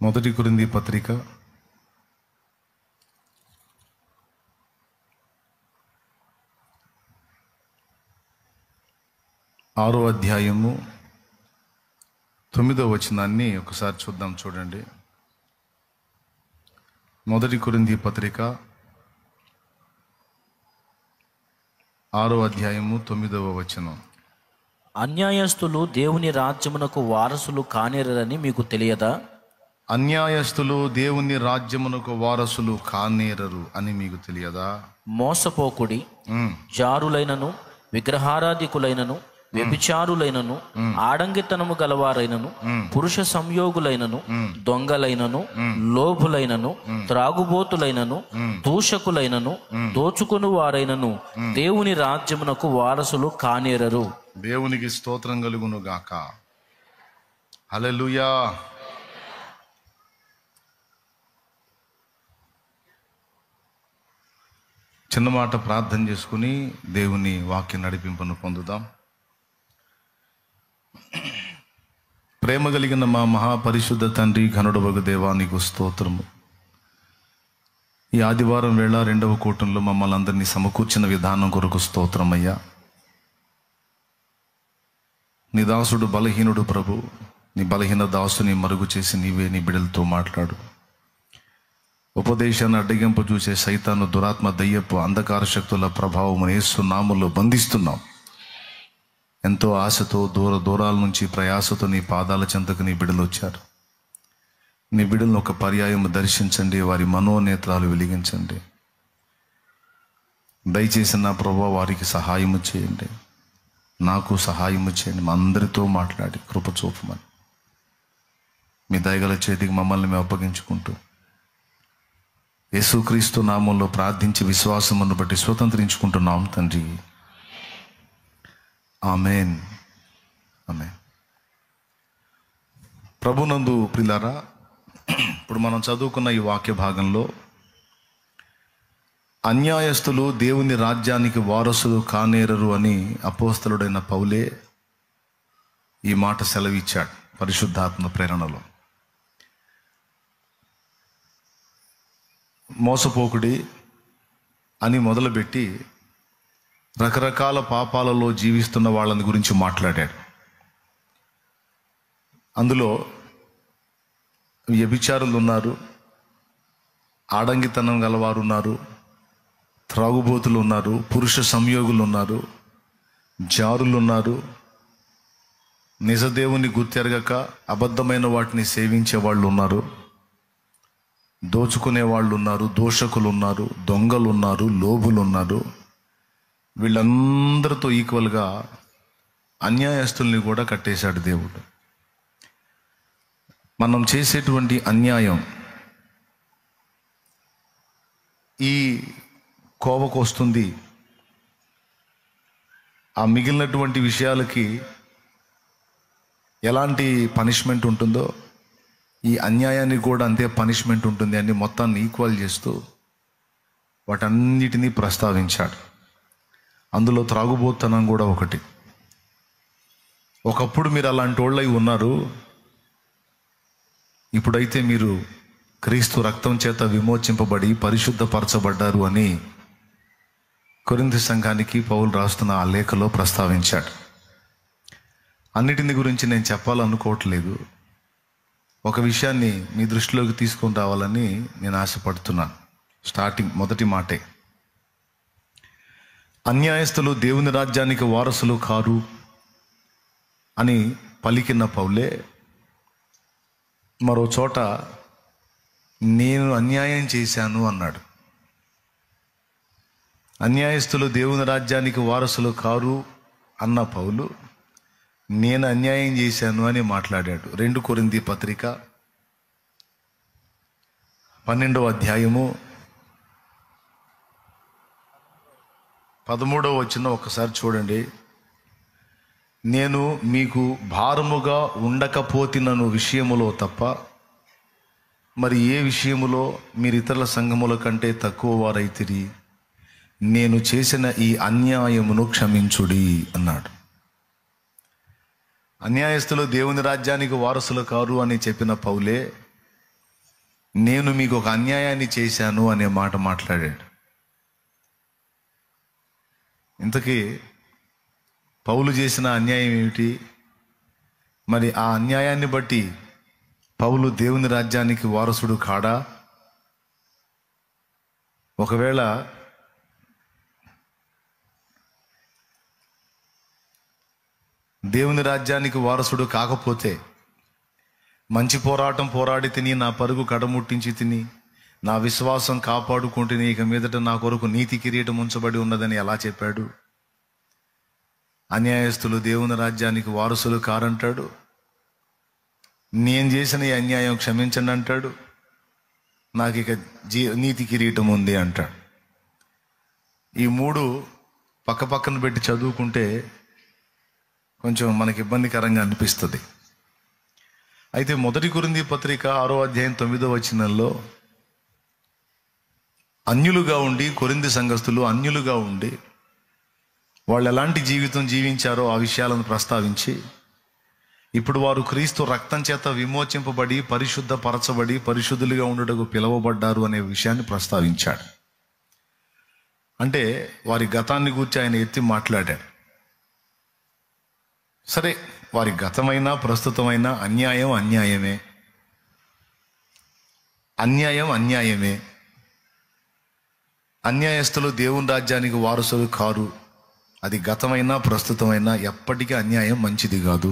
మొదటి కొరింథీ పత్రిక 6వ అధ్యాయము 9వ వచనాన్ని ఒకసారి చూద్దాం. చూడండి. మొదటి కొరింథీ పత్రిక 6వ అధ్యాయము 9వ వచనం. అన్యాయస్తులు దేవుని రాజ్యమునకు వారసులు కానేరని మీకు తెలియదా? అన్యాయస్తులు దేవుని రాజ్యమునకు వారసులు కానేరరు అని మీకు తెలియదా? మోసపోకుడి, జారులైనను విగ్రహారాధికులైనను వ్యభిచారులైనను ఆడంగితనము గలవారైనను పురుష సంయోగులైనను దొంగలైనను లోభులైనను త్రాగుబోతులైనను దూషకులైనను దోచుకుని వారైనను దేవుని రాజ్యమునకు వారసులు కానేరరు. దేవునికి స్తోత్రం కలుగును గాక. హల్లెలూయా. చిన్న మాట ప్రార్థన చేసుకుని దేవుని వాక్య నడిపింపును పొందుదాం. ప్రేమ కలిగిన మా మహాపరిశుద్ధ తండ్రి, ఘనుడవగు దేవా, నీకు స్తోత్రము. ఈ ఆదివారం వేళ 2వ కూటంలో మమ్మల్ని అందరినీ సమకూర్చిన విధానం కొరకు స్తోత్రమయ్యా. నీ దాసుడు బలహీనుడు ప్రభు, నీ బలహీన దాసుని మరుగు చేసి నీవే నీ బిడ్డలతో మాట్లాడు. ఉపదేశాన్ని అడ్డగింపు చూసే సైతాను, దురాత్మ, దయ్యపు అంధకార శక్తుల ప్రభావం యేసు నామములో బంధిస్తున్నాం. ఎంతో ఆశతో దూరాల నుంచి ప్రయాసతో నీ పాదాల చెంతకు నీ బిడ్డలు వచ్చారు. నీ బిడ్డలను ఒక పర్యాయం దర్శించండి, వారి మనోనేత్రాలు వెలిగించండి. దయచేసి నా ప్రభువా వారికి సహాయము చేయండి, నాకు సహాయము చేయండి. మా అందరితో మాట్లాడి కృప చూపమని మీ దయగల చేతికి మమ్మల్ని మేము అప్పగించుకుంటూ యేసుక్రీస్తు నామంలో ప్రార్థించి విశ్వాసమును బట్టి స్వతంత్రించుకుంటున్నాం తండ్రి. ఆమేన్. ఆమేన్. ప్రభునందు ప్రియులారా, ఇప్పుడు మనం చదువుకున్న ఈ వాక్య భాగంలో అన్యాయస్తులు దేవుని రాజ్యానికి వారసులు కానేరరు అని అపోస్తలుడైన పౌలే ఈ మాట సెలవిచ్చాడు పరిశుద్ధాత్మ ప్రేరణలో. మోసపోకుడి అని మొదలుపెట్టి రకరకాల పాపాలలో జీవిస్తున్న వాళ్ళని గురించి మాట్లాడాడు. అందులో వ్యభిచారులు ఉన్నారు, ఆడంగితనం గలవారు ఉన్నారు, త్రాగుబోతులు ఉన్నారు, పురుష సంయోగులు ఉన్నారు, జారులు ఉన్నారు, నిజదేవుని గుర్తెరగక అబద్ధమైన వాటిని సేవించే వాళ్ళు ఉన్నారు, దోచుకునే వాళ్ళు ఉన్నారు, దోషకులు ఉన్నారు, దొంగలు ఉన్నారు, లోబులు ఉన్నారు. వీళ్ళందరితో ఈక్వల్గా అన్యాయస్తుల్ని కూడా కట్టేశాడు దేవుడు. మనం చేసేటువంటి అన్యాయం ఈ కోవకు వస్తుంది. ఆ మిగిలినటువంటి విషయాలకి ఎలాంటి పనిష్మెంట్ ఉంటుందో ఈ అన్యాయానికి కూడా అంతే పనిష్మెంట్ ఉంటుంది అని మొత్తాన్ని ఈక్వల్ చేస్తూ వాటన్నిటినీ ప్రస్తావించాడు. అందులో త్రాగుబోతనం కూడా ఒకటి. ఒకప్పుడు మీరు అలాంటి వాళ్ళై ఉన్నారు, ఇప్పుడైతే మీరు క్రీస్తు రక్తం చేత విమోచింపబడి పరిశుద్ధపరచబడ్డారు అని కొరింథీ సంఘానికి పౌలు రాస్తున్న ఆ లేఖలో ప్రస్తావించాడు. అన్నిటిని గురించి నేను చెప్పాలనుకోవట్లేదు. ఒక విషయాన్ని మీ దృష్టిలోకి తీసుకొని రావాలని నేను ఆశపడుతున్నాను. స్టార్టింగ్ మొదటి మాటే, అన్యాయస్తులు దేవుని రాజ్యానికి వారసులు కారు అని పలికిన పౌలే మరో చోట నేను అన్యాయం చేశాను అన్నాడు. అన్యాయస్తులు దేవుని రాజ్యానికి వారసులు కారు అన్న పౌలు నేను అన్యాయం చేశాను అని మాట్లాడాడు. 2 కొరింథీ పత్రిక 12వ అధ్యాయము 13వ వచనం ఒకసారి చూడండి. నేను మీకు భారముగా ఉండకపోతినను విషయములో తప్ప మరి ఏ విషయములో మీరు ఇతరుల సంఘముల కంటే తక్కువ వారైతిరి, నేను చేసిన ఈ అన్యాయమును క్షమించుడి అన్నాడు. అన్యాయస్తులు దేవుని రాజ్యానికి వారసులు కారు అని చెప్పిన పౌలే నేను మీకు ఒక అన్యాయాన్ని చేశాను అనే మాట మాట్లాడాడు. ఇంతకీ పౌలు చేసిన అన్యాయం ఏమిటి? మరి ఆ అన్యాయాన్ని బట్టి పౌలు దేవుని రాజ్యానికి వారసుడు కాడా? ఒకవేళ దేవుని రాజ్యానికి వారసుడు కాకపోతే, మంచి పోరాటం పోరాడి తిని, నా పరుగు కడముట్టించి తిని, నా విశ్వాసం కాపాడుకుంటుని, ఇక మీదట నా కొరకు నీతి కిరీటం ఉంచబడి ఉన్నదని ఎలా చెప్పాడు? అన్యాయస్తులు దేవుని రాజ్యానికి వారసులు కారంటాడు. నేను చేసిన ఈ అన్యాయం క్షమించండి అంటాడు. నాకు ఇక నీతి కిరీటం ఉంది అంటాడు. ఈ మూడు పక్క పక్కన పెట్టి చదువుకుంటే కొంచెం మనకి ఇబ్బందికరంగా అనిపిస్తుంది. అయితే 1 కొరింథీ పత్రిక 6వ అధ్యాయం 9వ వచనంలో అన్యులుగా ఉండి, కొరింథీ సంఘస్థులు అన్యులుగా ఉండి వాళ్ళు ఎలాంటి జీవితం జీవించారో ఆ విషయాలను ప్రస్తావించి, ఇప్పుడు వారు క్రీస్తు రక్తం చేత విమోచింపబడి పరిశుద్ధపరచబడి పరిశుద్ధులుగా ఉండుటకు పిలువబడ్డారు అనే విషయాన్ని ప్రస్తావించాడు. అంటే వారి గతాన్ని గురించి ఆయన ఎత్తి మాట్లాడాడు. సరే, వారి గతమైన ప్రస్తుతమైన అన్యాయం అన్యాయమే, అన్యాయం అన్యాయమే. అన్యాయస్తులు దేవుని రాజ్యానికి వారసులు కారు. అది గతమైన ప్రస్తుతమైన ఎప్పటికీ అన్యాయం మంచిది కాదు.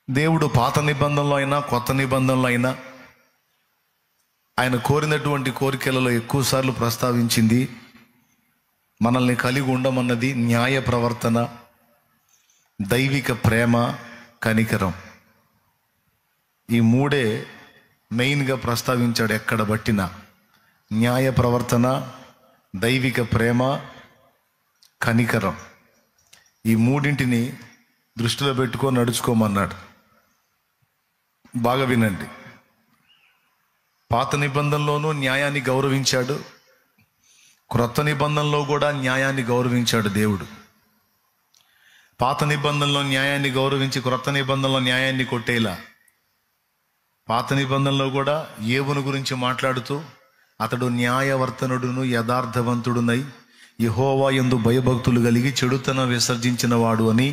దేవుడు పాత నిబంధనలో అయినా కొత్త నిబంధనలో అయినా ఆయన కోరినటువంటి కోరికలలో ఎక్కువసార్లు ప్రస్తావించింది మనల్ని కలిగి ఉండమన్నది న్యాయ ప్రవర్తన, దైవిక ప్రేమ, కనికరం. ఈ మూడే మెయిన్గా ప్రస్తావించాడు ఎక్కడ బట్టినా. న్యాయ ప్రవర్తన, దైవిక ప్రేమ, కనికరం. ఈ మూడింటిని దృష్టిలో పెట్టుకొని నడుచుకోమన్నాడు. బాగా వినండి. పాత నిబంధనలోనూ న్యాయాన్ని గౌరవించాడు, క్రొత్త నిబంధనలో కూడా న్యాయాన్ని గౌరవించాడు దేవుడు. పాత నిబంధనలో న్యాయాన్ని గౌరవించి క్రొత్త నిబంధనలో న్యాయాన్ని కొట్టేలా, పాత నిబంధనలో కూడా యోబును గురించి మాట్లాడుతూ అతడు న్యాయవర్తనుడును యథార్థవంతుడునై యెహోవా యందు భయభక్తులు కలిగి చెడుతనం విసర్జించిన వాడు అని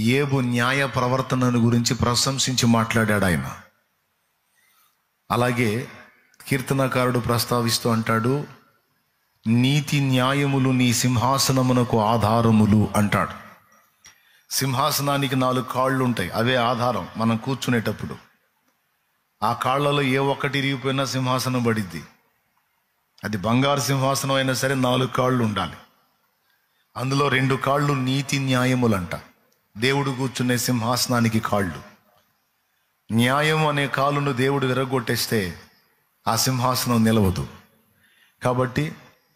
యోబు న్యాయ ప్రవర్తనను గురించి ప్రశంసించి మాట్లాడాడు ఆయన. అలాగే కీర్తనకారుడు ప్రస్తావిస్తూ అంటాడు, నీతి న్యాయములు నీ సింహాసనమునకు ఆధారములు అంటాడు. సింహాసనానికి 4 కాళ్ళు ఉంటాయి, అవే ఆధారం. మనం కూర్చునేటప్పుడు ఆ కాళ్ళలో ఏ ఒక్కటి ఇరిగిపోయినా సింహాసనం పడిద్ది. అది బంగారు సింహాసనం అయినా సరే 4 కాళ్ళు ఉండాలి. అందులో 2 కాళ్ళు నీతి న్యాయములంట. దేవుడు కూర్చునే సింహాసనానికి కాళ్ళు. న్యాయం అనే కాలును దేవుడు విరగొట్టేస్తే ఆ సింహాసనం నిలవదు. కాబట్టి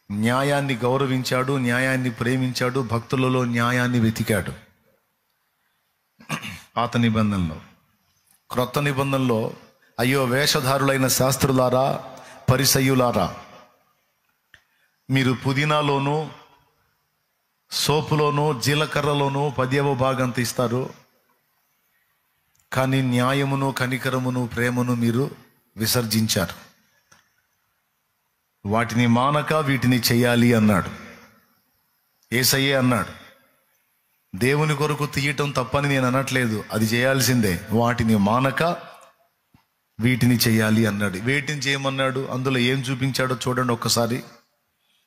న్యాయాన్ని గౌరవించాడు, న్యాయాన్ని ప్రేమించాడు, భక్తులలో న్యాయాన్ని వెతికాడు. పాత నిబంధనలో. క్రొత్త నిబంధనలో, అయ్యో వేషధారులైన శాస్త్రులారా, పరిసయ్యులారా, మీరు పుదీనాలోను సోపులోను జీలకర్రలోను 10వ భాగం తీస్తారు, కానీ న్యాయమును కనికరమును ప్రేమను మీరు విసర్జించారు. వాటిని మానక వీటిని చేయాలి అన్నాడు. యేసయ్యే అన్నాడు, దేవుని కొరకు తీయటం తప్పని నేను అనట్లేదు, అది చేయాల్సిందే. వాటిని మానక వీటిని చేయాలి అన్నాడు. వేటిని చేయమన్నాడు? అందులో ఏం చూపించాడో చూడండి ఒక్కసారి.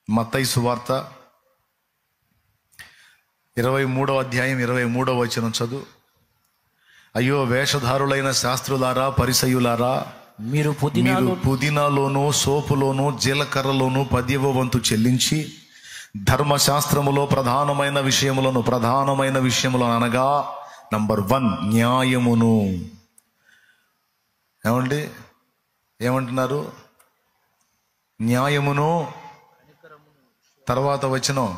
మత్తయి సువార్త 23వ అధ్యాయం 23వ వచనం చదువు. అయ్యో వేషధారులైన శాస్త్రులారా, పరిసయ్యులారా, మీరు పుదీనాలోను సోపులోను జీలకర్రలోను 10వ వంతు చెల్లించి ధర్మశాస్త్రములో ప్రధానమైన విషయములను అనగా నంబర్ 1 న్యాయమును. ఏమండి, ఏమంటున్నారు? న్యాయమును, తర్వాత వచనం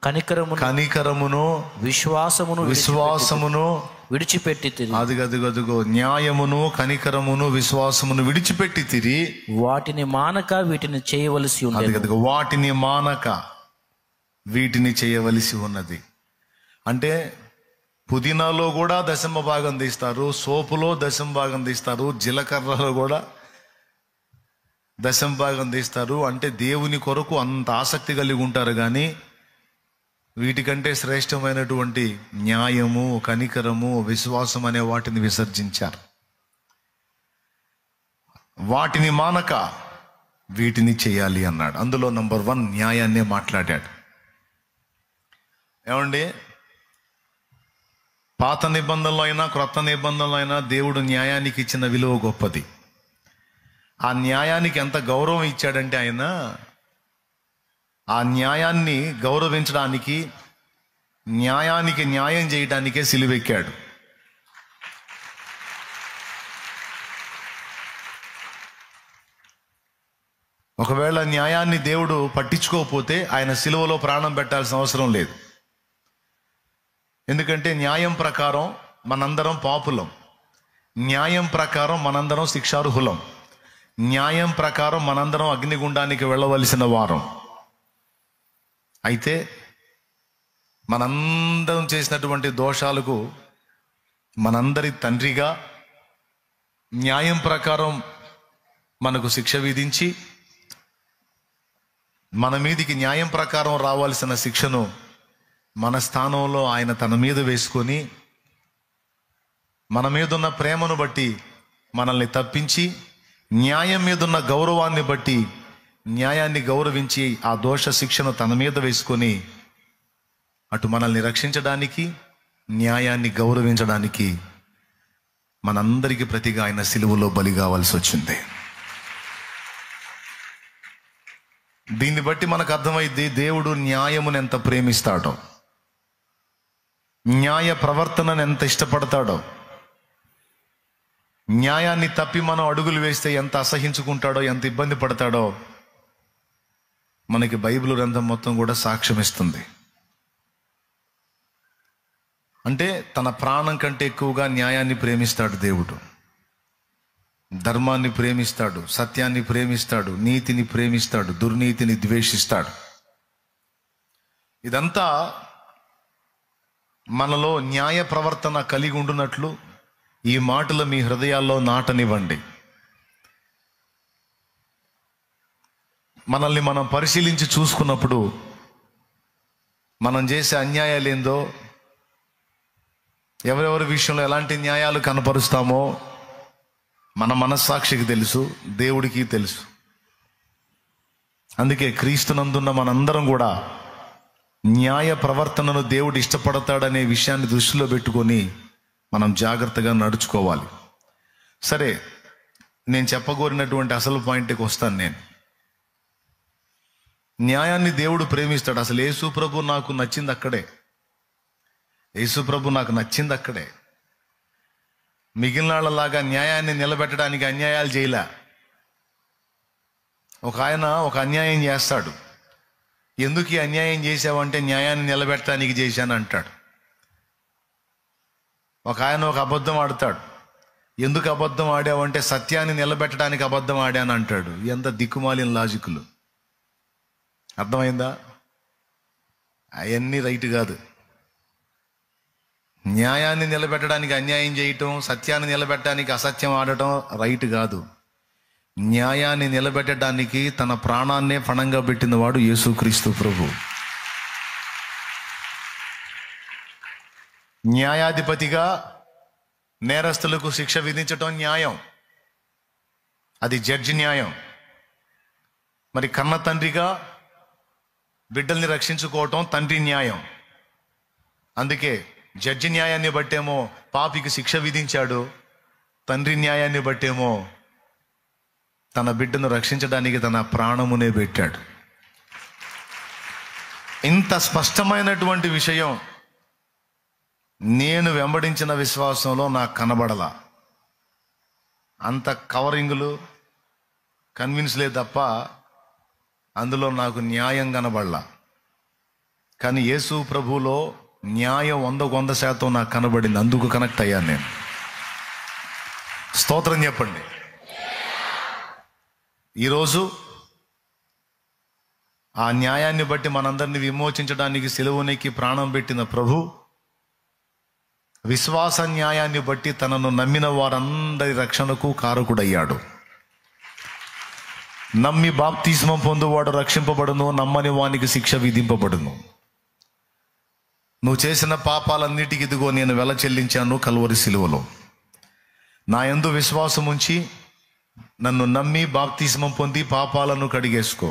కనికరమును విశ్వాసమును విడిచిపెట్టి అదిగో న్యాయమును కనికరమును విశ్వాసమును విడిచిపెట్టి తిరి వాటిని మానక వీటిని చేయవలసి ఉంది. వాటిని మానక వీటిని చేయవలసి ఉన్నది. అంటే పుదీనాలో కూడా 10వ భాగం తీస్తారు, సోపులో 10వ భాగం తీస్తారు, జీలకర్రలో కూడా దశంభాగం తీస్తారు. అంటే దేవుని కొరకు అంత ఆసక్తి కలిగి ఉంటారు, కానీ వీటికంటే శ్రేష్టమైనటువంటి న్యాయము, కనికరము, విశ్వాసం అనే వాటిని విసర్జించారు. వాటిని మానక వీటిని చేయాలి అన్నాడు. అందులో నంబర్ 1 న్యాయాన్నే మాట్లాడాడు. ఏమండి, పాత నిబంధనలో అయినా క్రొత్త నిబంధనలో అయినా దేవుడు న్యాయానికి ఇచ్చిన విలువ గొప్పది. ఆ న్యాయానికి ఎంత గౌరవం ఇచ్చాడంటే ఆయన ఆ న్యాయాన్ని గౌరవించడానికి, న్యాయానికి న్యాయం చేయడానికే సిలువెక్కాడు. ఒకవేళ న్యాయాన్ని దేవుడు పట్టించుకోకపోతే ఆయన సిలువలో ప్రాణం పెట్టాల్సిన అవసరం లేదు. ఎందుకంటే న్యాయం ప్రకారం మనందరం పాపులం, న్యాయం ప్రకారం మనందరం శిక్షార్హులం, న్యాయం ప్రకారం మనందరం అగ్నిగుండానికి వెళ్ళవలసిన వారం. అయితే మనందరం చేసినటువంటి దోషాలకు మనందరి తండ్రిగా న్యాయం ప్రకారం మనకు శిక్ష విధించి, మన మీదికి న్యాయం ప్రకారం రావాల్సిన శిక్షను మన స్థానంలో ఆయన తన మీద వేసుకొని, మన మీదున్న ప్రేమను బట్టి మనల్ని తప్పించి, న్యాయం మీదున్న గౌరవాన్ని బట్టి న్యాయాన్ని గౌరవించి ఆ దోష శిక్షను తన మీద వేసుకొని అటు మనల్ని రక్షించడానికి, న్యాయాన్ని గౌరవించడానికి మనందరికీ ప్రతిగా ఆయన సిలువలో బలి కావాల్సి వచ్చింది. దీన్ని బట్టి మనకు అర్థమైంది దేవుడు న్యాయమును ఎంత ప్రేమిస్తాడో, న్యాయ ప్రవర్తనను ఎంత ఇష్టపడతాడో, న్యాయాన్ని తప్పి మనం అడుగులు వేస్తే ఎంత అసహించుకుంటాడో, ఎంత ఇబ్బంది పడతాడో మనకి బైబిల్ గ్రంథం మొత్తం కూడా సాక్ష్యం ఇస్తుంది. అంటే తన ప్రాణం కంటే ఎక్కువగా న్యాయాన్ని ప్రేమిస్తాడు దేవుడు, ధర్మాన్ని ప్రేమిస్తాడు, సత్యాన్ని ప్రేమిస్తాడు, నీతిని ప్రేమిస్తాడు, దుర్నీతిని ద్వేషిస్తాడు. ఇదంతా మనలో న్యాయ ప్రవర్తన కలిగి ఉండునట్లు ఈ మాటలు మీ హృదయాల్లో నాటనివ్వండి. మనల్ని మనం పరిశీలించి చూసుకున్నప్పుడు మనం చేసే అన్యాయాలు ఏందో, ఎవరెవరి విషయంలో ఎలాంటి న్యాయాలు కనపరుస్తామో మన మనస్సాక్షికి తెలుసు, దేవుడికి తెలుసు. అందుకే క్రీస్తునందున్న మనందరం కూడా న్యాయ ప్రవర్తనను దేవుడు ఇష్టపడతాడనే విషయాన్ని దృష్టిలో పెట్టుకొని మనం జాగ్రత్తగా నడుచుకోవాలి. సరే, నేను చెప్పగోరినటువంటి అసలు పాయింట్కి వస్తాను. నేను న్యాయాన్ని దేవుడు ప్రేమిస్తాడు. అసలు యేసు ప్రభు నాకు నచ్చింది అక్కడే, యేసు ప్రభు నాకు నచ్చింది అక్కడే. మిగిలిన వాళ్ళలాగా న్యాయాన్ని నిలబెట్టడానికి అన్యాయాలు చేయలే. ఒక ఆయన ఒక అన్యాయం చేస్తాడు, ఎందుకు ఈ అన్యాయం చేసావంటే న్యాయాన్ని నిలబెట్టడానికి చేశాను అంటాడు. ఒక ఆయన ఒక అబద్ధం ఆడతాడు, ఎందుకు అబద్ధం ఆడావంటే సత్యాన్ని నిలబెట్టడానికి అబద్ధం ఆడాను అంటాడు. ఎంత దిక్కుమాలిన లాజిక్లు. అర్థమైందా? అవన్నీ రైట్ కాదు. న్యాయాన్ని నిలబెట్టడానికి అన్యాయం చేయటం, సత్యాన్ని నిలబెట్టడానికి అసత్యం ఆడటం రైట్ కాదు. న్యాయాన్ని నిలబెట్టడానికి తన ప్రాణాన్నే పణంగా పెట్టిన వాడు యేసుక్రీస్తు ప్రభు. న్యాయాధిపతిగా నేరస్తులకు శిక్ష విధించటం న్యాయం, అది జడ్జి న్యాయం. మరి కన్న తండ్రిగా బిడ్డల్ని రక్షించుకోవటం తండ్రి న్యాయం. అందుకే జడ్జి న్యాయాన్ని బట్టేమో పాపికి శిక్ష విధించాడు, తండ్రి న్యాయాన్ని బట్టేమో తన బిడ్డను రక్షించడానికి తన ప్రాణమునే పెట్టాడు. ఇంత స్పష్టమైనటువంటి విషయం నేను వెంబడించిన విశ్వాసంలో నాకు కనబడలా. అంత కవరింగులు, కన్విన్స్లే తప్ప అందులో నాకు న్యాయం కనబడలా. కానీ యేసు ప్రభువులో న్యాయం 100% నాకు కనబడింది. అందుకు కనెక్ట్ అయ్యాను నేను. స్తోత్రం చెప్పండి. ఈరోజు ఆ న్యాయాన్ని బట్టి మనందరినీ విమోచించడానికి సిలువనెక్కి ప్రాణం పెట్టిన ప్రభు, విశ్వాస న్యాయాన్ని బట్టి తనను నమ్మిన వారందరి రక్షణకు కారకుడయ్యాడు. నమ్మి బాప్తిస్మం పొందువాడు రక్షింపబడును, నమ్మని వానికి శిక్ష విధింపబడును. నువ్వు చేసిన పాపాలన్నిటికి ఇదిగో నేను వెల చెల్లించాను కల్వరి సిలువలో. నా యందు విశ్వాసం ఉంచి నన్ను నమ్మి బాప్తిస్మం పొంది పాపాలను కడిగేసుకో.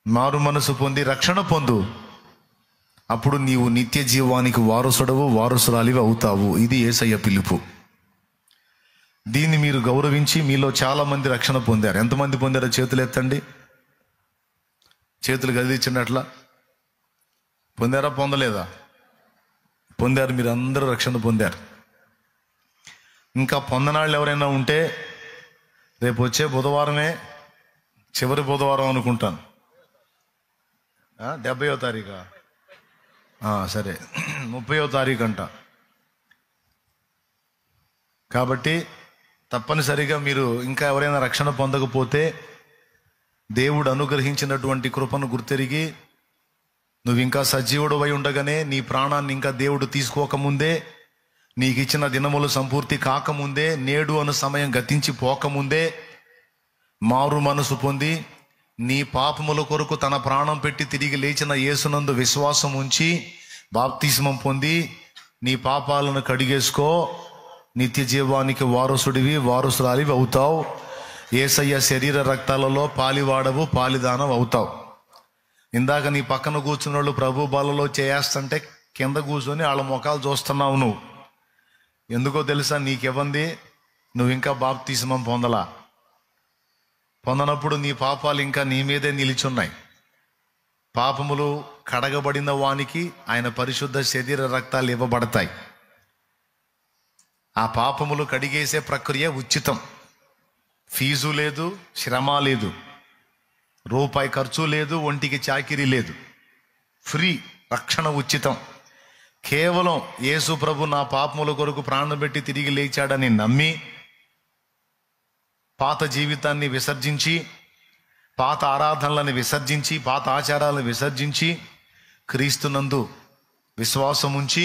మారు మనసు పొంది రక్షణ పొందు. అప్పుడు నీవు నిత్య జీవానికి వారసుడవు, వారసురాలివి అవుతావు. ఇది యేసయ్య పిలుపు. దీన్ని మీరు గౌరవించి మీలో చాలా మంది రక్షణ పొందారు. ఎంతమంది పొందారో చేతులు ఎత్తండి. చేతులు గదిలిచ్చినట్లా పొందారా, పొందలేదా? పొందారు. మీరు అందరూ రక్షణ పొందారు. ఇంకా పొందనాళ్ళు ఎవరైనా ఉంటే రేపు వచ్చే బుధవారమే చివరి బుధవారం అనుకుంటాను. 70వ తారీఖా? సరే, 30వ తారీఖు అంట. కాబట్టి తప్పనిసరిగా మీరు ఇంకా ఎవరైనా రక్షణ పొందకపోతే దేవుడు అనుగ్రహించినటువంటి కృపను గుర్తెరిగి నువ్వు ఇంకా సజీవుడు అయి ఉండగానే, నీ ప్రాణాన్ని ఇంకా దేవుడు తీసుకోకముందే, నీకు ఇచ్చిన దినములు సంపూర్తి కాకముందే, నేడు అను సమయం గతించి పోకముందే మారు మనసు పొంది నీ పాపముల కొరకు తన ప్రాణం పెట్టి తిరిగి లేచిన యేసునందు విశ్వాసం ఉంచి బాప్తిస్మం పొంది నీ పాపాలను కడిగేసుకో. నిత్య జీవానికి వారసుడివి, వారసురాలివి అవుతావు. యేసయ్య శరీర రక్తాలలో పాలివాడవు, పాలిదానం అవుతావు. ఇందాక నీ పక్కన కూర్చున్న వాళ్ళు ప్రభు బాలలో చేస్తుంటే కింద కూర్చొని వాళ్ళ ముఖాలు చూస్తున్నావు. నువ్వు ఎందుకో తెలుసా? నీకెవ్వంది, నువ్వు ఇంకా బాప్తిస్మం పొందలా. పొందనప్పుడు నీ పాపాలు ఇంకా నీ మీదే నిలిచున్నాయి. పాపములు కడగబడిన వానికి ఆయన పరిశుద్ధ శరీర రక్తాలు ఇవ్వబడతాయి. ఆ పాపములు కడిగేసే ప్రక్రియ ఉచితం. ఫీజు లేదు, శ్రమ లేదు, రూపాయి ఖర్చు లేదు, ఒంటికి చాకిరీ లేదు. ఫ్రీ. రక్షణ ఉచితం. కేవలం యేసు ప్రభు నా పాపముల కొరకు ప్రాణం పెట్టి తిరిగి లేచాడని నమ్మి పాత జీవితాన్ని విసర్జించి, పాత ఆరాధనలను విసర్జించి, పాత ఆచారాలను విసర్జించి క్రీస్తునందు విశ్వాసం ఉంచి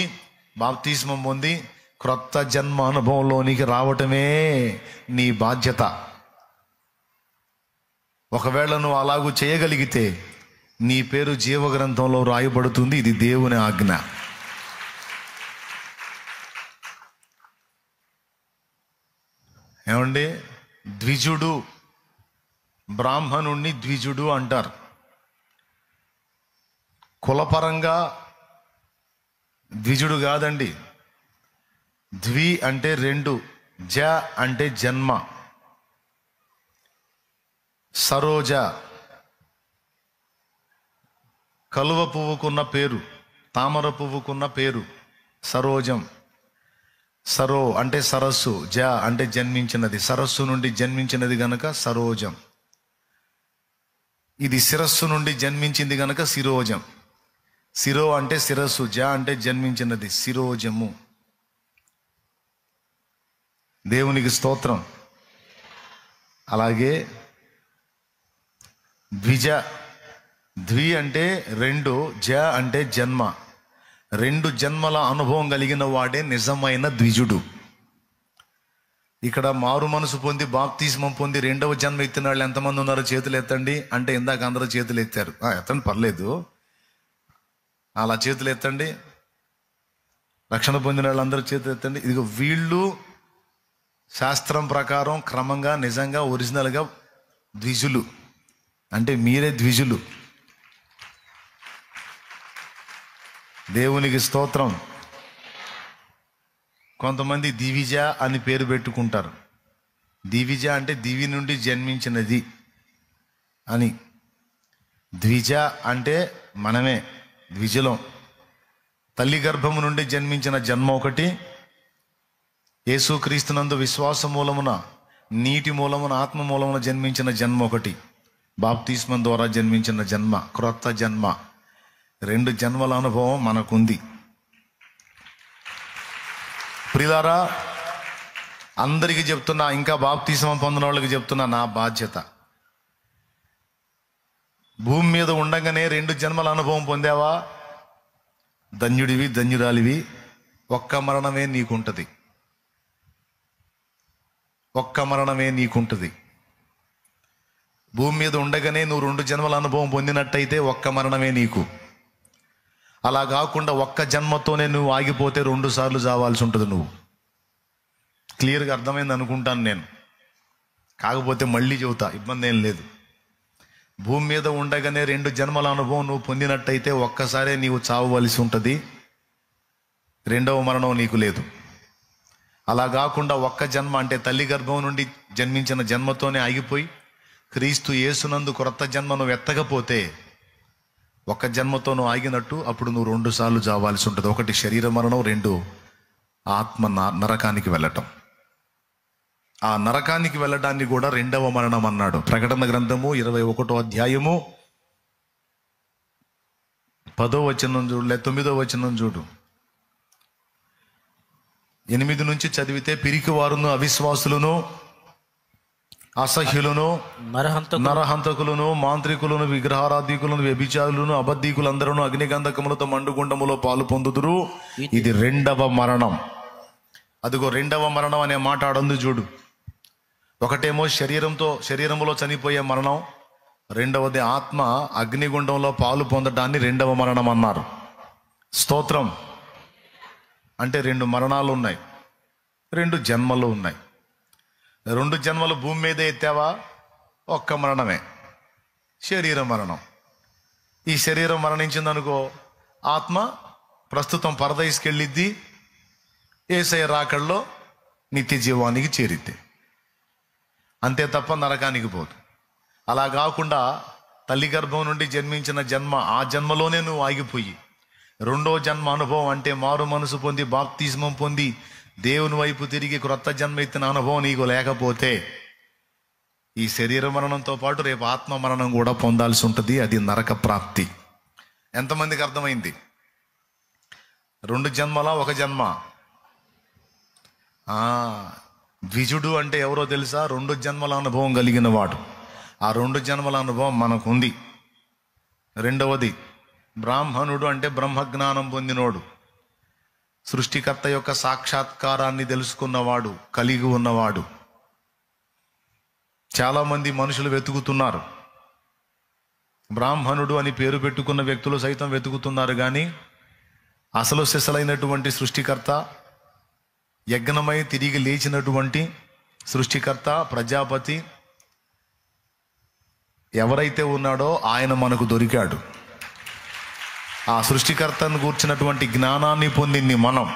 బాప్తిస్మం పొంది క్రొత్త జన్మ అనుభవంలోనికి రావటమే నీ బాధ్యత. ఒకవేళ నువ్వు అలాగూ చేయగలిగితే నీ పేరు జీవగ్రంథంలో రాయబడుతుంది. ఇది దేవుని ఆజ్ఞ. ఏమండి? ద్విజుడు, బ్రాహ్మణుణ్ణి ద్విజుడు అంటారు. కులపరంగా ద్విజుడు కాదండి. ద్వి అంటే రెండు, జ అంటే జన్మ. సరోజ కలువ పువ్వుకున్న పేరు, తామర పువ్వుకున్న పేరు సరోజం. సరో అంటే సరస్సు, జ అంటే జన్మించినది, సరస్సు నుండి జన్మించినది గనక సరోజం. ఇది శిరస్సు నుండి జన్మించింది గనక శిరోజం. శిరో అంటే శిరస్సు, జ అంటే జన్మించినది, శిరోజము. దేవునికి స్తోత్రం. అలాగే ద్విజ, ద్వి అంటే రెండు, జ అంటే జన్మ. రెండు జన్మల అనుభవం కలిగిన వాడే నిజమైన ద్విజుడు. ఇక్కడ మారు మనసు పొంది బాప్తిస్మం పొంది రెండవ జన్మ ఎత్తిన వాళ్ళు ఎంతమంది ఉన్నారో చేతులు ఎత్తండి. అంటే ఇందాక అందరూ చేతులు ఎత్తారు. ఎత్తండి, పర్లేదు, అలా చేతులు ఎత్తండి. రక్షణ పొందిన వాళ్ళందరూ చేతులు ఎత్తండి. ఇదిగో వీళ్ళు శాస్త్రం ప్రకారం క్రమంగా నిజంగా ఒరిజినల్గా ద్విజులు. అంటే మీరే ద్విజులు. దేవునికి స్తోత్రం. కొంతమంది దివిజ అని పేరు పెట్టుకుంటారు. దివిజ అంటే దివి నుండి జన్మించినది అని. ద్విజ అంటే మనమే ద్విజులం. తల్లి గర్భము నుండి జన్మించిన జన్మ ఒకటి, యేసుక్రీస్తునందు విశ్వాస మూలమున, నీటి మూలమున, ఆత్మ మూలమున జన్మించిన జన్మ ఒకటి, బాప్తిస్మం ద్వారా జన్మించిన జన్మ, క్రొత్త జన్మ. రెండు జన్మల అనుభవం మనకుంది. ప్రియులారా, అందరికీ చెప్తున్నా, ఇంకా బాప్తిస్మం పొందిన వాళ్ళకి చెప్తున్నా, నా బాధ్యత. భూమి మీద ఉండగానే రెండు జన్మల అనుభవం పొందావా? ధన్యుడివి, ధన్యురాలివి. ఒక్క మరణమే నీకుంటది. ఒక్క మరణమే నీకుంటది. భూమి మీద ఉండగానే నువ్వు 2 జన్మల అనుభవం పొందినట్టయితే ఒక్క మరణమే నీకు. అలా కాకుండా ఒక్క జన్మతోనే నువ్వు ఆగిపోతే 2 సార్లు చావాల్సి ఉంటుంది నువ్వు. క్లియర్గా అర్థమైంది అనుకుంటాను నేను. కాకపోతే మళ్ళీ చెబుతా, ఇబ్బంది ఏం లేదు. భూమి మీద ఉండగానే 2 జన్మల అనుభవం నువ్వు పొందినట్టయితే ఒక్కసారే నీవు చావవలసి ఉంటుంది, 2వ మరణం నీకు లేదు. అలా కాకుండా ఒక్క జన్మ అంటే తల్లి గర్భం నుండి జన్మించిన జన్మతోనే ఆగిపోయి క్రీస్తు యేసునందు క్రొత్త జన్మ నువ్వు ఎత్తకపోతే ఒక్క జన్మతో నువ్వు ఆగినట్టు. అప్పుడు నువ్వు 2 సార్లు చావాల్సి ఉంటుంది. 1 శరీర మరణం, 2 ఆత్మ నరకానికి వెళ్ళటం. ఆ నరకానికి వెళ్ళడాన్ని కూడా 2వ మరణం అన్నాడు. ప్రకటన గ్రంథము 21వ అధ్యాయము 10వ వచనం చూడు, 9వ వచనం చూడు. 8 నుంచి చదివితే, పిరికివారును, అవిశ్వాసులను, అసహ్యులను, నరహంతకులను, మాంత్రికులను, విగ్రహారాధికులను, వ్యభిచారులను, అబద్ధీకులందరూ అగ్నిగంధకములతో మండుగుండములో పాలు పొందుదురు. ఇది 2వ మరణం. అదిగో 2వ మరణం అనే మాట ఆడందు చూడు. ఒకటేమో శరీరములో చనిపోయే మరణం, 2వది ఆత్మ అగ్నిగుండంలో పాలు పొందడాన్ని 2వ మరణం అన్నారు. స్తోత్రం. అంటే 2 మరణాలు ఉన్నాయి, 2 జన్మలు ఉన్నాయి. 2 జన్మలు భూమి మీద ఎత్తావా, ఒక్క మరణమే, శరీర మరణం. ఈ శరీరం మరణించిందనుకో, ఆత్మ ప్రస్తుతం పరదైస్కెళ్ళిద్ది, యేసయ్య రాకడలో నిత్య జీవానికి చేరిద్ది. అంతే తప్ప నరకానికి పోదు. అలా కాకుండా తల్లి గర్భం నుండి జన్మించిన జన్మ, ఆ జన్మలోనే నువ్వు ఆగిపోయి 2వ జన్మ అనుభవం అంటే మారు మనసు పొంది బాప్తిస్మం పొంది దేవుని వైపు తిరిగి క్రొత్త జన్మ ఎత్తిన అనుభవం నీకు లేకపోతే ఈ శరీర మరణంతో పాటు రేపు ఆత్మ మరణం కూడా పొందాల్సి ఉంటుంది. అది నరక ప్రాప్తి. ఎంతమందికి అర్థమైంది? 2 జన్మల, 1 జన్మ. ద్విజుడు అంటే ఎవరో తెలుసా? 2 జన్మల అనుభవం కలిగిన వాడు. ఆ 2 జన్మల అనుభవం మనకుంది. 2వది బ్రాహ్మణుడు అంటే బ్రహ్మజ్ఞానం పొందినోడు, సృష్టికర్త యొక్క సాక్షాత్కారాన్ని తెలుసుకున్నవాడు, కలిగి ఉన్నవాడు. చాలామంది మనుషులు వెతుకుతున్నారు. బ్రాహ్మణుడు అని పేరు పెట్టుకున్న వ్యక్తులు సైతం వెతుకుతున్నారు. కానీ అసలు సిసలైనటువంటి సృష్టికర్త, యజ్ఞమై తిరిగి లేచినటువంటి సృష్టికర్త, ప్రజాపతి ఎవరైతే ఉన్నాడో ఆయన మనకు దొరికాడు. ఆ సృష్టికర్తను కూర్చున్నటువంటి జ్ఞానాన్ని పొందింది మనం.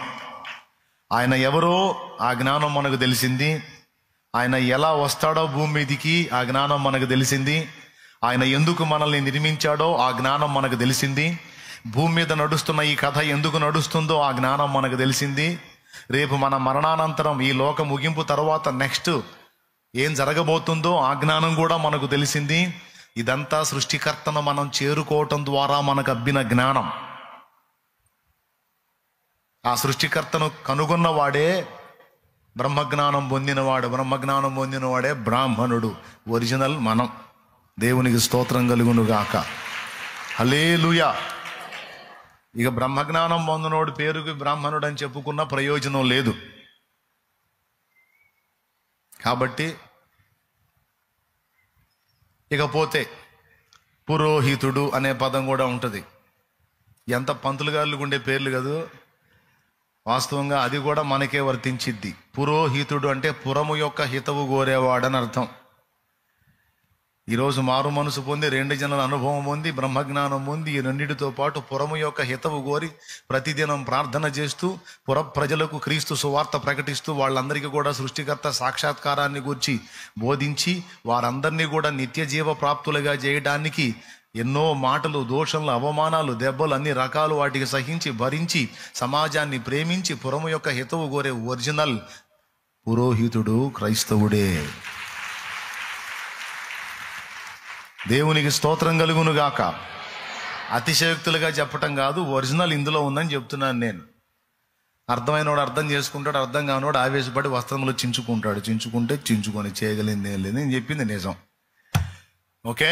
ఆయన ఎవరో ఆ జ్ఞానం మనకు తెలిసింది. ఆయన ఎలా వస్తాడో భూమి మీదికి ఆ జ్ఞానం మనకు తెలిసింది. ఆయన ఎందుకు మనల్ని నిర్మించాడో ఆ జ్ఞానం మనకు తెలిసింది. భూమి మీద నడుస్తున్న ఈ కథ ఎందుకు నడుస్తుందో ఆ జ్ఞానం మనకు తెలిసింది. రేపు మన మరణానంతరం, ఈ లోక ముగింపు తర్వాత నెక్స్ట్ ఏం జరగబోతుందో ఆ జ్ఞానం కూడా మనకు తెలిసింది. ఇదంతా సృష్టికర్తను మనం చేరుకోవటం ద్వారా మనకు అబ్బిన జ్ఞానం. ఆ సృష్టికర్తను కనుగొన్నవాడే బ్రహ్మజ్ఞానం పొందినవాడు. బ్రహ్మజ్ఞానం పొందినవాడే బ్రాహ్మణుడు, ఒరిజినల్ మనం. దేవునికి స్తోత్రం కలుగును గాక. హల్లెలూయా. ఇక బ్రహ్మజ్ఞానం పొందినోడు పేరుకి బ్రాహ్మణుడు అని చెప్పుకున్న ప్రయోజనం లేదు. కాబట్టి ఇకపోతే పురోహితుడు అనే పదం కూడా ఉంటుంది. ఎంత పంతులు గారులు ఉండే పేర్లు కదూ, వాస్తవంగా అది కూడా మనకే వర్తించిద్ది. పురోహితుడు అంటే పురము యొక్క హితవు కోరేవాడని అర్థం. ఈరోజు మారు మనసు పొంది 2 జన్మల అనుభవం పొంది బ్రహ్మజ్ఞానం పొంది ఈ రెండింటితో పాటు పురము యొక్క హితవు కోరి ప్రతిదినం ప్రార్థన చేస్తూ పుర ప్రజలకు క్రీస్తు సువార్త ప్రకటిస్తూ వాళ్ళందరికీ కూడా సృష్టికర్త సాక్షాత్కారాన్ని గూర్చి బోధించి వారందరినీ కూడా నిత్య జీవ ప్రాప్తులుగా చేయడానికి ఎన్నో మాటలు, దోషంలు, అవమానాలు, దెబ్బలు, అన్ని రకాలు వాటికి సహించి భరించి సమాజాన్ని ప్రేమించి పురము యొక్క హితవు కోరే ఒరిజినల్ పురోహితుడు క్రైస్తవుడే. దేవునికి స్తోత్రం కలుగును గాక. అతిశయోక్తులుగా చెప్పటం కాదు, ఒరిజినల్ ఇందులో ఉందని చెప్తున్నాను నేను. అర్థమైనవాడు అర్థం చేసుకుంటాడు, అర్థం కానివాడు ఆవేశపడి వస్త్రములు చించుకుంటాడు. చించుకుంటే చించుకొని చేయగలిగింది ఏం లేదు. నేను చెప్పింది నిజం. ఓకే.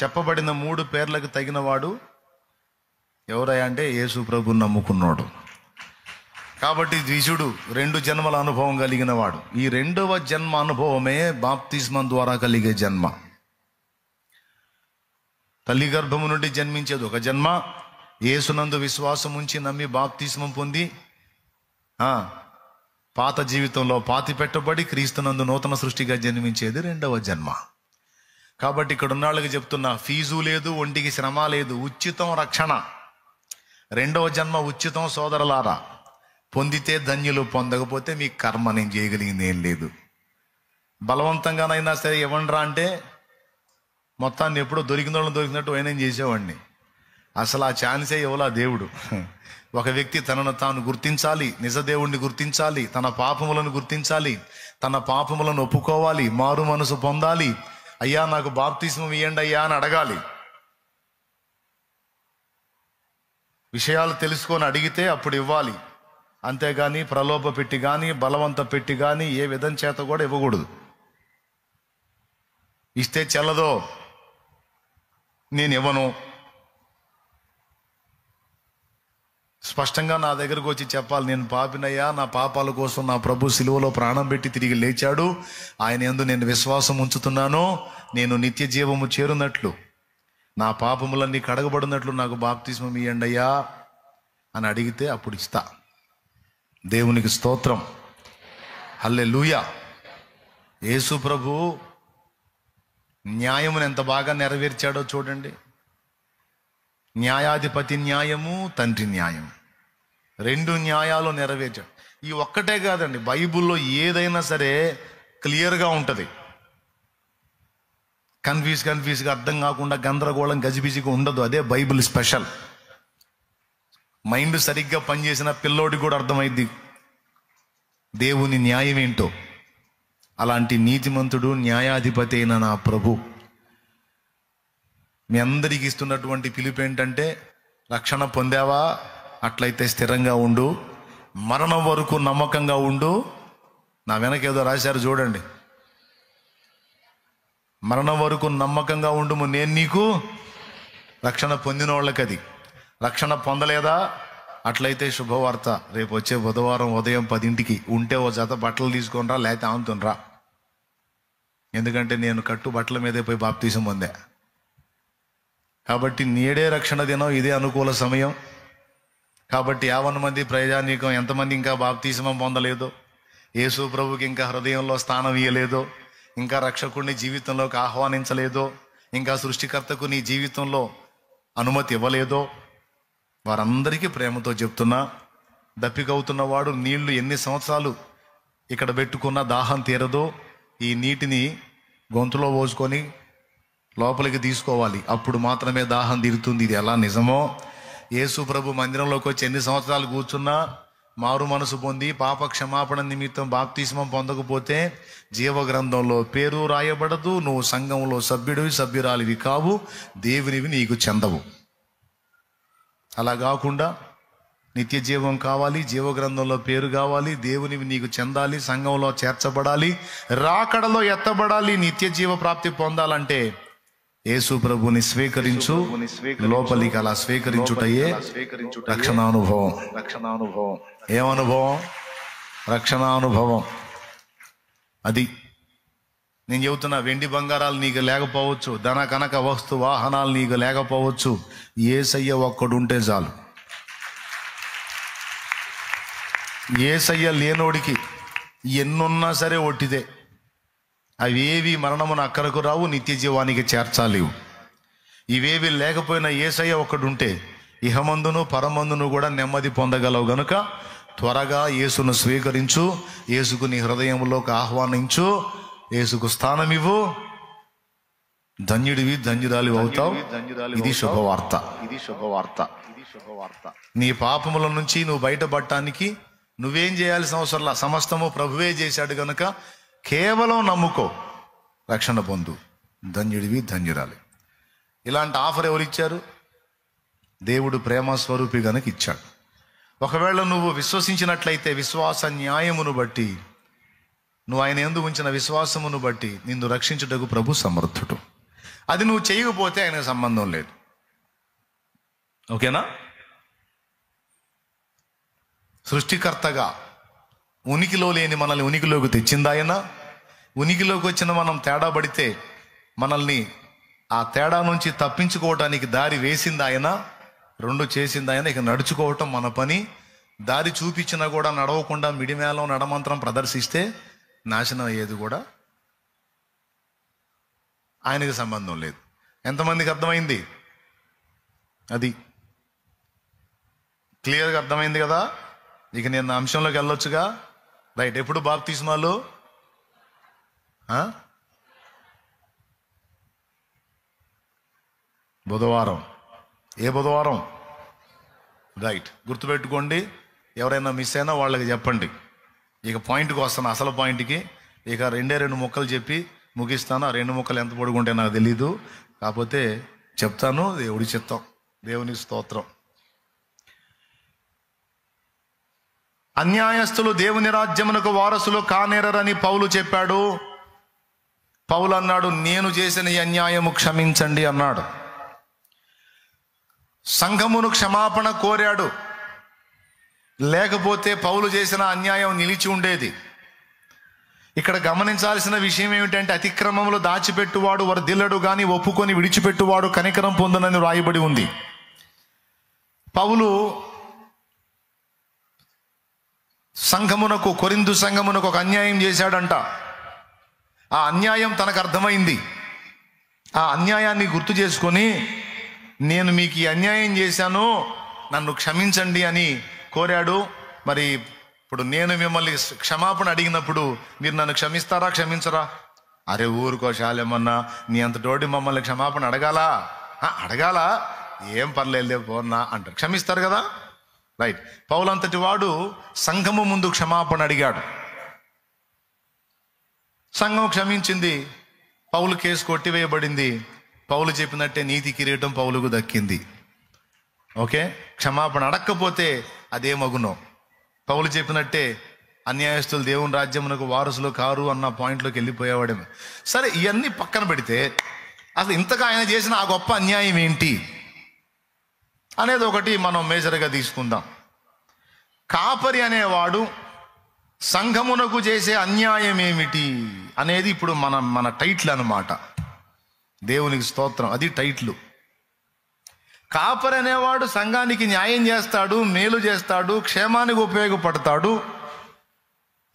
చెప్పబడిన 3 పేర్లకు తగినవాడు ఎవరయ్యా అంటే యేసు ప్రభుని నమ్ముకున్నాడు. కాబట్టి ద్విజుడు 2 జన్మల అనుభవం కలిగిన వాడు. ఈ 2వ జన్మ అనుభవమే బాప్తిస్మం ద్వారా కలిగే జన్మ. తల్లి గర్భము నుండి జన్మించేది ఒక జన్మ, యేసునందు విశ్వాసం ఉంచి నమ్మి బాప్తిస్మం పొంది పాత జీవితంలో పాతి పెట్టబడి క్రీస్తునందు నూతన సృష్టిగా జన్మించేది రెండవ జన్మ. కాబట్టి ఇక్కడ ఉన్న వాళ్ళకి చెప్తున్నా, ఫీజు లేదు, ఒంటికి శ్రమ లేదు, ఉచితం రక్షణ. రెండవ జన్మ ఉచితం సోదరులారా. పొందితే ధన్యులు, పొందకపోతే మీ కర్మ, నేను చేయగలిగింది ఏం లేదు. బలవంతంగానైనా సరే ఇవ్వండిరా అంటే మొత్తాన్ని ఎప్పుడో దొరికినట్టు ఆయన చేసేవాడిని. అసలు ఆ ఛాన్సే ఇవ్వలా దేవుడు. ఒక వ్యక్తి తనను తాను గుర్తించాలి, నిజ దేవుణ్ణి గుర్తించాలి, తన పాపములను గుర్తించాలి, తన పాపములను ఒప్పుకోవాలి, మారు మనసు పొందాలి. అయ్యా నాకు బాప్తిస్మం ఇయ్యండి అయ్యా అని అడగాలి. విషయాలు తెలుసుకొని అడిగితే అప్పుడు ఇవ్వాలి. అంతేగాని ప్రలోభ పెట్టి కానీ బలవంత పెట్టి కానీ ఏ విధం చేత కూడా ఇవ్వకూడదు. ఇస్తే చెల్లదో, నేను ఇవ్వను. స్పష్టంగా నా దగ్గరకు వచ్చి చెప్పాలి, నేను పాపినయ్యా, నా పాపాల కోసం నా ప్రభు సిలువలో ప్రాణం పెట్టి తిరిగి లేచాడు, ఆయన యందు నేను విశ్వాసం ఉంచుతున్నాను, నేను నిత్య జీవము చేరునట్లు, నా పాపములన్నీ కడగబడినట్లు నాకు బాప్తిస్మం ఇయ్యండి అయ్యా అని అడిగితే అప్పుడు ఇస్తా. దేవునికి స్తోత్రం, హల్లెలూయా. యేసు ప్రభు న్యాయమును ఎంత బాగా నెరవేర్చాడో చూడండి. న్యాయాధిపతి న్యాయము, తండ్రి న్యాయం, రెండు న్యాయాలు నెరవేర్చాడు. ఈ ఒక్కటే కాదండి, బైబిల్లో ఏదైనా సరే క్లియర్గా ఉంటుంది. కన్ఫ్యూజ్గా అర్థం కాకుండా గందరగోళం గజిబిజిగా ఉండదు. అదే బైబిల్ స్పెషల్. మైండ్ సరిగ్గా పనిచేసిన పిల్లోడికి కూడా అర్థమైద్ది దేవుని న్యాయం ఏంటో. అలాంటి నీతిమంతుడు న్యాయాధిపతి అయిన నా ప్రభు మీ అందరికి ఇస్తున్నటువంటి పిలుపు ఏంటంటే, రక్షణ పొందావా? అట్లయితే స్థిరంగా ఉండు, మరణం వరకు నమ్మకంగా ఉండు. నా వెనక ఏదో రాశారు చూడండి, మరణం వరకు నమ్మకంగా ఉండు, నేను నీకు రక్షణ పొందిన వాళ్ళకి. అది రక్షణ పొందలేదా? అట్లయితే శుభవార్త, రేపు వచ్చే బుధవారం ఉదయం 10 ఉంటే ఓ జత బట్టలు తీసుకొని రా, లేకపోతే ఆమెతోనరా. ఎందుకంటే నేను కట్టు బట్టల మీదే పోయి బాప్తీసం పొందా. కాబట్టి నేడే రక్షణ దినం, ఇదే అనుకూల సమయం. కాబట్టి 50 మంది ప్రజానీకం ఎంతమంది ఇంకా బాప్తీసం పొందలేదో, యేసు ప్రభుకి ఇంకా హృదయంలో స్థానం ఇయ్యలేదో, ఇంకా రక్షకుడిని జీవితంలోకి ఆహ్వానించలేదో, ఇంకా సృష్టికర్తకు నీ జీవితంలో అనుమతి ఇవ్వలేదో, వారందరికీ ప్రేమతో చెప్తున్నా, దప్పికవుతున్నవాడు నీళ్లు ఎన్ని సంవత్సరాలు ఇక్కడ పెట్టుకున్నా దాహం తీరదో, ఈ నీటిని గొంతులో పోసుకొని లోపలికి తీసుకోవాలి, అప్పుడు మాత్రమే దాహం తీరుతుంది. ఇది ఎలా నిజమో, యేసు ప్రభు మందిరంలోకి వచ్చి ఎన్ని సంవత్సరాలు కూర్చున్నా మారు మనసు పొంది పాప క్షమాపణ నిమిత్తం బాప్తిస్మం పొందకపోతే జీవగ్రంథంలో పేరు రాయబడదు, నువ్వు సంఘంలో సభ్యుడివి సభ్యురాలివి కావు, దేవునివి నీకు చెందవు. అలా కాకుండా నిత్య జీవం కావాలి, జీవగ్రంథంలో పేరు కావాలి, దేవునివి నీకు చెందాలి, సంఘంలో చేర్చబడాలి, రాకడలో ఎత్తబడాలి, నిత్య జీవ ప్రాప్తి పొందాలంటే యేసు ప్రభుని స్వీకరించు. లోపలికి అలా స్వీకరించుటయే రక్షణానుభవం. ఏమనుభవం? రక్షణానుభవం. అది నేను చెబుతున్నా. వెండి బంగారాలు నీకు లేకపోవచ్చు, ధన కనక వస్తు వాహనాలు నీకు లేకపోవచ్చు, యేసయ్య ఒక్కడుంటే చాలు. యేసయ్య లేనోడికి ఎన్నున్నా సరే ఒట్టిదే. అవేవి మరణమున అక్కరకు రావు, నిత్య జీవానికి చేర్చాలి. ఇవేవి లేకపోయినా యేసయ్య ఒక్కడుంటే ఇహమందును పరమందును కూడా నెమ్మది పొందగలవు. గనుక త్వరగా యేసును స్వీకరించు, యేసుకు నీ హృదయంలోకి ఆహ్వానించు, యేసుకు స్థానం ఇవ్వు, ధన్యుడివి ధన్యురాలి అవుతావు. ఇది శుభవార్త. నీ పాపముల నుంచి నువ్వు బయటపడటానికి నువ్వేం చేయాల్సిన అవసరంలా, సమస్తము ప్రభువే చేశాడు. గనుక కేవలం నమ్ముకో, రక్షణ పొందు, ధన్యుడివి ధన్యురాలి. ఇలాంటి ఆఫర్ ఎవరిచ్చారు? దేవుడు ప్రేమ స్వరూపి గనుక ఇచ్చాడు. ఒకవేళ నువ్వు విశ్వసించినట్లయితే విశ్వాస న్యాయమును బట్టి, నువ్వు ఆయన యందు ఉంచిన విశ్వాసమును బట్టి నిన్ను రక్షించుటకు ప్రభు సమర్థుడు. అది నువ్వు చేయకపోతే ఆయనకు సంబంధం లేదు. ఓకేనా? సృష్టికర్తగా ఉనికిలో లేని మనల్ని ఉనికిలోకి తెచ్చింది ఆయన. ఉనికిలోకి వచ్చిన మనం తేడా పడితే మనల్ని ఆ తేడా నుంచి తప్పించుకోవటానికి దారి వేసింది ఆయన, 2 చేసింది ఆయన. ఇక నడుచుకోవటం మన పని. దారి చూపించినా కూడా నడవకుండా మిడిమేళం నడమంత్రం ప్రదర్శిస్తే నాశనం అయ్యేది కూడా ఆయనకి సంబంధం లేదు. ఎంతమందికి అర్థమైంది? అది క్లియర్గా అర్థమైంది కదా. ఇక నేను నా అంశంలోకి వెళ్ళొచ్చుగా. రైట్. ఎప్పుడు బాప్తిస్మాలు? బుధవారం. ఏ బుధవారం? రైట్, గుర్తుపెట్టుకోండి. ఎవరైనా మిస్ అయినా వాళ్ళకి చెప్పండి. ఇక పాయింట్కి వస్తాను, అసలు పాయింట్కి. ఇక 2 ముక్కలు చెప్పి ముగిస్తాను. ఆ 2 ముక్కలు ఎంత పొడుగుంటే నాకు తెలీదు, కాకపోతే చెప్తాను. దేవుడి చిత్తం, దేవునికి స్తోత్రం. అన్యాయస్తులు దేవుని రాజ్యమునకు వారసులు కానేరని పౌలు చెప్పాడు. పౌలు అన్నాడు, నేను చేసిన ఈ అన్యాయము క్షమించండి అన్నాడు. సంఘమును క్షమాపణ కోరాడు. లేకపోతే పౌలు చేసిన అన్యాయం నిలిచి ఉండేది. ఇక్కడ గమనించాల్సిన విషయం ఏమిటంటే, అతిక్రమములు దాచిపెట్టువాడు వర్ధిల్లడు గాని ఒప్పుకొని విడిచిపెట్టువాడు కనికరం పొందునని రాయబడి ఉంది. పౌలు సంఘమునకు, కొరింథు సంఘమునకు ఒక అన్యాయం చేశాడంట. ఆ అన్యాయం తనకు అర్థమైంది. ఆ అన్యాయాన్ని గుర్తు చేసుకొని, నేను మీకు ఈ అన్యాయం చేశాను, నన్ను క్షమించండి అని కోరాడు. మరి ఇప్పుడు నేను మిమ్మల్ని క్షమాపణ అడిగినప్పుడు మీరు నన్ను క్షమిస్తారా, క్షమించరా? అరే ఊరుకో శాలేమన్నా, నీ అంతటోటి మమ్మల్ని క్షమాపణ అడగాలా? అడగాల, ఏం పర్లేదు పోన్నా అంటారు. క్షమిస్తారు కదా. రైట్. పౌలు అంతటి వాడు సంఘము ముందు క్షమాపణ అడిగాడు. సంఘం క్షమించింది. పౌలు కేసు కొట్టివేయబడింది. పౌలు చెప్పినట్టే నీతి కిరీటం పౌలుకు దక్కింది. ఓకే. క్షమాపణ అడక్కపోతే అదే మగునో. పౌలు చెప్పినట్టే అన్యాయస్తులు దేవుని రాజ్యమునకు వారసులు కారు అన్న పాయింట్లోకి వెళ్ళిపోయేవాడేమో. సరే, ఇవన్నీ పక్కన పెడితే అసలు ఇంతగా ఆయన చేసిన ఆ గొప్ప అన్యాయం ఏంటి అనేది ఒకటి మనం మేజర్గా తీసుకుందాం. కాపరి అనేవాడు సంఘమునకు చేసే అన్యాయం ఏమిటి అనేది ఇప్పుడు మన టైటిల్ అన్నమాట. దేవునికి స్తోత్రం, అది టైటిల్. కాపరి అనేవాడు సంఘానికి న్యాయం చేస్తాడు, మేలు చేస్తాడు, క్షేమానికి ఉపయోగపడతాడు,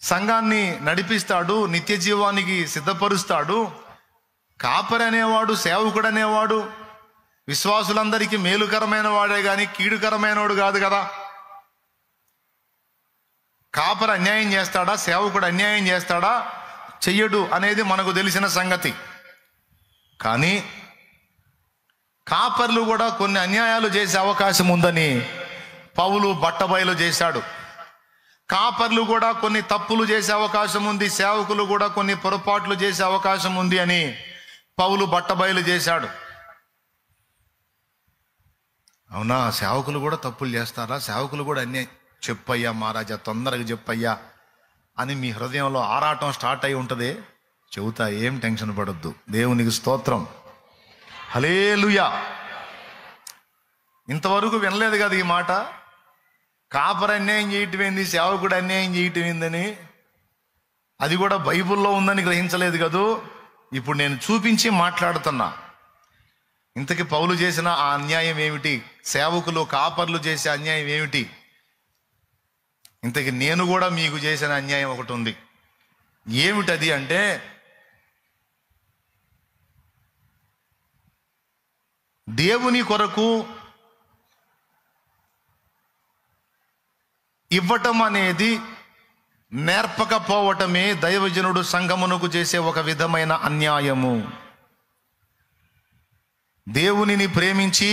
సంఘాన్ని నడిపిస్తాడు, నిత్య జీవానికి సిద్ధపరుస్తాడు. కాపరి అనేవాడు, సేవకుడు అనేవాడు విశ్వాసులందరికీ మేలుకరమైన వాడే కానీ కీడుకరమైన వాడు కాదు కదా. కాపరి అన్యాయం చేస్తాడా, సేవకుడు అన్యాయం చేస్తాడా? చెయ్యడు అనేది మనకు తెలిసిన సంగతి. కానీ కాపర్లు కూడా కొన్ని అన్యాయాలు చేసే అవకాశం ఉందని పౌలు బట్టబయలు చేశాడు. కాపర్లు కూడా కొన్ని తప్పులు చేసే అవకాశం ఉంది, సేవకులు కూడా కొన్ని పొరపాట్లు చేసే అవకాశం ఉంది అని పౌలు బట్టబయలు చేశాడు. అవునా, సేవకులు కూడా తప్పులు చేస్తారా? సేవకులు కూడా అన్యాయం? చెప్పయ్యా మహారాజా, తొందరగా చెప్పయ్యా అని మీ హృదయంలో ఆరాటం స్టార్ట్ అయి ఉంటుంది. చెబుతా, ఏం టెన్షన్ పడొద్దు. దేవునికి స్తోత్రం, హల్లెలూయా. ఇంతవరకు వినలేదు కదా ఈ మాట. కాపరి అన్యాయం చేయటం ఏంది, సేవకుడు అన్యాయం చేయటం ఏందని, అది కూడా బైబిల్లో ఉందని గ్రహించలేదు కదూ. ఇప్పుడు నేను చూపించి మాట్లాడుతున్నా. ఇంతకీ పౌలు చేసిన ఆ అన్యాయం ఏమిటి, సేవకులు కాపర్లు చేసే అన్యాయం ఏమిటి? ఇంతకీ నేను కూడా మీకు చేసిన అన్యాయం ఒకటి ఉంది. ఏమిటది అంటే, దేవుని కొరకు ఇవ్వటం అనేది నేర్పకపోవటమే దైవజనుడు సంఘమునకు చేసే ఒక విధమైన అన్యాయము. దేవునిని ప్రేమించి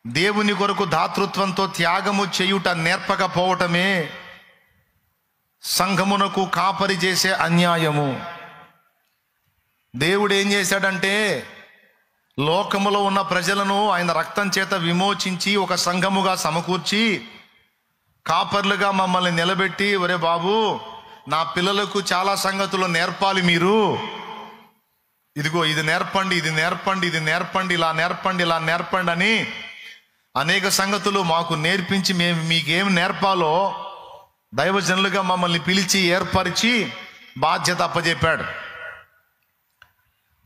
దేవుని కొరకు దాతృత్వంతో త్యాగము చేయుట నేర్పకపోవటమే సంఘమునకు కాపరి చేసే అన్యాయము. దేవుడు ఏం చేశాడంటే, లోకములో ఉన్న ప్రజలను ఆయన రక్తం చేత విమోచించి ఒక సంఘముగా సమకూర్చి కాపర్లుగా మమ్మల్ని నిలబెట్టి, ఒరే బాబు, నా పిల్లలకు చాలా సంగతులు నేర్పాలి మీరు, ఇదిగో ఇది నేర్పండి, ఇది నేర్పండి, ఇది నేర్పండి, ఇలా నేర్పండి, ఇలా నేర్పండి అని అనేక సంగతులు మాకు నేర్పించి మేము మీకేం నేర్పాలో దైవజనులుగా మమ్మల్ని పిలిచి ఏర్పరిచి బాధ్యత అప్పజెప్పాడు.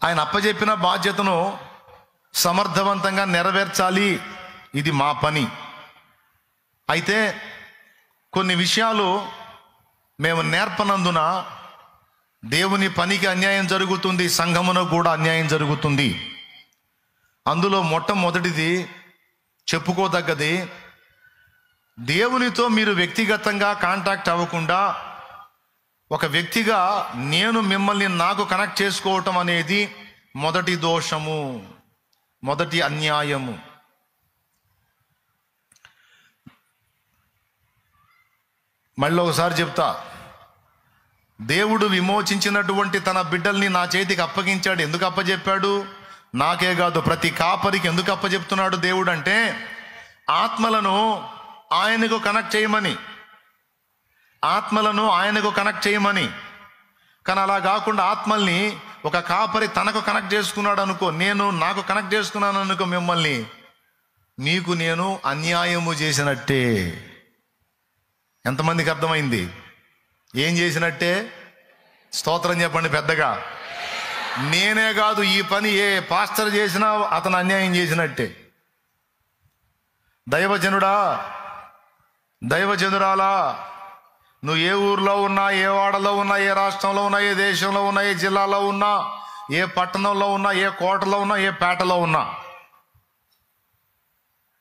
ఆయన అప్పజెప్పిన బాధ్యతను సమర్థవంతంగా నెరవేర్చాలి. ఇది మా పని. అయితే కొన్ని విషయాలు మేము నేర్పనందున దేవుని పనికి అన్యాయం జరుగుతుంది, సంఘమునకు కూడా అన్యాయం జరుగుతుంది. అందులో మొట్టమొదటిది చెప్పుకోదగ్గది, దేవునితో మీరు వ్యక్తిగతంగా కాంటాక్ట్ అవ్వకుండా ఒక వ్యక్తిగా నేను మిమ్మల్ని నాకు కనెక్ట్ చేసుకోవటం అనేది మొదటి దోషము, మొదటి అన్యాయము. మళ్ళీ ఒకసారి చెప్తా, దేవుడు విమోచించినటువంటి తన బిడ్డల్ని నా చేతికి అప్పగించాడు. ఎందుకు అప్పచెప్పాడు? నాకే కాదు, ప్రతి కాపరికి ఎందుకు అప్పచెప్తున్నాడు దేవుడు అంటే, ఆత్మలను ఆయనకు కనెక్ట్ చేయమని, ఆత్మలను ఆయనకు కనెక్ట్ చేయమని. కానీ అలా కాకుండా ఆత్మల్ని ఒక కాపరి తనకు కనెక్ట్ చేసుకున్నాడు అనుకో, నేను నాకు కనెక్ట్ చేసుకున్నాను అనుకో మిమ్మల్ని, మీకు నేను అన్యాయము చేసినట్టే. ఎంతమందికి అర్థమైంది? ఏం చేసినట్టే? స్తోత్రం చెప్పండి పెద్దగా. నేనే కాదు, ఈ పని ఏ పాస్టర్ చేసినా అతను అన్యాయం చేసినట్టే. దైవజనుడా, దైవజనురాలా, నువ్వు ఏ ఊర్లో ఉన్నా, ఏ వాడలో ఉన్నా, ఏ రాష్ట్రంలో ఉన్నా, ఏ దేశంలో ఉన్నా, ఏ జిల్లాలో ఉన్నా, ఏ పట్టణంలో ఉన్నా, ఏ కోటలో ఉన్నా, ఏ పేటలో ఉన్నా,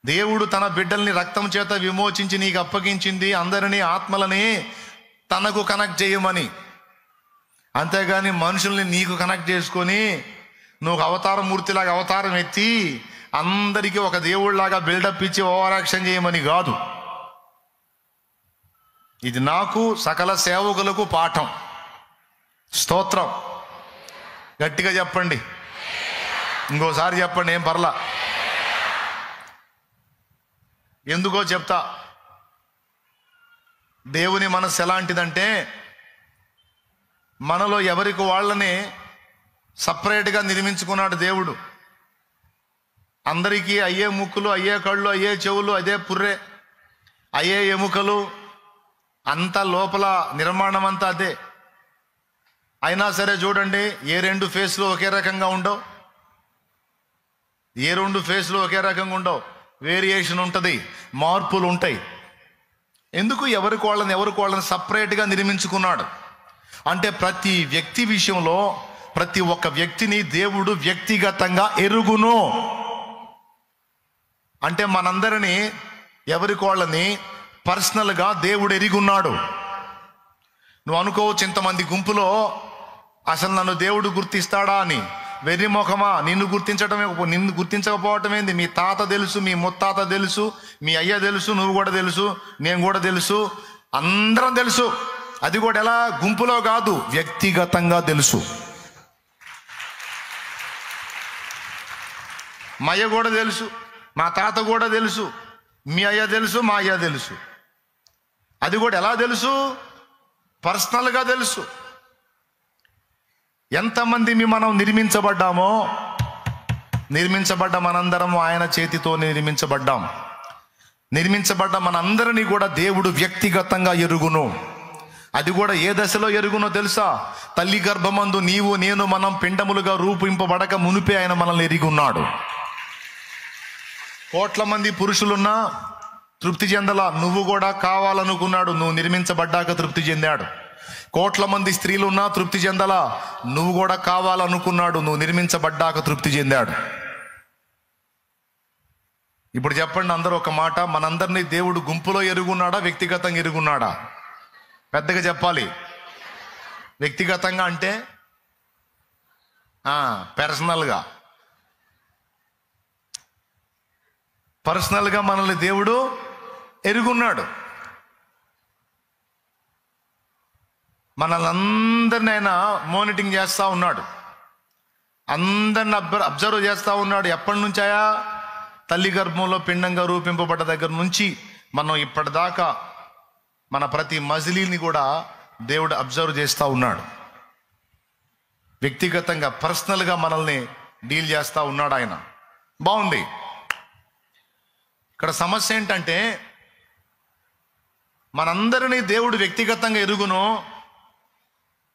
దేవుడు తన బిడ్డల్ని రక్తం చేత విమోచించి నీకు అప్పగించింది అందరినీ, ఆత్మలని తనకు కనెక్ట్ చేయమని. అంతేగాని మనుషుల్ని నీకు కనెక్ట్ చేసుకొని నువ్వు అవతార మూర్తిలాగా అవతారం ఎత్తి అందరికీ ఒక దేవుళ్ళలాగా బిల్డప్ ఇచ్చి ఓవరాక్షన్ చేయమని కాదు. ఇది నాకు సకల సేవకులకు పాఠం. స్తోత్రం. గట్టిగా చెప్పండి, ఇంకోసారి చెప్పండి, ఏం పర్లా. ఎందుకో చెప్తా. దేవుని మనసు ఎలాంటిదంటే, మనలో ఎవరికి వాళ్ళని సపరేట్గా నిర్మించుకున్నాడు దేవుడు. అందరికీ అయ్యే ముక్కులు, అయ్యే కళ్ళు, అయ్యే చెవులు, అదే పుర్రె, అయ్యే ఎముకలు, అంతా లోపల నిర్మాణం అంతా అదే. అయినా సరే చూడండి, ఏ రెండు ఫేస్లు ఒకే రకంగా ఉండవు, ఏ రెండు ఫేస్లు ఒకే రకంగా ఉండవు. వేరియేషన్ ఉంటుంది, మార్పులు ఉంటాయి. ఎందుకు? ఎవరికి వాళ్ళని సపరేట్గా నిర్మించుకున్నాడు. అంటే ప్రతి వ్యక్తి విషయంలో ప్రతి ఒక్క వ్యక్తిని దేవుడు వ్యక్తిగతంగా ఎరుగును. అంటే మనందరినీ ఎవరికి వాళ్ళని పర్సనల్గా దేవుడు ఎరిగున్నాడు. నువ్వు అనుకోవచ్చు, ఇంతమంది గుంపులో అసలు నన్ను దేవుడు గుర్తిస్తాడా అని. వెర్రి ముఖమా, నిన్ను గుర్తించకపోవటం ఏంది? మీ తాత తెలుసు, మీ ముత్తాత తెలుసు, మీ అయ్య తెలుసు, నువ్వు కూడా తెలుసు, నేను కూడా తెలుసు, అందరం తెలుసు. అది కూడా ఎలా? గుంపులో కాదు, వ్యక్తిగతంగా తెలుసు. మా అయ్య కూడా తెలుసు, మా తాత కూడా తెలుసు, మీ అయ్య తెలుసు, మా అయ్య తెలుసు. అది కూడా ఎలా తెలుసు? పర్సనల్గా తెలుసు. ఎంతమంది మనం నిర్మించబడ్డ మనందరం ఆయన చేతితో నిర్మించబడ్డాం. నిర్మించబడ్డ మనందరినీ కూడా దేవుడు వ్యక్తిగతంగా ఎరుగును. అది కూడా ఏ దశలో ఎరుగునో తెలుసా? తల్లి గర్భమందు నీవు నేను మనం పిండములుగా రూపింపబడక మునిపే ఆయన మనల్ని ఎరిగున్నాడు. కోట్ల మంది పురుషులున్నా తృప్తి చెందలా, నువ్వు కూడా కావాలనుకున్నాడు. నువ్వు నిర్మించబడ్డాక తృప్తి చెందాడు. కోట్ల మంది స్త్రీలున్నా తృప్తి చెందలా, నువ్వు కూడా కావాలనుకున్నాడు. నువ్వు నిర్మించబడ్డాక తృప్తి చెందాడు. ఇప్పుడు చెప్పండి అందరూ ఒక మాట, మనందరినీ దేవుడు గుంపులో ఎరుగున్నాడా, వ్యక్తిగతంగా ఎరుగున్నాడా? పెద్దగా చెప్పాలి. వ్యక్తిగతంగా అంటే పర్సనల్గా మనల్ని దేవుడు ఎరుగున్నాడు. మనల్ని అందరిని ఆయన మానిటరింగ్ చేస్తూ ఉన్నాడు, అందరిని అబ్జర్వ్ చేస్తూ ఉన్నాడు. ఎప్పటి నుంచాయా? తల్లి గర్భంలో పిండంగా రూపింపబడ్డ దగ్గర నుంచి మనం ఇప్పటిదాకా మన ప్రతి మజిలీని కూడా దేవుడు అబ్జర్వ్ చేస్తూ ఉన్నాడు. వ్యక్తిగతంగా పర్సనల్గా మనల్ని డీల్ చేస్తూ ఉన్నాడు ఆయన. బాగుంది. ఇక్కడ సమస్య ఏంటంటే, మనందరినీ దేవుడు వ్యక్తిగతంగా ఎరుగును,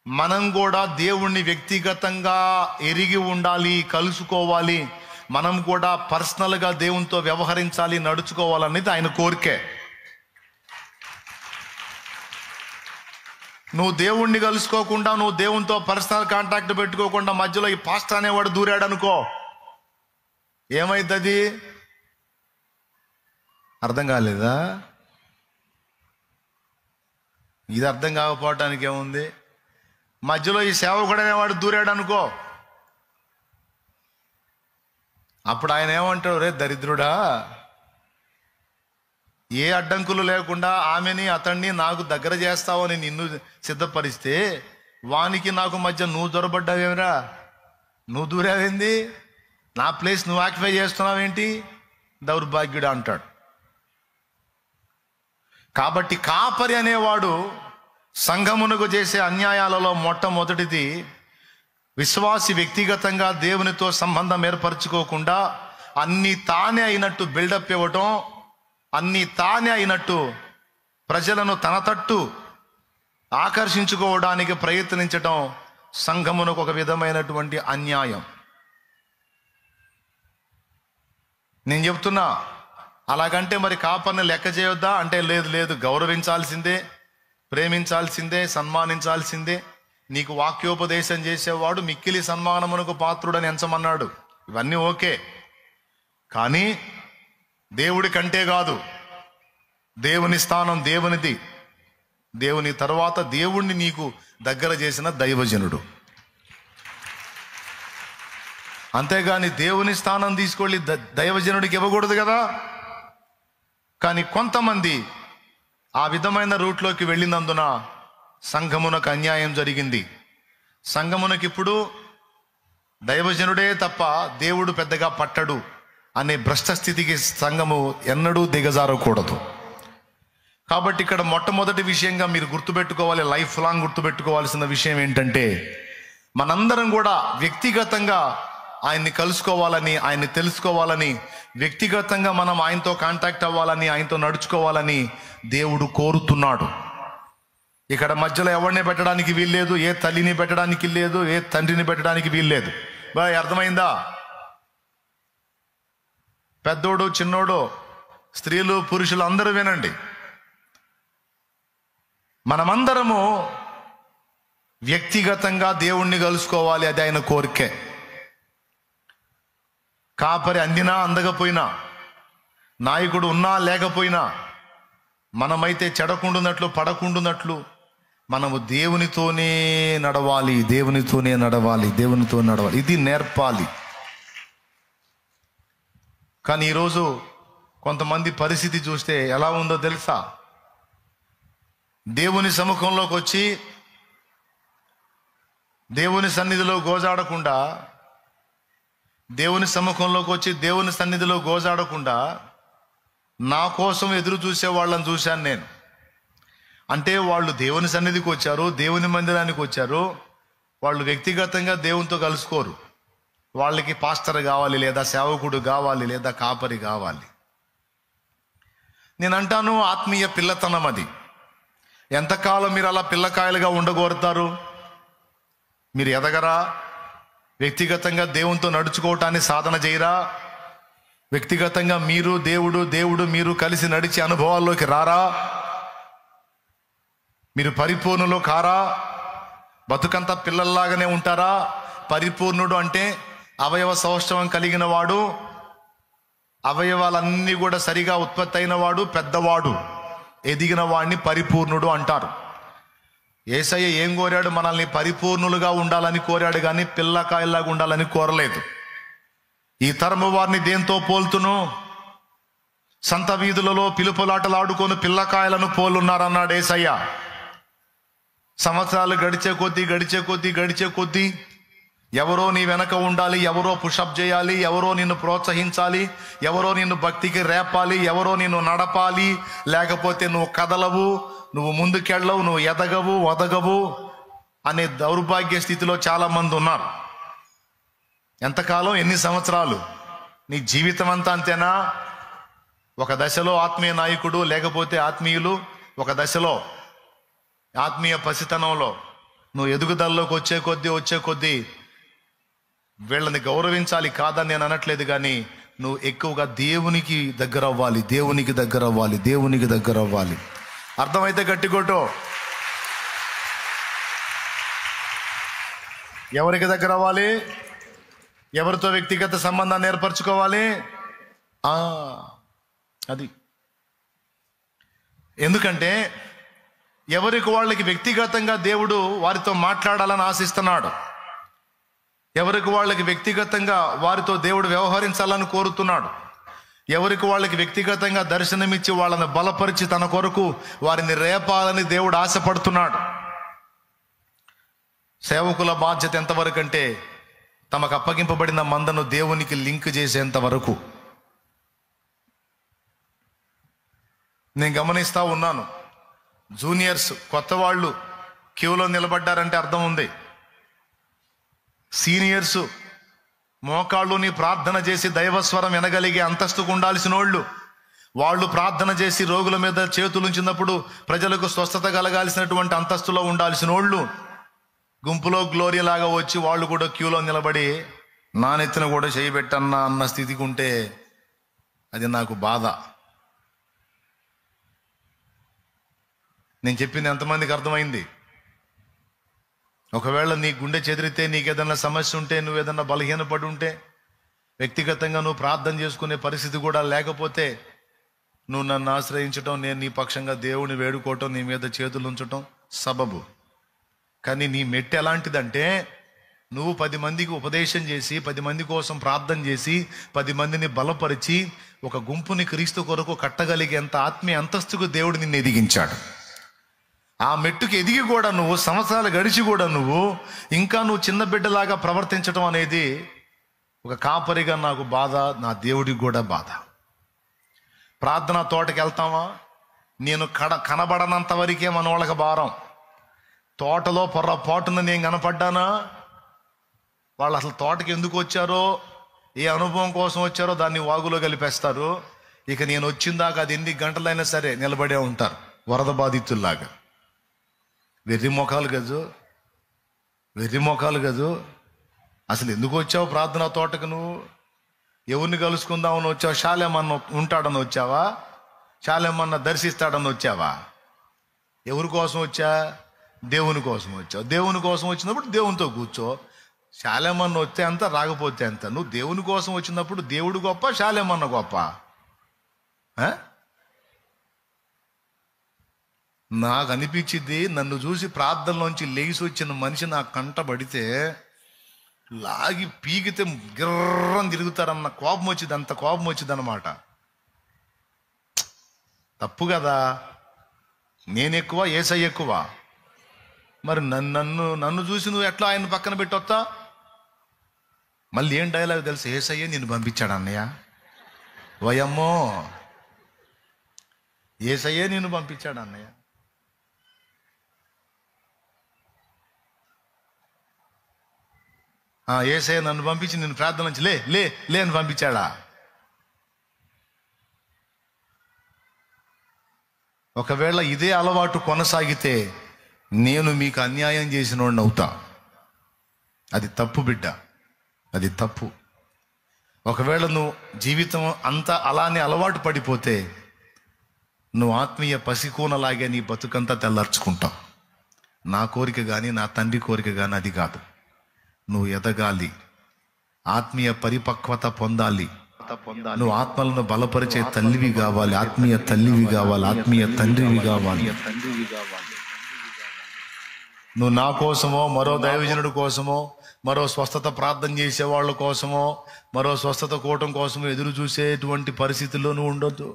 మనం కూడా దేవుణ్ణి వ్యక్తిగతంగా ఎరిగి ఉండాలి, కలుసుకోవాలి. మనం కూడా పర్సనల్గా దేవునితో వ్యవహరించాలి, నడుచుకోవాలనేది ఆయన కోరికే. నువ్వు దేవుణ్ణి కలుసుకోకుండా, నువ్వు దేవునితో పర్సనల్ కాంటాక్ట్ పెట్టుకోకుండా మధ్యలో ఈ పాస్టర్ అనేవాడు దూరాడు అనుకో, ఏమైతుంది? అర్థం కాలేదా? ఇది అర్థం కాకపోవటానికి ఏముంది? మధ్యలో ఈ సేవకుడు అనేవాడు దూరాడు అనుకో, అప్పుడు ఆయన ఏమంటాడు, రే దరిద్రుడా, ఏ అడ్డంకులు లేకుండా ఆమెని అతన్ని నాకు దగ్గర చేస్తావని నిన్ను సిద్ధపరిస్తే వానికి నాకు మధ్య నువ్వు దొరబడ్డావేమిరా? నువ్వు దూరావేంది? నా ప్లేస్ నువ్వు ఆక్యుపై చేస్తున్నావేంటి? దౌర్భాగ్యుడు అంటాడు. కాబట్టి కాపరి అనేవాడు సంఘమునకు చేసే అన్యాయాలలో మొట్టమొదటిది, విశ్వాసి వ్యక్తిగతంగా దేవునితో సంబంధం ఏర్పరచుకోకుండా అన్నీ తానే అయినట్టు బిల్డప్ ఇవ్వటం, అన్నీ తానే అయినట్టు ప్రజలను తన తట్టు ఆకర్షించుకోవడానికి ప్రయత్నించటం సంఘమునకు ఒక విధమైనటువంటి అన్యాయం. నేను చెప్తున్నా, అలాగంటే మరి కాపర్ని లెక్క చేయొద్దా అంటే, లేదు, గౌరవించాల్సిందే, ప్రేమించాల్సిందే, సన్మానించాల్సిందే. నీకు వాక్యోపదేశం చేసేవాడు మిక్కిలి సన్మానమునకు పాత్రుడని ఎంచమన్నాడు. ఇవన్నీ ఓకే, కానీ దేవుడి కంటే కాదు. దేవుని స్థానం దేవునిది. దేవుని తర్వాత దేవుణ్ణి నీకు దగ్గర చేసిన దైవజనుడు. అంతేగాని దేవుని స్థానం తీసుకెళ్ళి దైవజనుడికి ఇవ్వకూడదు కదా. కానీ కొంతమంది ఆ విధమైన రూట్లోకి వెళ్ళినందున సంఘమునకు అన్యాయం జరిగింది. సంఘమునకు ఇప్పుడు దైవజనుడే తప్ప దేవుడు పెద్దగా పట్టడు అనే భ్రష్ట స్థితికి సంఘము ఎన్నడూ దిగజారకూడదు. కాబట్టి ఇక్కడ మొట్టమొదటి విషయంగా మీరు గుర్తుపెట్టుకోవాలి, లైఫ్ లాంగ్ గుర్తుపెట్టుకోవాల్సిన విషయం ఏంటంటే, మనందరం కూడా వ్యక్తిగతంగా ఆయన్ని కలుసుకోవాలని, ఆయన్ని తెలుసుకోవాలని, వ్యక్తిగతంగా మనం ఆయనతో కాంటాక్ట్ అవ్వాలని, ఆయనతో నడుచుకోవాలని దేవుడు కోరుతున్నాడు. ఇక్కడ మధ్యలో ఎవరిని పెట్టడానికి వీల్లేదు, ఏ తల్లిని పెట్టడానికి లేదు, ఏ తండ్రిని పెట్టడానికి వీల్లేదు. బాయ్, అర్థమైందా? పెద్దోడు చిన్నోడు, స్త్రీలు పురుషులు అందరూ వినండి. మనమందరము వ్యక్తిగతంగా దేవుణ్ణి కలుసుకోవాలి, అది ఆయన కోరికే. కాపరి అందినా అందకపోయినా, నాయకుడు ఉన్నా లేకపోయినా, మనమైతే చెడకుండునట్లు పడకుండునట్లు మనము దేవునితోనే నడవాలి, దేవునితోనే నడవాలి, దేవునితో నడవాలి. ఇది నేర్పాలి. కానీ ఈరోజు కొంతమంది పరిస్థితి చూస్తే ఎలా ఉందో తెలుసా? దేవుని సముఖంలోకి వచ్చి దేవుని సన్నిధిలో గోజాడకుండా, దేవుని సముఖంలోకి వచ్చి దేవుని సన్నిధిలో గోజాడకుండా నా కోసం ఎదురు చూసే వాళ్ళని చూశాను నేను. అంటే వాళ్ళు దేవుని సన్నిధికి వచ్చారు, దేవుని మందిరానికి వచ్చారు, వాళ్ళు వ్యక్తిగతంగా దేవునితో కలుసుకోరు. వాళ్ళకి పాస్టర్ కావాలి, లేదా సేవకుడు కావాలి, లేదా కాపరి కావాలి. నేను అంటాను, ఆత్మీయ పిల్లతనం అది. ఎంతకాలం మీరు అలా పిల్లకాయలుగా ఉండగోరుతారు? మీరు ఎదగరా? వ్యక్తిగతంగా దేవునితో నడుచుకోవటాన్ని సాధన చేయరా? వ్యక్తిగతంగా మీరు దేవుడు మీరు కలిసి నడిచే అనుభవాల్లోకి రారా? మీరు పరిపూర్ణులు కారా? బతుకంతా పిల్లల్లాగానే ఉంటారా? పరిపూర్ణుడు అంటే అవయవ సౌష్ఠవం కలిగిన వాడు, అవయవాలన్నీ కూడా సరిగా ఉత్పత్తి అయిన వాడు, పెద్దవాడు, ఎదిగిన వాడిని పరిపూర్ణుడు అంటారు. యేసయ్య ఏం కోరాడు? మనల్ని పరిపూర్ణులుగా ఉండాలని కోరాడు, కానీ పిల్లకాయల్లాగా ఉండాలని కోరలేదు. ఈ తరము వారిని దేంతో పోల్తును? సంత వీధులలో పిలుపులాటలాడుకొని పిల్లకాయలను పోలున్నారన్నాడు యేసయ్య. సంవత్సరాలు గడిచే కొద్దీ ఎవరో నీ వెనక ఉండాలి, ఎవరో పుషప్ చేయాలి, ఎవరో నిన్ను ప్రోత్సహించాలి, ఎవరో నిన్ను భక్తికి రేపాలి, ఎవరో నిన్ను నడపాలి, లేకపోతే నువ్వు కదలవు, నువ్వు ముందుకెళ్ళవు, నువ్వు ఎదగవు, వదగవు అనే దౌర్భాగ్య స్థితిలో చాలా మంది ఉన్నారు. ఎంతకాలం? ఎన్ని సంవత్సరాలు? నీ జీవితం అంతా అంతేనా? ఒక దశలో ఆత్మీయ నాయకుడు, లేకపోతే ఆత్మీయులు, ఒక దశలో ఆత్మీయ పసితనంలో నువ్వు ఎదుగుదలలోకి వచ్చే కొద్దీ వీళ్ళని గౌరవించాలి కాదని నేను అనట్లేదు, కానీ నువ్వు ఎక్కువగా దేవునికి దగ్గర అవ్వాలి, దేవునికి దగ్గర అవ్వాలి, దేవునికి దగ్గర అవ్వాలి. అర్థమైతే గట్టి కొట్టు. ఎవరికి దగ్గర అవ్వాలి? ఎవరితో వ్యక్తిగత సంబంధాన్ని ఏర్పరచుకోవాలి? అది. ఎందుకంటే ఎవరికి వాళ్ళకి వ్యక్తిగతంగా దేవుడు వారితో మాట్లాడాలని ఆశిస్తున్నాడు. ఎవరికి వాళ్ళకి వ్యక్తిగతంగా వారితో దేవుడు వ్యవహరించాలని కోరుతున్నాడు. ఎవరికి వాళ్ళకి వ్యక్తిగతంగా దర్శనమిచ్చి వాళ్ళని బలపరిచి తన కొరకు వారిని రేపాలని దేవుడు ఆశపడుతున్నాడు. సేవకుల బాధ్యత ఎంతవరకు అంటే తమకు అప్పగింపబడిన మందను దేవునికి లింక్ చేసేంత వరకు. నేను గమనిస్తూ ఉన్నాను, జూనియర్స్ కొత్త వాళ్ళు క్యూలో నిలబడ్డారంటే అర్థం ఉంది. సీనియర్స్ మోకాళ్ళుని ప్రార్థన చేసి దైవస్వరం వినగలిగే అంతస్తుకు ఉండాల్సిన వాళ్ళు ప్రార్థన చేసి రోగుల మీద చేతులుంచినప్పుడు ప్రజలకు స్వస్థత కలగాల్సినటువంటి అంతస్తులో ఉండాల్సిన గుంపులో గ్లోరీ లాగా వచ్చి వాళ్ళు కూడా క్యూలో నిలబడి నా నెత్తిన కూడా చేయబెట్టన్నా అన్న స్థితికి ఉంటే అది నాకు బాధ. నేను చెప్పింది ఎంతమందికి అర్థమైంది? ఒకవేళ నీ గుండె చెదిరితే, నీకేదన్నా సమస్య ఉంటే, నువ్వేదన్నా బలహీనపడి ఉంటే, వ్యక్తిగతంగా నువ్వు ప్రార్థన చేసుకునే పరిస్థితి కూడా లేకపోతే, నువ్వు నన్ను ఆశ్రయించటం, నేను నీ పక్షంగా దేవుని వేడుకోవటం, నీ మీద చేతులు ఉంచటం సబబు. కానీ నీ మెట్టు ఎలాంటిదంటే, నువ్వు 10 మందికి ఉపదేశం చేసి, 10 మంది కోసం ప్రార్థన చేసి, 10 మందిని బలపరిచి ఒక గుంపుని క్రీస్తు కొరకు కట్టగలిగేంత ఆత్మీయ అంతస్తుకు దేవుడు నిన్ను ఎదిగించాడు. ఆ మెట్టుకు ఎదిగి కూడా నువ్వు సంవత్సరాలు గడిచి కూడా ఇంకా నువ్వు చిన్న బిడ్డలాగా ప్రవర్తించడం అనేది ఒక కాపరిగా నాకు బాధ, నా దేవుడికి కూడా బాధ. ప్రార్థన తోటకి వెళ్తామా? నేను కనబడనంత వరకే మన వాళ్ళకి భారం. తోటలో పొర్రపాటున నేను కనపడ్డానా? వాళ్ళు అసలు తోటకి ఎందుకు వచ్చారో, ఏ అనుభవం కోసం వచ్చారో దాన్ని వాగులో కలిపేస్తారు. ఇక నేను వచ్చిందాక అది ఎన్ని గంటలైనా సరే నిలబడే ఉంటారు, వరద బాధితుల్లాగా. వెర్రి మొఖాలు గజు. అసలు ఎందుకు వచ్చావు ప్రార్థన తోటకు? నువ్వు ఎవరిని కలుసుకుందామని వచ్చావు? శాలేమన్న ఉంటాడని వచ్చావా? శాలేమన్న దర్శిస్తాడని వచ్చావా? ఎవరి కోసం వచ్చా? దేవుని కోసం వచ్చావు. దేవుని కోసం వచ్చినప్పుడు దేవునితో కూర్చో. శాలేమన్న వస్తే అంత, రాకపోతే అంత. నువ్వు దేవుని కోసం వచ్చినప్పుడు దేవుడు గొప్ప, శాలేమన్న గొప్ప? నాకు అనిపించింది, నన్ను చూసి ప్రార్థనలోంచి లేచి వచ్చిన మనిషి నా కంటబడితే లాగి పీకితే గిర్రం తిరుగుతారన్న కోపం వచ్చింది. అంత కోపం వచ్చింది అనమాట. తప్పు కదా. నేనెక్కువ, యేసయ్య ఎక్కువ? మరి నన్ను చూసి నువ్వు ఎట్లా ఆయన పక్కన పెట్టొత్తా? మళ్ళీ ఏం డైలాగ్ తెలుసు? యేసయ్యే నిన్ను పంపించాడు అన్నయ్య. వయమ్మో, యేసయ్యే నిన్ను పంపించాడు అన్నయ్య. యేసయ్య నన్ను పంపించి నిన్ను ప్రార్థన నుంచి లే లే లే అని పంపించాడా? ఒకవేళ ఇదే అలవాటు కొనసాగితే నేను మీకు అన్యాయం చేసిన వాడిని అవుతా. అది తప్పు బిడ్డ, అది తప్పు. ఒకవేళ నువ్వు జీవితం అంతా అలానే అలవాటు పడిపోతే నువ్వు ఆత్మీయ పసికూనలాగే నీ బతుకంతా తెల్లార్చుకుంటావు. నా కోరిక కానీ, నా తండ్రి కోరిక కానీ అది కాదు. నువ్వు ఎదగాలి, ఆత్మీయ పరిపక్వత పొందాలి. నువ్వు ఆత్మలను బలపరిచే తల్లివి కావాలి, ఆత్మీయ తల్లివి కావాలి, ఆత్మీయ తండ్రివి కావాలి. నువ్వు నా కోసమో, మరో దైవజనుడి కోసమో, మరో స్వస్థత ప్రార్థన చేసే వాళ్ళ కోసమో, మరో స్వస్థత కూటం కోసమో ఎదురు చూసేటువంటి పరిస్థితుల్లో నువ్వు ఉండొద్దు.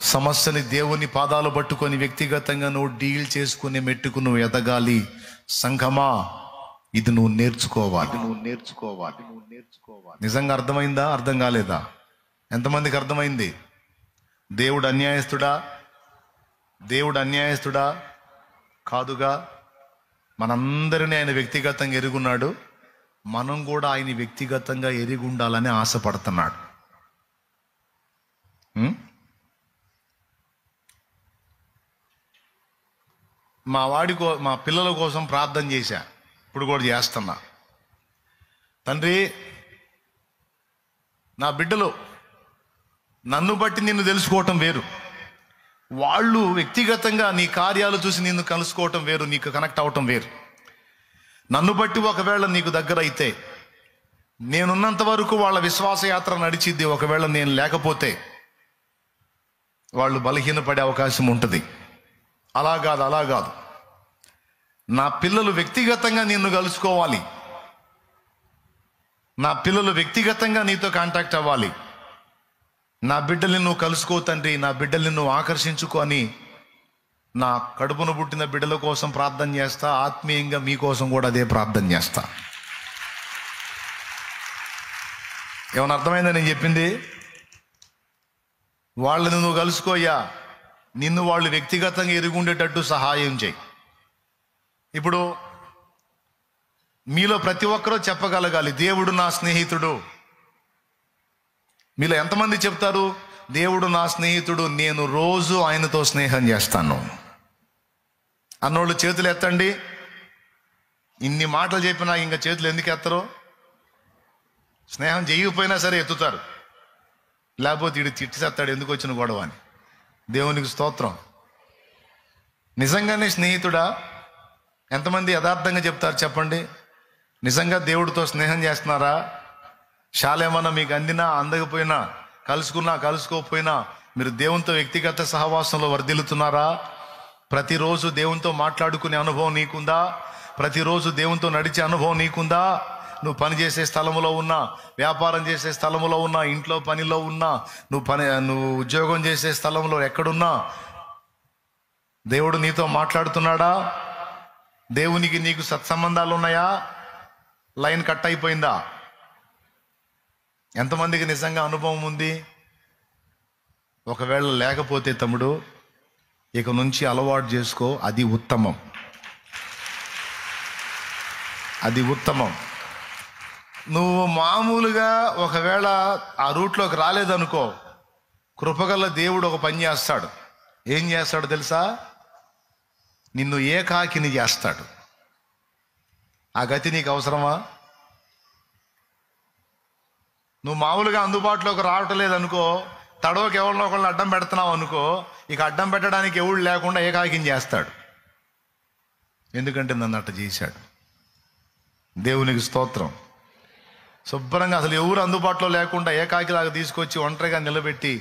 సమస్యని దేవుని పాదాలు పట్టుకొని వ్యక్తిగతంగా నువ్వు డీల్ చేసుకునే మెట్టుకు నువ్వు ఎదగాలి. సంఘమా, ఇది నువ్వు నేర్చుకోవాలి. నిజంగా అర్థమైందా? అర్థం కాలేదా? ఎంతమందికి అర్థమైంది? దేవుడు అన్యాయస్తుడా? దేవుడు అన్యాయస్తుడా? కాదుగా. మనందరినీ ఆయన వ్యక్తిగతంగా ఎరుగున్నాడు. మనం కూడా ఆయన వ్యక్తిగతంగా ఎరిగి ఉండాలని ఆశపడుతున్నాడు. మా పిల్లల కోసం ప్రార్థన చేశా, ఇప్పుడు కూడా చేస్తున్నా. తండ్రి, నా బిడ్డలు నన్ను బట్టి నిన్ను తెలుసుకోవటం వేరు, వాళ్ళు వ్యక్తిగతంగా నీ కార్యాలు చూసి నిన్ను కలుసుకోవటం వేరు, నీకు కనెక్ట్ అవటం వేరు. నన్ను బట్టి ఒకవేళ నీకు దగ్గర అయితే, నేనున్నంత వరకు వాళ్ళ విశ్వాసయాత్ర నడిచిద్ది. ఒకవేళ నేను లేకపోతే వాళ్ళు బలహీనపడే అవకాశం ఉంటుంది. అలా కాదు. నా పిల్లలు వ్యక్తిగతంగా నిన్ను కలుసుకోవాలి, నా పిల్లలు వ్యక్తిగతంగా నీతో కాంటాక్ట్ అవ్వాలి. నా బిడ్డల్ని నువ్వు కలుసుకో తండ్రి, నా బిడ్డల్ని నువ్వు ఆకర్షించుకో అని నా కడుపును పుట్టిన బిడ్డల కోసం ప్రార్థన చేస్తా. ఆత్మీయంగా మీకోసం కూడా అదే ప్రార్థన చేస్తా. ఏమన్నా అర్థమైందా నేను చెప్పింది? వాళ్ళని నువ్వు కలుసుకోయ్యా, నిన్ను వాళ్ళు వ్యక్తిగతంగా ఎరుగుండేటట్టు సహాయం చేయి. ఇప్పుడు మీలో ప్రతి ఒక్కరూ చెప్పగలగాలి, దేవుడు నా స్నేహితుడు. మీలో ఎంతమంది చెప్తారు, దేవుడు నా స్నేహితుడు, నేను రోజు ఆయనతో స్నేహం చేస్తాను అన్నోళ్ళు చేతులు ఎత్తండి. ఇన్ని మాటలు చెప్పినా ఇంకా చేతులు ఎందుకు ఎత్తరు? స్నేహం చేయకపోయినా సరే ఎత్తుతారు, లేకపోతే ఇడు తిట్టిసేస్తాడు ఎందుకు వచ్చిన గొడవ అని. దేవునికి స్తోత్రం. నిజంగానే స్నేహితుడా? ఎంతమంది యథార్థంగా చెప్తారు చెప్పండి? నిజంగా దేవుడితో స్నేహం చేస్తున్నారా? శాలేమన్నా మీకు అందినా అందకపోయినా, కలుసుకున్నా కలుసుకోకపోయినా మీరు దేవునితో వ్యక్తిగత సహవాసంలో వర్ధిల్లుతున్నారా? ప్రతిరోజు దేవునితో మాట్లాడుకునే అనుభవం నీకుందా? ప్రతిరోజు దేవునితో నడిచే అనుభవం నీకుందా? నువ్వు పని చేసే స్థలంలో ఉన్నా, వ్యాపారం చేసే స్థలంలో ఉన్నా, ఇంట్లో పనిలో ఉన్నా, నువ్వు ఉద్యోగం చేసే స్థలంలో ఎక్కడున్నా దేవుడు నీతో మాట్లాడుతున్నాడా? దేవునికి నీకు సత్సంబంధాలు ఉన్నాయా? లైన్ కట్ అయిపోయిందా? ఎంతమందికి నిజంగా అనుభవం ఉంది? ఒకవేళ లేకపోతే తమ్ముడు, ఇక నుంచి అలవాటు చేసుకో. అది ఉత్తమం, అది ఉత్తమం. నువ్వు మామూలుగా ఒకవేళ ఆ రూట్లోకి రాలేదనుకో, కృపగల దేవుడు ఒక పని చేస్తాడు. ఏం చేస్తాడు తెలుసా? నిన్ను ఏకాకిని చేస్తాడు. ఆ గతి నీకు అవసరమా? నువ్వు మామూలుగా అందుబాటులోకి రావటం లేదనుకో, తడవకి ఎవరినో ఒకళ్ళని అడ్డం పెడుతున్నావు అనుకో, ఇక అడ్డం పెట్టడానికి ఎవడు లేకుండా ఏకాకిని చేస్తాడు. ఎందుకంటే నన్ను అట్ట చేశాడు. దేవునికి స్తోత్రం. శుభ్రంగా అసలు ఎవరు అందుబాటులో లేకుండా ఏకాకిలాగా తీసుకొచ్చి ఒంటరిగా నిలబెట్టి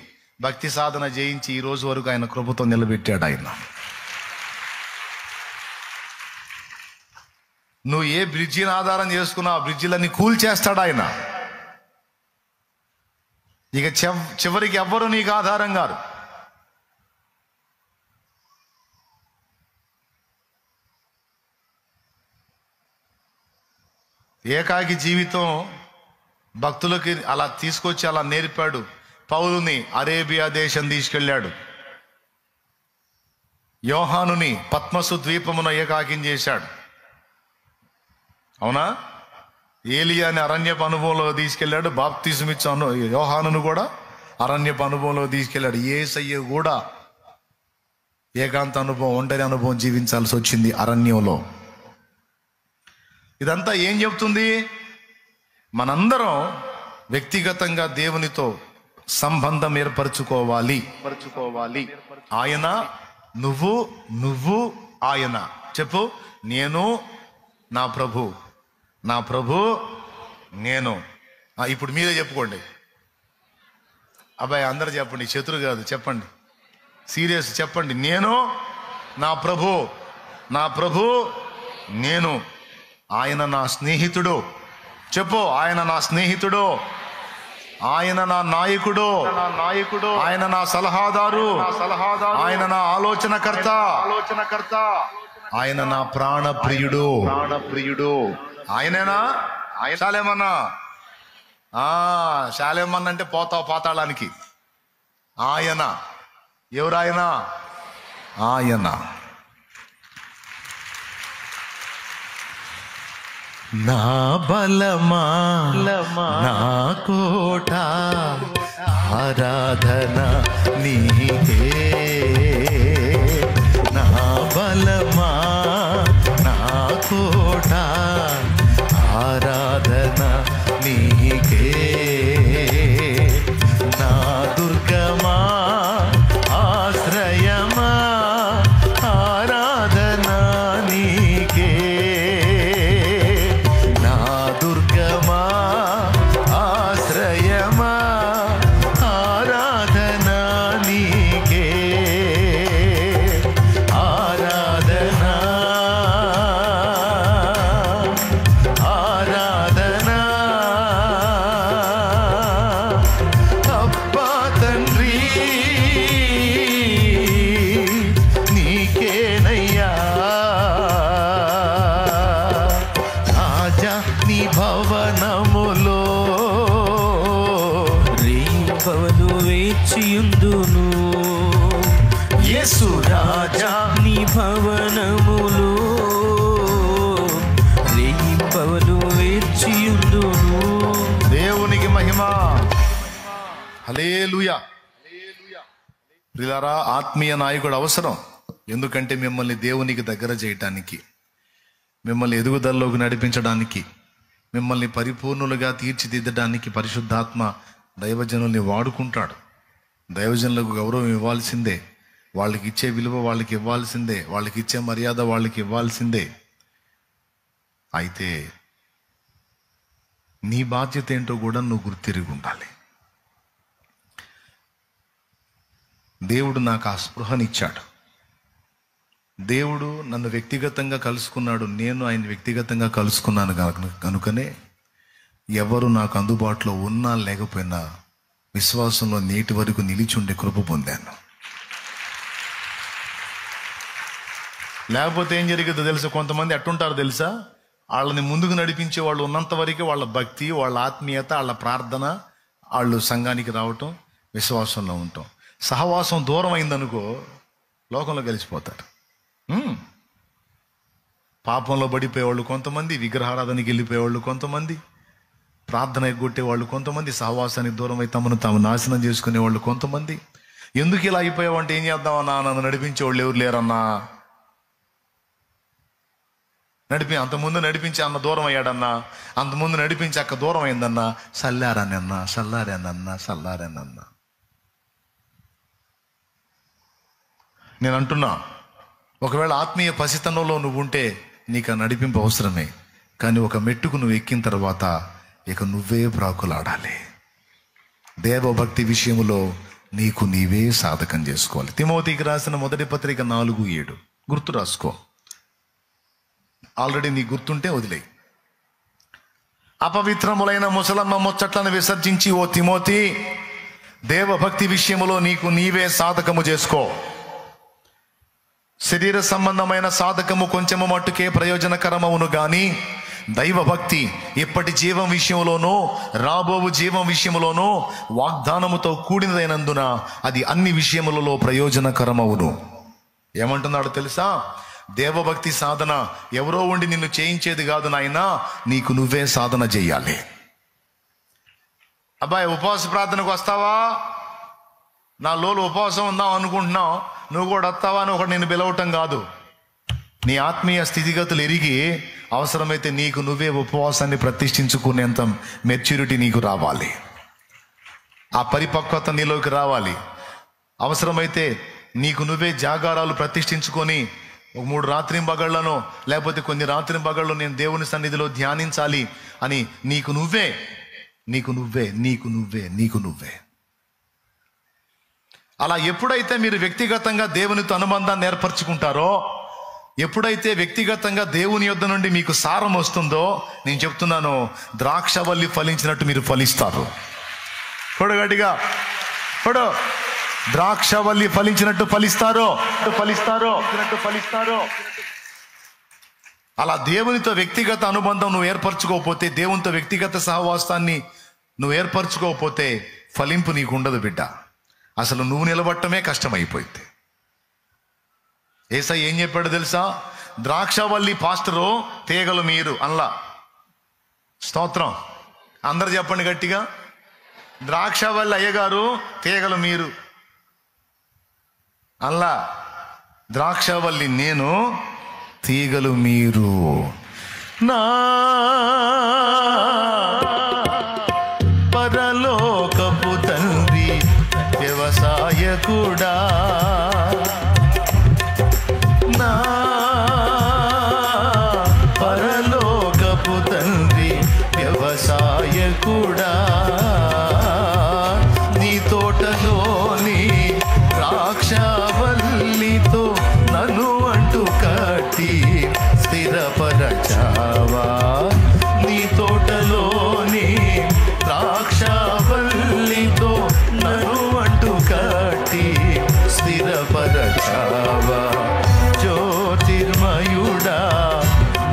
భక్తి సాధన చేయించి ఈ రోజు వరకు ఆయన కృపతో నిలబెట్టాడు ఆయన. నువ్వు ఏ బ్రిడ్జిని ఆధారం చేసుకున్నా ఆ బ్రిడ్జిలన్నీ కూల్చేస్తాడు ఆయన. ఇక చివరికి ఎవ్వరు నీకు ఆధారం కాదు. ఏకాకి జీవితం భక్తులకి అలా తీసుకొచ్చి అలా నేర్పాడు. పౌలుని అరేబియా దేశం తీసుకెళ్ళాడు. యోహానుని పద్మసు ద్వీపమున ఏకాకిని చేశాడు. అవునా? ఏలియాని అరణ్యపు అనుభవంలో తీసుకెళ్ళాడు. బాప్తిస్మిచ్చు యోహానును కూడా అరణ్యపు అనుభవంలో తీసుకెళ్ళాడు. యేసయ్య కూడా ఏకాంత అనుభవం, ఒంటరి అనుభవం జీవించాల్సి వచ్చింది అరణ్యంలో. ఇదంతా ఏం చెప్తుంది? మనందరం వ్యక్తిగతంగా దేవునితో సంబంధం ఏర్పరచుకోవాలి. ఆయన, నువ్వు ఆయన. చెప్పు, నేను నా ప్రభు, నా ప్రభు నేను. ఇప్పుడు మీరే చెప్పుకోండి. అబ్బాయి అందరు చెప్పండి, శత్రు కాదు, చెప్పండి, సీరియస్ చెప్పండి. నేను నా ప్రభు, నా ప్రభు నేను. ఆయన నా స్నేహితుడు. చెప్పు, ఆయన నా స్నేహితుడు, ఆయన నా నాయకుడు, ఆయన నా సలహాదారు, ఆయన నా ఆలోచనకర్త, ఆయన నా ప్రాణప్రియుడు. ఆయనేనా? శాలేమన్నా? శాలేమన్నా అంటే పోతావు పాతాళానికి. ఆయన ఎవరాయన? ఆయన నా బలమా, నా కోట, ఆరాధన నీకే. నా బలమా, నా కోట, ఆరాధన నీకే నా దుర్గమా ఆశ్రయమా ఆరాధన నీకే నా దుర్గమా ఆశ్రయమా ఆరాధన నీకే ఆరాధన ఆరాధన అబ్బా తండ్రి నీకేనయ్యా రాజా నీ భవనములో రేయింపవలు వేచియుందును యేసు రాజా నీ భవనములో రేయింపవలు వేచియుందును. దేవునికి మహిమ. హల్లెలూయా. ప్రియులారా, ఆత్మీయ నాయకుడు అవసరం. ఎందుకంటే మిమ్మల్ని దేవునికి దగ్గర చేయటానికి, మిమ్మల్ని ఎదుగుదలలోకి నడిపించడానికి, మిమ్మల్ని పరిపూర్ణులుగా తీర్చిదిద్దడానికి పరిశుద్ధాత్మ దైవజనుల్ని వాడుకుంటాడు. దైవజనులకు గౌరవం ఇవ్వాల్సిందే, వాళ్ళకి ఇచ్చే విలువ వాళ్ళకి ఇవ్వాల్సిందే, వాళ్ళకి ఇచ్చే మర్యాద వాళ్ళకి ఇవ్వాల్సిందే. అయితే నీ బాధ్యత ఏంటో కూడా నువ్వు గుర్తిరిగి ఉండాలి. దేవుడు నాకు ఆ స్పృహనిచ్చాడు. దేవుడు నన్ను వ్యక్తిగతంగా కలుసుకున్నాడు, నేను ఆయన వ్యక్తిగతంగా కలుసుకున్నాను కనుకనే ఎవరు నాకు అందుబాటులో ఉన్నా లేకపోయినా విశ్వాసంలో నేటి వరకు నిలిచి ఉండే కృప పొందాను. లేకపోతే ఏం జరిగిందో తెలుసా? కొంతమంది ఎట్టుంటారో తెలుసా? వాళ్ళని ముందుకు నడిపించే వాళ్ళు ఉన్నంత వరకే వాళ్ళ భక్తి, వాళ్ళ ఆత్మీయత, వాళ్ళ ప్రార్థన, వాళ్ళు సంఘానికి రావటం, విశ్వాసంలో ఉండటం. సహవాసం దూరం అయిందనుకో లోకంలో కలిసిపోతారు. పాపంలో పడిపోయేవాళ్ళు కొంతమంది, విగ్రహారాధనకి వెళ్ళిపోయేవాళ్ళు కొంతమంది, ప్రార్థన ఎగ్గొట్టేవాళ్ళు కొంతమంది, సహవాసానికి దూరం అయి తమను తాము నాశనం చేసుకునేవాళ్ళు కొంతమంది. ఎందుకు ఇలా అయిపోయావంటే ఏం చేద్దామన్నా, నన్ను నడిపించేవాళ్ళు ఎవరు లేరన్నా, అంతకుముందు నడిపించి అన్న దూరం అయ్యాడన్నా, అంతకుముందు నడిపించి అక్క దూరం అయిందన్నా, సల్లారానన్నా. నేను అంటున్నా, ఒకవేళ ఆత్మీయ పసితనంలో నువ్వు ఉంటే నీకు ఆ నడిపింపు అవసరమే. కానీ ఒక మెట్టుకు నువ్వు ఎక్కిన తర్వాత ఇక నువ్వే ప్రాకులాడాలి. దేవభక్తి విషయంలో నీకు నీవే సాధకం చేసుకోవాలి. తిమోతికి రాసిన మొదటి పత్రిక 4:7 గుర్తు రాసుకో. ఆల్రెడీ నీ గుర్తుంటే వదిలేయి. అపవిత్రములైన ముసలమ్మ ముచ్చట్లను విసర్జించి ఓ తిమోతి, దేవభక్తి విషయంలో నీకు నీవే సాధకము చేసుకో. శరీర సంబంధమైన సాధకము కొంచెము మట్టుకే ప్రయోజనకరమవును గాని దైవభక్తి ఇప్పటి జీవం విషయంలోనూ రాబోవు జీవం విషయంలోనూ వాగ్దానముతో కూడినదైనందున అది అన్ని విషయములలో ప్రయోజనకరమవును. ఏమంటున్నాడు తెలుసా? దేవభక్తి సాధన ఎవరో ఉండి నిన్ను చేయించేది కాదు నాయనా, నీకు నువ్వే సాధన చెయ్యాలి. అబ్బాయి, ఉపవాస ప్రార్థనకు వస్తావా? నా లోలు ఉపవాసం ఉందాం అనుకుంటున్నావు, నువ్వు కూడా వస్తావా అని ఒకటి నేను పిలవటం కాదు. నీ ఆత్మీయ స్థితిగతులు ఎరిగి అవసరమైతే నీకు నువ్వే ఉపవాసాన్ని ప్రతిష్ఠించుకునేంత మెచ్యూరిటీ నీకు రావాలి, ఆ పరిపక్వత నీలోకి రావాలి. అవసరమైతే నీకు నువ్వే జాగారాలు ప్రతిష్ఠించుకొని 3 రాత్రింబగళ్లను లేకపోతే కొన్ని రాత్రింబగళ్ళు నేను దేవుని సన్నిధిలో ధ్యానించాలి అని నీకు నువ్వే. అలా ఎప్పుడైతే మీరు వ్యక్తిగతంగా దేవునితో అనుబంధాన్ని ఏర్పరచుకుంటారో, ఎప్పుడైతే వ్యక్తిగతంగా దేవుని యొద్ద నుండి మీకు సారం వస్తుందో, నేను చెప్తున్నాను, ద్రాక్షవల్లి ఫలించినట్టు మీరు ఫలిస్తారు. గట్టిగా ద్రాక్షవల్లి ఫలించినట్టు ఫలిస్తారు. అలా దేవునితో వ్యక్తిగత అనుబంధం నువ్వు ఏర్పరచుకోకపోతే, దేవునితో వ్యక్తిగత సహవాసాన్ని నువ్వు ఏర్పరచుకోకపోతే ఫలింపు నీకు ఉండదు బిడ్డ. అసలు నువ్వు నిలబట్టమే కష్టమైపోయింది. యేసయ్య ఏం చెప్పాడు తెలుసా? ద్రాక్షవల్లి పాస్టరు, తీగలు మీరు అన్లా. స్తోత్రం. అందరు చెప్పండి గట్టిగా. ద్రాక్షవల్లి అయ్యగారు, తీగలు మీరు అల్లా. ద్రాక్షవల్లి నేను, తీగలు మీరు. నా స్థిరపరచావా నీ తోటలోని ద్రాక్షవల్లితో నన్ను అంటు కట్టి స్థిరపరచావా జ్యోతిర్మయుడా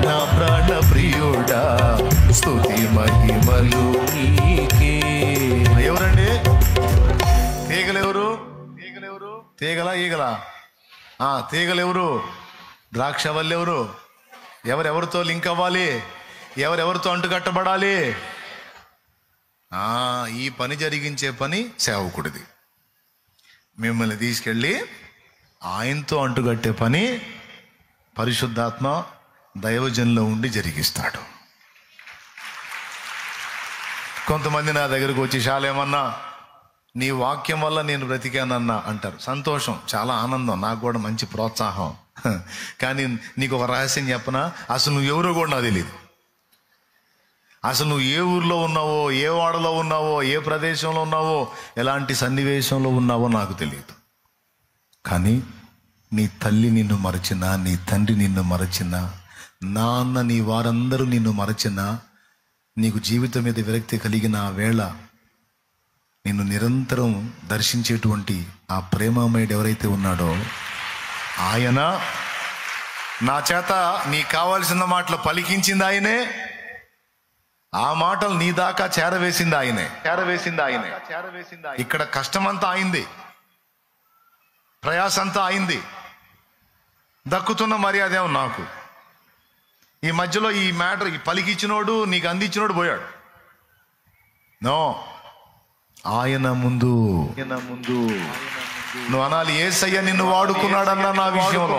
నా ప్రాణ ప్రియుడా స్తుతి మహిమలు నీకే. ఎవరండి తీగలెవరు? తీగల ఈగల? తీగలెవరు? ద్రాక్షవల్లి ఎవరు? ఎవరెవరితో లింక్ అవ్వాలి? ఎవరెవరితో అంటుకట్టబడాలి? ఈ పని జరిగించే పని సేవకుడిది. మిమ్మల్ని తీసుకెళ్ళి ఆయనతో అంటుకట్టే పని పరిశుద్ధాత్మ దైవజనులో ఉండి జరిగిస్తాడు. కొంతమంది నా దగ్గరకు వచ్చి శాలేమన్నా నీ వాక్యం వల్ల నేను బ్రతికానన్నా అంటారు. సంతోషం, చాలా ఆనందం, నాకు కూడా మంచి ప్రోత్సాహం. కానీ నీకు ఒక రహస్యం చెప్పనా? అసలు నువ్వు ఎవరో కూడా నాకు తెలియదు. అసలు నువ్వు ఏ ఊర్లో ఉన్నావో, ఏ వాడలో ఉన్నావో, ఏ ప్రదేశంలో ఉన్నావో, ఎలాంటి సన్నివేశంలో ఉన్నావో నాకు తెలియదు. కానీ నీ తల్లి నిన్ను మరచినా, నీ తండ్రి నిన్ను మరచినా, నాన్న నీ వారందరూ నిన్ను మరచినా, నీకు జీవితం మీద విరక్తి కలిగిన వేళ నిన్ను నిరంతరం దర్శించేటువంటి ఆ ప్రేమమయుడు ఎవరైతే ఉన్నాడో ఆయన నా చేత నీకు కావాల్సిన మాటలు పలికించింది ఆయనే, ఆ మాటలు నీ దాకా చేరవేసింది ఆయనే. ఇక్కడ కష్టమంతా అయింది, ప్రయాసంతా అయింది, దక్కుతున్న మర్యాదేమో నాకు. ఈ మధ్యలో ఈ మ్యాటర్ ఈ పలికిచ్చినోడు నీకు అందించినోడు పోయాడు. నో, ఆయన ముందు నువ్వు అనాలి, యేసయ్య నిన్ను వాడుకున్నాడన్నా నా విషయంలో,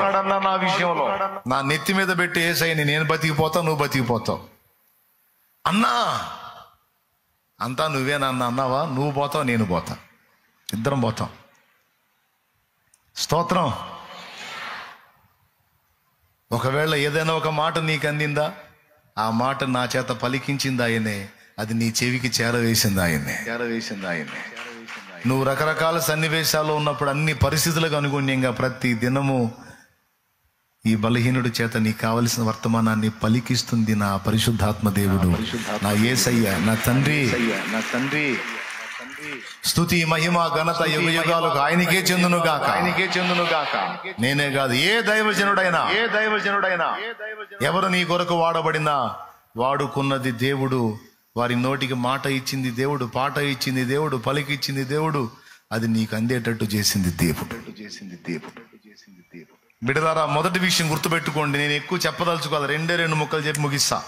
నా నెత్తి మీద పెట్టి యేసయ్యని నేను బతికిపోతావు, నువ్వు బతికిపోతావు అన్నా. అంతా నువ్వేనన్నా అన్నావా? నువ్వు పోతావు, నేను పోతా, ఇద్దరం పోతాం. స్తోత్రం. ఒకవేళ ఏదైనా ఒక మాట నీకు అందిందా, ఆ మాట నా చేత పలికించింది ఆయనే, అది నీ చెవికి చేరవేసింది ఆయనే. నువ్వు రకరకాల సన్నివేశాల్లో ఉన్నప్పుడు అన్ని పరిస్థితులకు అనుగుణ్యంగా ప్రతి దినము ఈ బలహీనుడి చేత నీకు కావలసిన వర్తమానాన్ని పలికిస్తుంది నా పరిశుద్ధాత్మ దేవుడు, నా యేసయ్య, నా తండ్రి. స్తుతి మహిమ ఘనత యుగయుగాలకు ఆయనకే చెందును గాక. నేనే కాదు, ఏ దైవజనుడైనా ఎవరు నీ కొరకు వాడబడినా వాడుకున్నది దేవుడు. వారి నోటికి మాట ఇచ్చింది దేవుడు, పాట ఇచ్చింది దేవుడు, పలికిచ్చింది దేవుడు, అది నీకు అందేటట్టు చేసింది దేవుడు. బిడ్డలారా, మొదటి విషయం గుర్తుపెట్టుకోండి. నేను ఎక్కువ చెప్పదలుచుకోవాలి, రెండు ముక్కలు చెప్పి ముగిస్తా.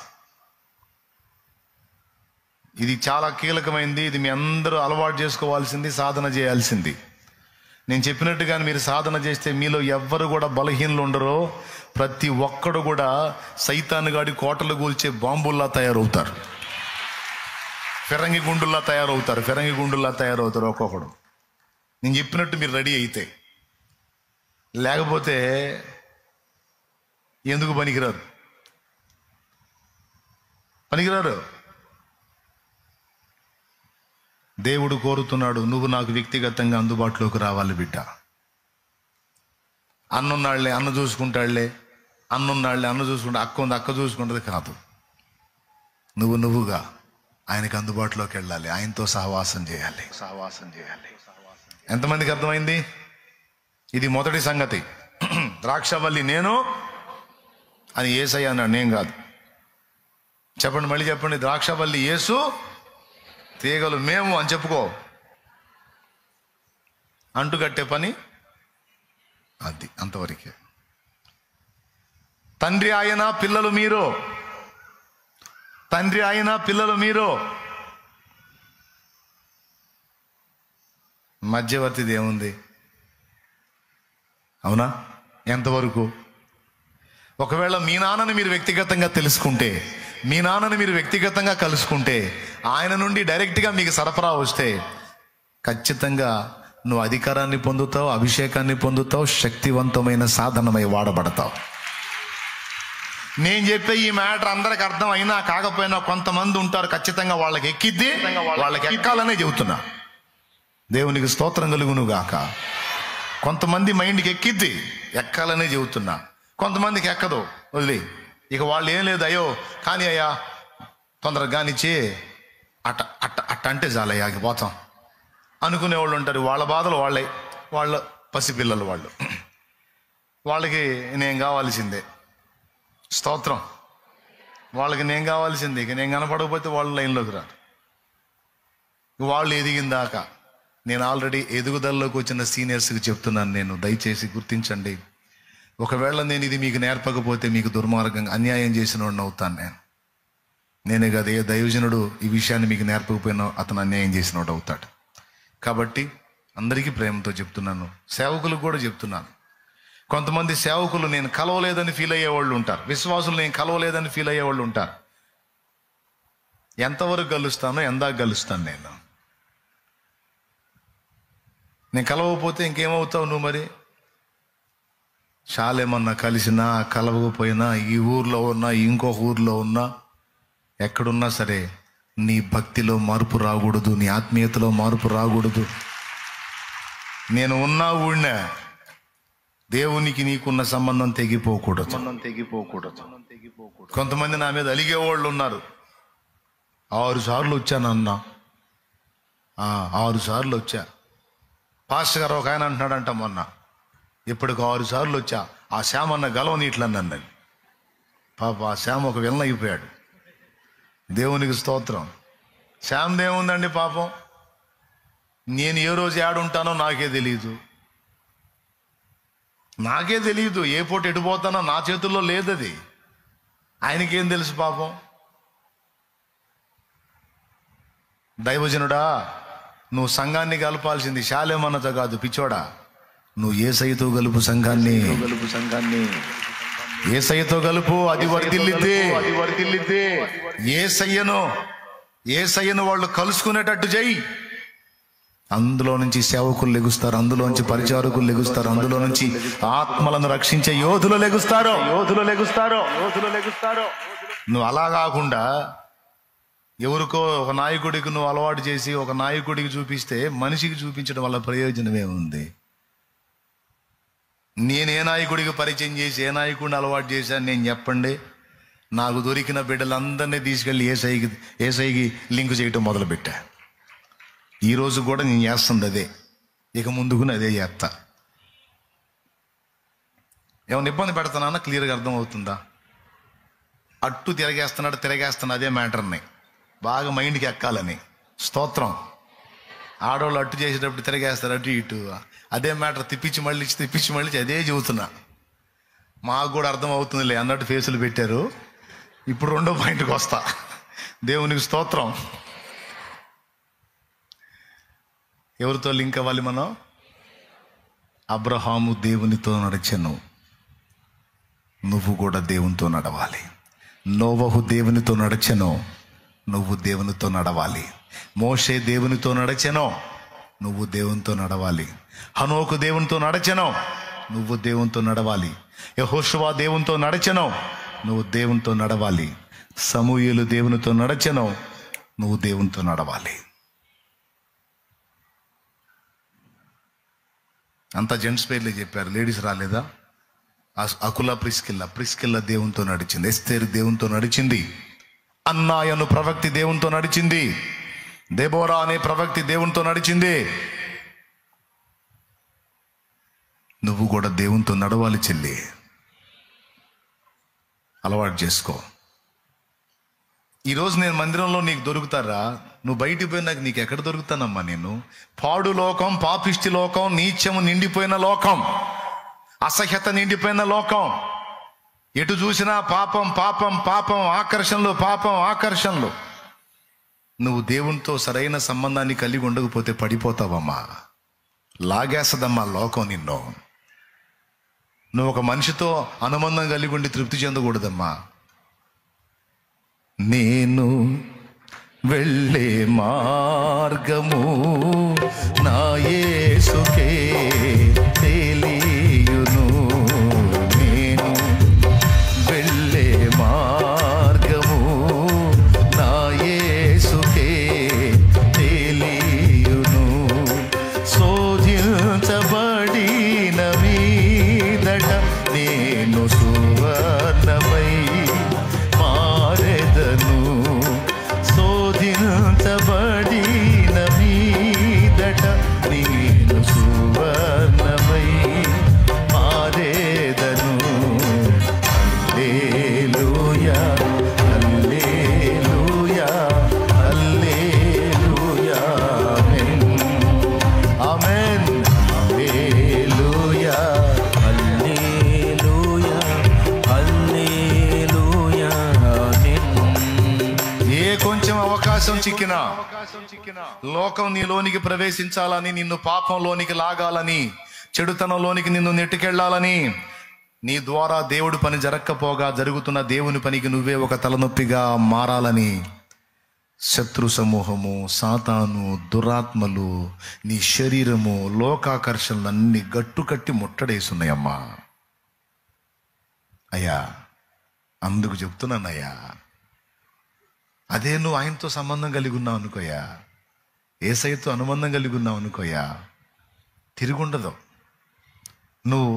ఇది చాలా కీలకమైంది. ఇది మీ అందరూ అలవాటు చేసుకోవాల్సింది, సాధన చేయాల్సింది. నేను చెప్పినట్టుగా మీరు సాధన చేస్తే మీలో ఎవ్వరు కూడా బలహీనలు ఉండరో. ప్రతి ఒక్కడు కూడా సైతాను గాడి కోటలు కూల్చే బాంబుల్లా తయారవుతారు, ఫిరంగి గుండుల్లా తయారవుతారు ఒక్కొక్కడు. నేను చెప్పినట్టు మీరు రెడీ అయితే, లేకపోతే ఎందుకు పనికిరారు. దేవుడు కోరుతున్నాడు, నువ్వు నాకు వ్యక్తిగతంగా అందుబాటులోకి రావాలి బిడ్డ. అన్నున్నాళ్లే అన్న చూసుకుంటాళ్లే, అన్న చూసుకుంటా, అక్క ఉంది అక్క చూసుకుంటుంది కాదు. నువ్వుగా ఆయనకు అందుబాటులోకి వెళ్ళాలి, ఆయనతో సహవాసం చేయాలి. ఎంతమందికి అర్థమైంది? ఇది మొదటి సంగతి. ద్రాక్షవల్లి నేను అని యేసయ్య అన్నాడు, నేను కాదు. చెప్పండి, మళ్ళీ చెప్పండి. ద్రాక్షవల్లి యేసు, తీగలు మేము అని చెప్పుకో. అంటుకట్టే పని అది, అంతవరకే. తండ్రి ఆయన, పిల్లలు మీరు. మధ్యవర్తిది ఏముంది? అవునా? ఎంతవరకు? ఒకవేళ మీ నాన్నని మీరు వ్యక్తిగతంగా తెలుసుకుంటే, మీ నాన్నని మీరు వ్యక్తిగతంగా కలుసుకుంటే, ఆయన నుండి డైరెక్ట్గా మీకు సరఫరా వస్తే ఖచ్చితంగా నువ్వు అధికారాన్ని పొందుతావు, అభిషేకాన్ని పొందుతావు, శక్తివంతమైన సాధనమై వాడబడతావు. నేను చెప్పే ఈ మ్యాటర్ అందరికి అర్థం అయినా కాకపోయినా కొంతమంది ఉంటారు, ఖచ్చితంగా వాళ్ళకి ఎక్కిద్ది, వాళ్ళకి ఎక్కాలనే చెబుతున్నా. దేవునికి స్తోత్రం కలుగును గాక. కొంతమంది మైండ్కి ఎక్కిద్ది, ఎక్కాలనే చెబుతున్నా. కొంతమందికి ఎక్కదు, వదిలే. ఇక వాళ్ళు ఏం లేదు, అయ్యో కానీ అయ్యా తొందరగా కానిచ్చి అట్ట అట్ట అట్ట అంటే చాలయ్యా పోతాం అనుకునేవాళ్ళు ఉంటారు. వాళ్ళ బాధలు వాళ్ళ పసిపిల్లలు వాళ్ళకి నేను కావాల్సిందే. స్తోత్రం. వాళ్ళకి నేను కావాల్సిందే. ఇక నేను కనపడకపోతే వాళ్ళు లైన్లోకి రారు. వాళ్ళు ఎదిగిన దాకా నేను ఆల్రెడీ ఎదుగుదలలోకి వచ్చిన సీనియర్స్కి చెప్తున్నాను, నేను దయచేసి గుర్తించండి. ఒకవేళ నేను ఇది మీకు నేర్పకపోతే మీకు దుర్మార్గంగా అన్యాయం చేసిన వాడిని అవుతాను. నేనే కదా, ఏ దైవజనుడు ఈ విషయాన్ని మీకు నేర్పకపోయినా అతను అన్యాయం చేసిన వాడు అవుతాడు. కాబట్టి అందరికీ ప్రేమతో చెప్తున్నాను, సేవకులకు కూడా చెప్తున్నాను. కొంతమంది సేవకులు నేను కలవలేదని ఫీల్ అయ్యేవాళ్ళు ఉంటారు, విశ్వాసులు నేను కలవలేదని ఫీల్ అయ్యేవాళ్ళు ఉంటారు. ఎంతవరకు కలుస్తానో ఎందాక కలుస్తాను నేను కలవకపోతే ఇంకేమవుతావు నువ్వు? మరి చాలేమన్నా కలిసినా కలవకపోయినా, ఈ ఊర్లో ఉన్నా ఇంకొక ఊర్లో ఉన్నా, ఎక్కడున్నా సరే నీ భక్తిలో మార్పు రాకూడదు, నీ ఆత్మీయతలో మార్పు రాకూడదు. నేను ఉన్నా ఊడినా దేవునికి నీకున్న సంబంధం తెగిపోకూడదు. కొంతమంది నా మీద అలిగేవాళ్ళు ఉన్నారు. 6 సార్లు వచ్చానన్నా, 6 సార్లు వచ్చా. పాస్టర్ గారు ఒక ఆయన అంటున్నాడంట, మొన్న ఇప్పటికి 6 సార్లు వచ్చా, ఆ శ్యామ్ అన్న గలవ నీట్లన్నది. పాప ఆ శ్యామ్ ఒక విలన్ అయిపోయాడు. దేవునికి స్తోత్రం. శ్యామ్ దేవుందండి పాపం. నేను ఏ రోజు ఏడుంటానో నాకే తెలియదు. ఏ పూట ఎడిపోతానో నా చేతుల్లో లేదది. ఆయనకేం తెలుసు పాపం. దైవజనుడా, నువ్వు సంఘాన్ని కలపాల్సింది శాలేమన్నతో కాదు పిచ్చోడా. నువ్వు యేసయ్యతో కలుపు సంఘాన్ని. యేసయ్యతో కలుపు, అది వర్ధిల్లిద్దే. యేసయ్యను వాళ్ళు కలుసుకునేటట్టు చెయ్యి. అందులో నుంచి సేవకులు లెగుస్తారు, అందులోంచి పరిచారకులు లెగుస్తారు, అందులో నుంచి ఆత్మలను రక్షించే యోధులు లెగుస్తారు. నువ్వు అలా కాకుండా ఎవరికో ఒక నాయకుడికి నువ్వు అలవాటు చేసి ఒక నాయకుడికి చూపిస్తే మనిషికి చూపించడం వల్ల ప్రయోజనమే ఉంది. నేనే నాయకుడికి పరిచయం చేసి ఏ నాయకుడిని అలవాటు చేశాను నేను చెప్పండి. నాకు దొరికిన బిడ్డలందరినీ తీసుకెళ్ళి ఏసైకి లింక్ చేయటం మొదలుపెట్టా. ఈరోజు కూడా నేను చేస్తుంది అదే, ఇక ముందుకుని అదే చేస్తా. ఏమైనా ఇబ్బంది పెడతానా? క్లియర్గా అర్థమవుతుందా? అట్టు తిరగేస్తున్నా అదే మ్యాటర్ని బాగా మైండ్కి ఎక్కాలని. స్తోత్రం. ఆడవాళ్ళు అట్టు చేసేటప్పుడు తిరగేస్తారు అటు ఇటు, అదే మ్యాటర్ తిప్పించి మళ్ళీ అదే చెబుతున్నా. మాకు కూడా అర్థం అవుతుందిలే అన్నట్టు ఫేసులు పెట్టారు. ఇప్పుడు 2వ పాయింట్కి వస్తా. దేవునికి స్తోత్రం. ఎవరితో లింక్ అవ్వాలి మనం? అబ్రహాము దేవునితో నడిచెను, నువ్వు కూడా దేవునితో నడవాలి. నోవహు దేవునితో నడిచెను, నువ్వు దేవునితో నడవాలి. మోషే దేవునితో నడిచెను, నువ్వు దేవునితో నడవాలి. హనోకు దేవునితో నడిచెను, నువ్వు దేవునితో నడవాలి. యెహోషువ దేవునితో నడిచెను, నువ్వు దేవునితో నడవాలి. సమూయేలు దేవునితో నడిచెను, నువ్వు దేవునితో నడవాలి. అంతా జెంట్స్ పేర్లే చెప్పారు, లేడీస్ రాలేదా? అకుల ప్రిస్కిల్ల దేవునితో నడిచింది. ఎస్తేరు దేవునితో నడిచింది. అన్నాయ్ అను ప్రవక్తి దేవునితో నడిచింది. దెబోరా అనే ప్రవక్తి దేవునితో నడిచింది. నువ్వు కూడా దేవునితో నడవాలి చెల్లి. అలవాటు చేసుకో. ఈరోజు నేను మందిరంలో నీకు దొరుకుతారా? నువ్వు బయటికి పోయినాక నీకు ఎక్కడ దొరుకుతానమ్మా నేను? పాడు లోకం, పాపిష్టి లోకం, నీచము నిండిపోయిన లోకం, అసహ్యత నిండిపోయిన లోకం. ఎటు చూసినా పాపం పాపం పాపం, ఆకర్షణలు. నువ్వు దేవునితో సరైన సంబంధాన్ని కలిగి ఉండకపోతే పడిపోతావమ్మా. లాగేస్తుందమ్మా లోకం నిన్ను. నువ్వు ఒక మనిషితో అనుబంధం కలిగి ఉండి తృప్తి చెందకూడదమ్మా. నేను వెళ్ళే మార్గము నా యేసుకే తెలియును. నేను వెళ్ళే మార్గము నా యేసుకే తెలియును. శోధించబడిన మీదట నేను సువర్ణమై అవకాశం చిక్కినా, లోకం నీలోనికి ప్రవేశించాలని, నిన్ను పాపంలోనికి లాగాలని, చెడుతనంలోనికి నిన్ను నెట్టుకెళ్లాలని, నీ ద్వారా దేవుడి పని జరగకపోగా జరుగుతున్న దేవుని పనికి నువ్వే ఒక తలనొప్పిగా మారాలని శత్రు సమూహము, సాతాను, దురాత్మలు, నీ శరీరము, లోకాకర్షణలన్నీ గట్టుకట్టి ముట్టడేస్తున్నాయమ్మా. అయ్యా, అందుకు చెప్తున్నానయ్యా, అదే నువ్వు ఆయనతో సంబంధం కలిగి ఉన్నావు అనుకోయా, యేసయ్యతో అనుబంధం కలిగి ఉన్నావు అనుకోయా, తిరుగుండదు. నువ్వు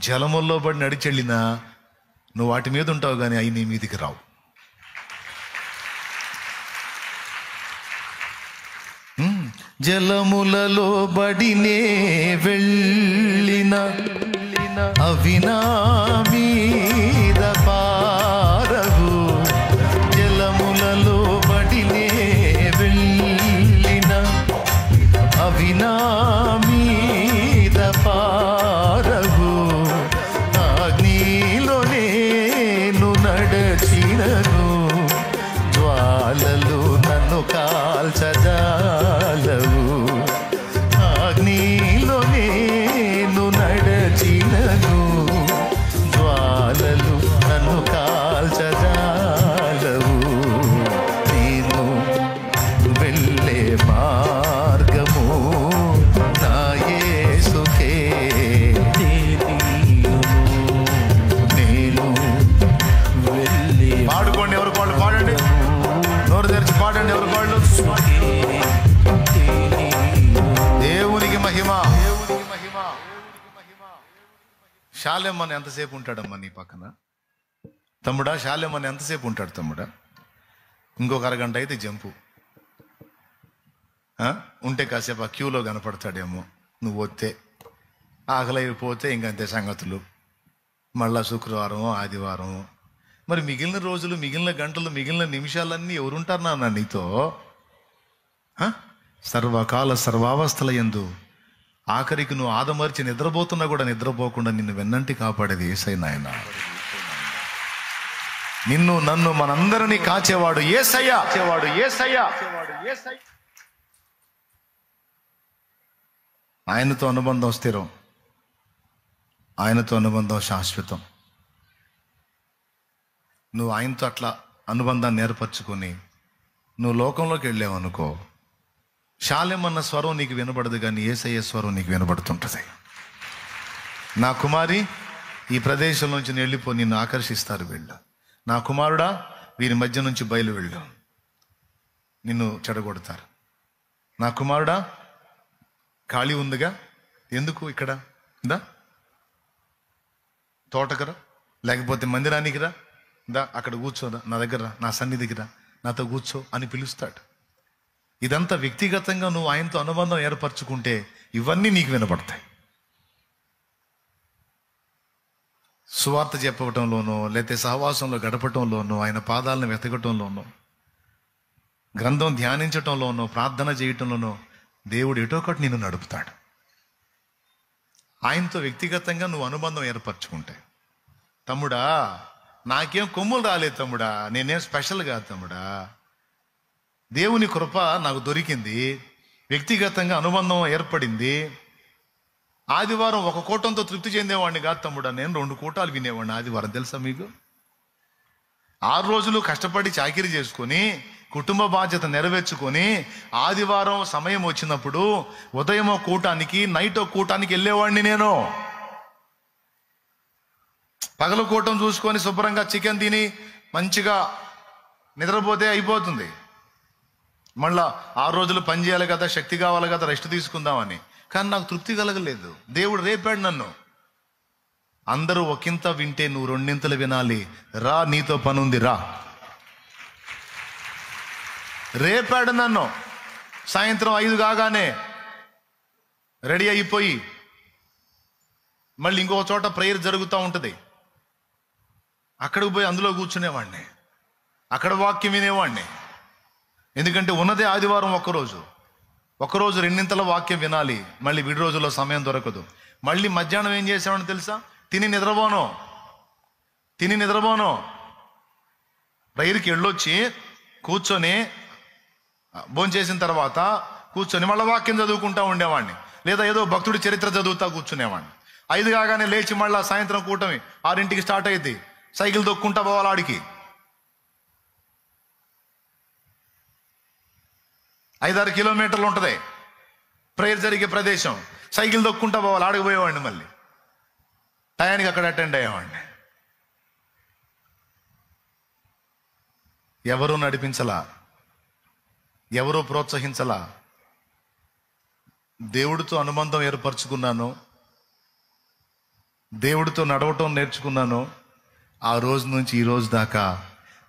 జలముల్లో పడి నడిచెళ్ళినా నువ్వు వాటి మీద ఉంటావు, కానీ అవి నీ మీదికి రావు. జలములలో బడినే వెళ్ళిన అవి నా మీద పారవు. జలములలో బడినే వెళ్ళిన అవి నా మీద పారవు. అగ్నిలో నేను నడచినను, జ్వాలలు నన్ను కాల్చజాలవు. అగ్నిలో నేను నడచినను, జ్వాలలు నన్ను కాల్చజాలవు. నేను వెళ్ళే మార్గము నా యేసుకే నేను వెళ్ళే. పాడుకోండి, ఎవరు పాడు పాడండి, నోరు తెరిచి పాడండి, ఎవరు పాడు. దేవునికి మహిమ. శాలెమ్మని ఎంతసేపు ఉంటాడమ్మా నీ పక్కన? తమ్ముడా, శాలెమ్మని ఎంతసేపు ఉంటాడు తమ్ముడా? ఇంకొక అరగంట అయితే జంపు ఉంటే కాసేపు ఆ క్యూలో కనపడతాడేమో. నువ్వు వస్తే ఆకలి అయిపోతే ఇంకంతే సంగతులు. మళ్ళా శుక్రవారం, ఆదివారం, మరి మిగిలిన రోజులు, మిగిలిన గంటలు, మిగిలిన నిమిషాలన్నీ ఎవరుంటారు నాన్న నీతో? సర్వకాల సర్వావస్థల యందు ఆఖరికి నువ్వు ఆదమర్చి నిద్రపోతున్నా కూడా నిద్రపోకుండా నిన్ను వెన్నంటి కాపాడేది యేసయ్య నాయన. నిన్ను నన్ను మనందరినీ కాచేవాడు యేసయ్య. ఆయనతో అనుబంధం స్థిరం, ఆయనతో అనుబంధం శాశ్వతం. నువ్వు ఆయనతో అట్లా అనుబంధాన్ని ఏర్పరచుకొని నువ్వు లోకంలోకి వెళ్ళావు అనుకో, శాలెమన్న స్వరం నీకు వినబడదు, కానీ యేసయ్య స్వరం నీకు వినబడుతుంటుంది. నా కుమారి, ఈ ప్రదేశం నుంచి వెళ్ళిపో, నిన్ను ఆకర్షిస్తారు వీళ్ళు. నా కుమారుడా, వీరి మధ్య నుంచి బయలు వెళ్ళు, నిన్ను చెడగొడతారు. నా కుమారుడా, ఖాళీ ఉందిగా, ఎందుకు ఇక్కడ దా, తోటకరా, లేకపోతే మందిరానికి రా, దా అక్కడ కూర్చోదా, నా దగ్గర రా, నా సన్నిధికి రా, నాతో కూర్చో అని పిలుస్తాడు. ఇదంతా వ్యక్తిగతంగా నువ్వు ఆయనతో అనుబంధం ఏర్పరచుకుంటే ఇవన్నీ నీకు వినపడతాయి. సువార్త చెప్పటంలోనో, లేకపోతే సహవాసంలో గడపటంలోనో, ఆయన పాదాలను వెతకటంలోనో, గ్రంథం ధ్యానించటంలోనో, ప్రార్థన చేయటంలోనో దేవుడు ఎటో ఒకటి నిన్ను నడుపుతాడు. ఆయనతో వ్యక్తిగతంగా నువ్వు అనుబంధం ఏర్పరచుకుంటే, తమ్ముడా నాకేం కొమ్ములు రాలేదు తమ్ముడా, నేనేం స్పెషల్ కాదు తమ్ముడా, దేవుని కృప నాకు దొరికింది, వ్యక్తిగతంగా అనుబంధం ఏర్పడింది. ఆదివారం ఒక కూటంతో తృప్తి చెందేవాడిని కాదు తమ్ముడా, నేను 2 కూటాలు వినేవాడిని ఆదివారం. తెలుసా మీకు? 6 రోజులు కష్టపడి చాకిరీ చేసుకొని కుటుంబ బాధ్యత నెరవేర్చుకొని ఆదివారం సమయం వచ్చినప్పుడు ఉదయం ఒక కూటానికి, నైట్ ఒక కూటానికి వెళ్ళేవాడిని నేను. పగలు కూటం చూసుకొని శుభ్రంగా చికెన్ తిని మంచిగా నిద్రపోతే అయిపోతుంది. మళ్ళా 6 రోజులు పని చేయాలి కదా, శక్తి కావాలి కదా, రెస్ట్ తీసుకుందామని. కానీ నాకు తృప్తి కలగలేదు. దేవుడు రేపాడు నన్ను. అందరూ ఒకంత వింటే నువ్వు 2 వినాలి. రా, నీతో పని ఉంది, రా. రేపాడు నన్ను. సాయంత్రం 5 కాగానే రెడీ అయిపోయి మళ్ళీ ఇంకొక చోట ప్రేయర్ జరుగుతూ ఉంటుంది, అక్కడికి పోయి అందులో కూర్చునేవాడిని, అక్కడ వాక్యం వినేవాడిని. ఎందుకంటే ఉన్నదే ఆదివారం ఒక్కరోజు 2 వాక్యం వినాలి. మళ్ళీ విడి రోజుల్లో సమయం దొరకదు. మళ్ళీ మధ్యాహ్నం ఏం చేసామని తెలుసా? తిని నిద్రపోను. ప్రేయర్కి వెళ్ళొచ్చి కూర్చొని భోంచేసిన తర్వాత కూర్చొని మళ్ళీ వాక్యం చదువుకుంటా ఉండేవాడిని, లేదా ఏదో భక్తుడి చరిత్ర చదువుతా కూర్చునేవాడిని. 5 కాగానే లేచి మళ్ళీ సాయంత్రం కూటమి 6ంటికి స్టార్ట్ అయ్యింది. సైకిల్ దొక్కుంటా పోవాలి ఆడికి. 5-6 కిలోమీటర్లు ఉంటుంది ప్రేయర్ జరిగే ప్రదేశం. సైకిల్ దొక్కుంటా పోవాలి, ఆడికి పోయేవాడిని. మళ్ళీ టయానికి అక్కడ అటెండ్ అయ్యేవాడిని. ఎవరూ నడిపించలా, ఎవరూ ప్రోత్సహించలా. దేవుడితో అనుబంధం ఏర్పరచుకున్నాను, దేవుడితో నడవటం నేర్చుకున్నాను. ఆ రోజు నుంచి ఈ రోజు దాకా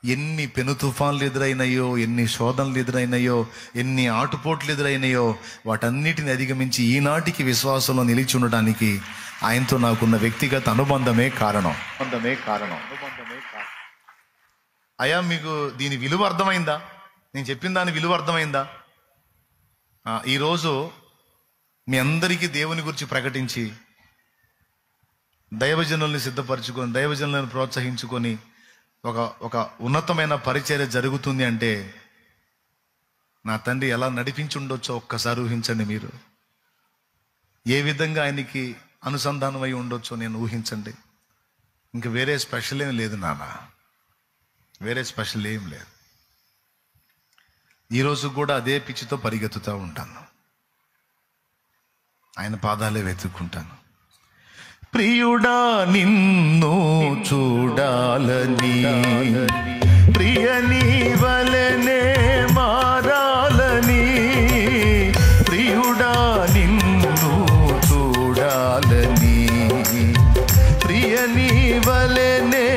ఎన్ని పెను తుఫాన్లు ఎదురైనాయో, ఎన్ని శోధనలు ఎదురైనాయో, ఎన్ని ఆటుపోట్లు ఎదురైనాయో, వాటన్నిటిని అధిగమించి ఈనాటికి విశ్వాసంలో నిలిచి ఉండడానికి ఆయనతో నాకున్న వ్యక్తిగత అనుబంధమే కారణం. అయ్యా, మీకు దీని విలువ అర్థమైందా? నేను చెప్పిన దాని విలువ అర్థమైందా? ఈరోజు మీ అందరికీ దేవుని గురించి ప్రకటించి దైవజనుల్ని సిద్ధపరచుకొని, దైవజనులను ప్రోత్సహించుకొని ఒక ఉన్నతమైన పరిచర్య జరుగుతుంది అంటే నా తండ్రి ఎలా నడిపించి ఉండొచ్చో ఒక్కసారి ఊహించండి. మీరు ఏ విధంగా ఆయనకి అనుసంధానం అయి ఉండొచ్చో నేను ఊహించండి. ఇంక వేరే స్పెషల్ ఏం లేదు నాన్న, వేరే స్పెషల్ ఏం లేదు. ఈరోజు కూడా అదే పిచ్చితో పరిగెత్తుతూ ఉంటాను, ఆయన పాదాలే వెతుక్కుంటాను. ప్రియుడా నిన్ను చూడాలని, ప్రియ నీ వలెనే మారాలని, ప్రియుడా నిన్ను చూడాలని, ప్రియ నీ వలెనే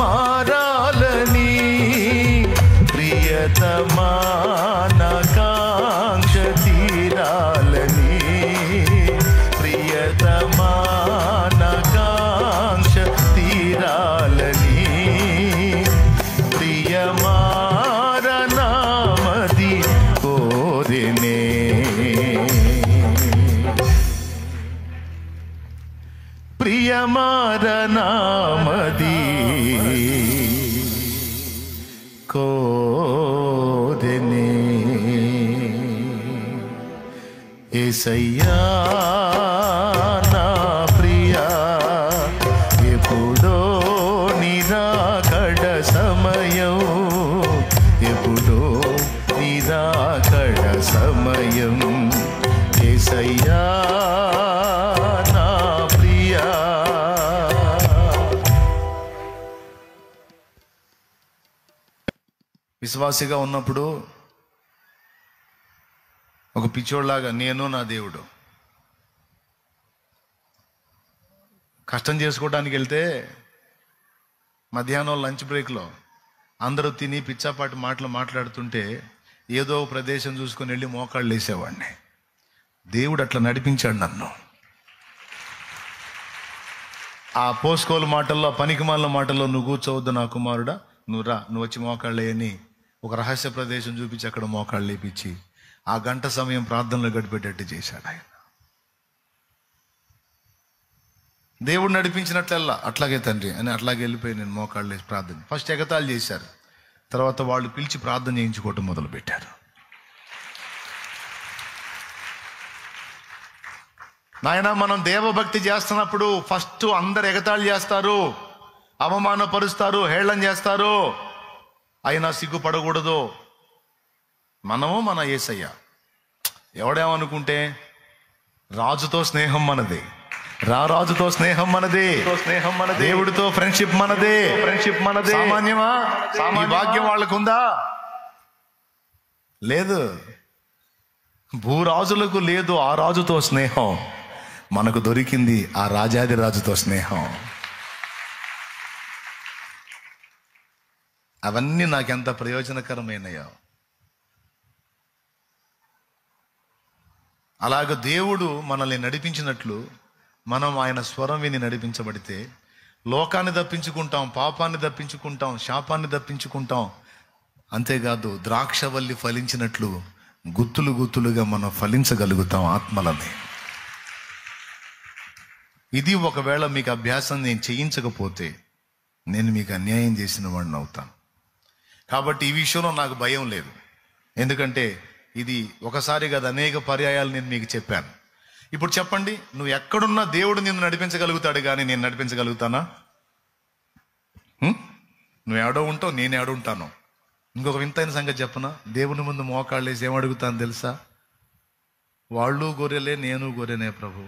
మారాలని, ప్రియతమా నా కాంక్ష తీరాలని, ప్రియతమా నా కాంక్ష తీరాలని, ప్రియమారనామది కోరినే, ప్రియమారనామది కోరినే. యేసయ్యా నా ప్రియా, ఎప్పుడో నిరాకడ సమయం, ఎప్పుడో నిరాకడ సమయం, యేసయ్యా నా ప్రియా. విశ్వాసిగా ఉన్నప్పుడు ఒక పిచ్చోడ్లాగా నేను నా దేవుడు కష్టం చేసుకోవడానికి వెళ్తే మధ్యాహ్నం లంచ్ బ్రేక్లో అందరూ తిని పిచ్చాపాటి మాటలు మాట్లాడుతుంటే ఏదో ప్రదేశం చూసుకొని వెళ్ళి మోకాళ్ళు వేసేవాడిని. దేవుడు అట్లా నడిపించాడు నన్ను. ఆ పోస్కోలు మాటల్లో, పనికిమాల మాటల్లో, నువ్వు కూర్చోవద్దు నా కుమారుడా, నువ్వు రా, నువ్వు వచ్చి మోకాళ్ళు వేయని ఒక రహస్య ప్రదేశం చూపించి అక్కడ మోకాళ్ళు లేపించి ఆ గంట సమయం ప్రార్థనలో గడిపేటట్టు చేశాడు ఆయన. దేవుడు నడిపించినట్లల్లా అట్లాగే తండ్రి అని అట్లాగే వెళ్ళిపోయి నేను మోకాళ్ళు వేసి ప్రార్థన. ఫస్ట్ ఎగతాళి చేశారు, తర్వాత వాళ్ళు పిలిచి ప్రార్థన చేయించుకోవటం మొదలుపెట్టారు. నాయన, మనం దేవభక్తి చేస్తున్నప్పుడు ఫస్ట్ అందరు ఎగతాళి చేస్తారు, అవమానపరుస్తారు, హేళన చేస్తారు. అయినా సిగ్గుపడకూడదు. మనము మన యేసయ్య. ఎవడేమనుకుంటే రాజుతో స్నేహం మనది, రాజుతో స్నేహం మనది, దేవుడితో ఫ్రెండ్షిప్ మనది. సామాన్యమా? ఈ భాగ్యం వాళ్ళకుందా? లేదు. భూరాజులకు లేదు ఆ రాజుతో స్నేహం. మనకు దొరికింది ఆ రాజాది రాజుతో స్నేహం. అవన్నీ నాకెంత ప్రయోజనకరమైనయో. అలాగ దేవుడు మనల్ని నడిపించినట్లు మనం ఆయన స్వరం విని నడిపించబడితే లోకాన్ని తప్పించుకుంటాం, పాపాన్ని తప్పించుకుంటాం, శాపాన్ని తప్పించుకుంటాం. అంతేకాదు ద్రాక్షవల్లి ఫలించినట్లు గుత్తులు గుత్తులుగా మనం ఫలించగలుగుతాం ఆత్మలని. ఇది ఒకవేళ మీకు అభ్యాసం నేను చేయించకపోతే నేను మీకు అన్యాయం చేసిన వాడిని అవుతాను. కాబట్టి ఈ విషయంలో నాకు భయం లేదు. ఎందుకంటే ఇది ఒకసారి కాదు, అనేక పర్యాయాలు నేను మీకు చెప్పాను. ఇప్పుడు చెప్పండి, నువ్వు ఎక్కడున్నా దేవుడు నిన్ను నడిపించగలుగుతాడు, కానీ నేను నడిపించగలుగుతానా? నువ్వు ఏడో ఉంటావు, నేను ఏడో ఉంటాను. ఇంకొక వింతైన సంగతి చెప్పనా? దేవుని ముందు మోకాళ్ళు వేసి ఏమడుగుతాను తెలుసా? వాళ్ళు గొర్రెలే, నేను గొర్రెనే ప్రభు.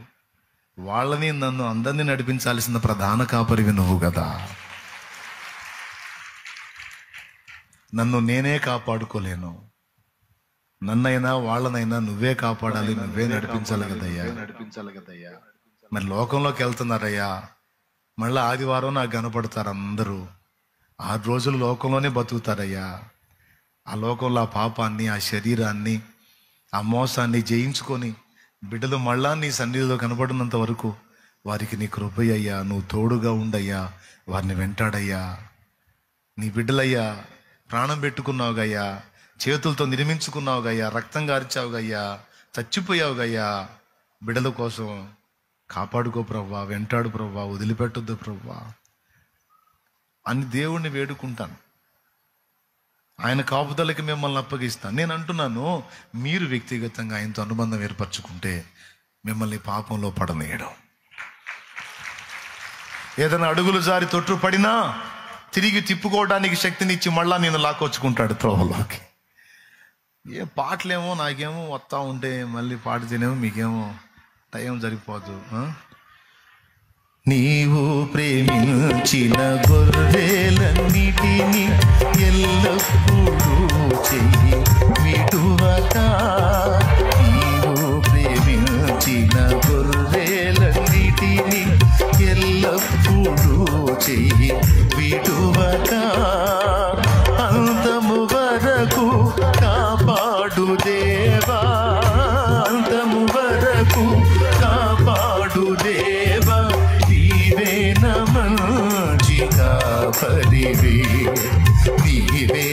వాళ్ళని నన్ను అందరినీ నడిపించాల్సిన ప్రధాన కాపరివి నువ్వు కదా. నన్ను నేనే కాపాడుకోలేను. నన్నైనా వాళ్ళనైనా నువ్వే కాపాడాలి, నువ్వే నడిపించాలి కదయ్యా. మరి లోకంలోకి వెళ్తున్నారయ్యా, మళ్ళీ ఆదివారం నాకు కనపడతారు అందరూ. 6 రోజులు లోకంలోనే బతుకుతారయ్యా. ఆ లోకంలో ఆ పాపాన్ని, ఆ శరీరాన్ని, ఆ మోసాన్ని జయించుకొని బిడ్డలు మళ్ళా నీ సన్నిధిలో కనపడినంత వరకు వారికి నీ కృపయ్యా, నువ్వు తోడుగా ఉండయ్యా, వారిని వెంటాడయ్యా. నీ బిడ్డలయ్యా, ప్రాణం పెట్టుకున్నావుగయ్యా, చేతులతో నిర్మించుకున్నావుగయ్యా, రక్తం గార్చావుగయ్యా, చచ్చిపోయావుగయ్యా. బిడ్డల కోసం కాపాడుకో ప్రవ్వా, వెంటాడు ప్రవ్వా, వదిలిపెట్టొద్దు ప్రవ్వా అని దేవుణ్ణి వేడుకుంటాను. ఆయన కాపుదలకి మిమ్మల్ని అప్పగిస్తాను. నేను అంటున్నాను, మీరు వ్యక్తిగతంగా ఆయనతో అనుబంధం ఏర్పరచుకుంటే మిమ్మల్ని పాపంలో పడనీయడం. ఏదైనా అడుగులు జారి తొట్టు పడినా తిరిగి తిప్పుకోవడానికి శక్తినిచ్చి మళ్ళా నేను లాక్కొచ్చుకుంటాడు త్రోవలోకి. ఏ పాటలేమో నాకేమో వస్తా ఉంటే మళ్ళీ పాడితేనేమో మీకేమో టైం సరిపోదు. నీవు ప్రేమించిన గొర్రెలన్నిటిని ఎల్లప్పుడూ చెయ్యి విడువక. నీవు ప్రేమించిన గొర్రెలన్నిటిని ఎల్లప్పుడూ చెయ్యి విడువక. అంతము వరకు కాపాడు దేవా, అంతము వరకు కాపాడు దేవా. నీవే మంచి కాపరివి, నీవే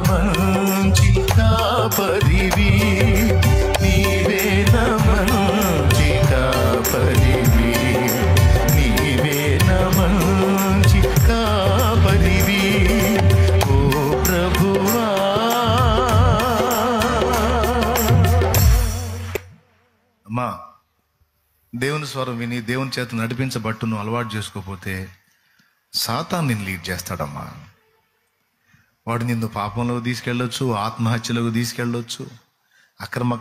మంచి కాపరివి, నీవే మంచి కాపరివి, నీవే మంచి కాపరివి. ఓ ప్రభువా, అమ్మా, దేవుని స్వరం విని దేవుని చేత నడిపించబట్టు నువ్వు అలవాటు చేసుకోకపోతే సాతాను నిన్ను లీడ్ చేస్తాడమ్మా. వాడు నిన్ను పాపంలోకి తీసుకెళ్ళొచ్చు, ఆత్మహత్యలోకి తీసుకెళ్ళొచ్చు, అక్రమ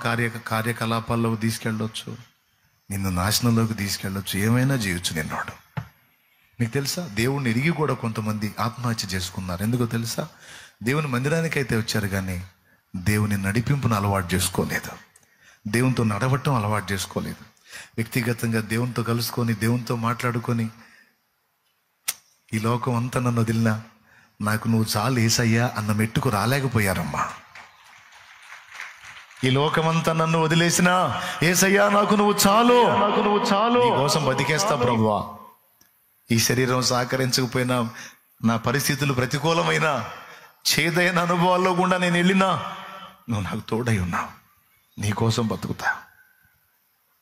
కార్యకలాపాల్లోకి తీసుకెళ్ళొచ్చు, నిన్ను నాశనంలోకి తీసుకెళ్ళొచ్చు, ఏమైనా చేయొచ్చు నిన్నోడు. మీకు తెలుసా, దేవుణ్ణి ఎరిగి కూడా కొంతమంది ఆత్మహత్య చేసుకున్నారు. ఎందుకో తెలుసా? దేవుని మందిరానికి అయితే వచ్చారు, కానీ దేవుని నడిపింపును అలవాటు చేసుకోలేదు, దేవునితో నడవటం అలవాటు చేసుకోలేదు. వ్యక్తిగతంగా దేవునితో కలుసుకొని దేవునితో మాట్లాడుకొని ఈ లోకం అంతా నన్ను వదిలినా నాకు నువ్వు చాలు యేసయ్యా అన్న మెట్టుకు రాలేకపోయారమ్మా. ఈ లోకమంతా నన్ను వదిలేసినా యేసయ్యా నాకు నువ్వు చాలు, నాకు నువ్వు చాలు, నీ కోసం బతికేస్తా ప్రభువా. ఈ శరీరం సహకరించకపోయినా, నా పరిస్థితులు ప్రతికూలమైన చేదైన అనుభవాల్లో గుండా నేను వెళ్ళినా నువ్వు నాకు తోడై ఉన్నావు, నీ కోసం బతుకుతా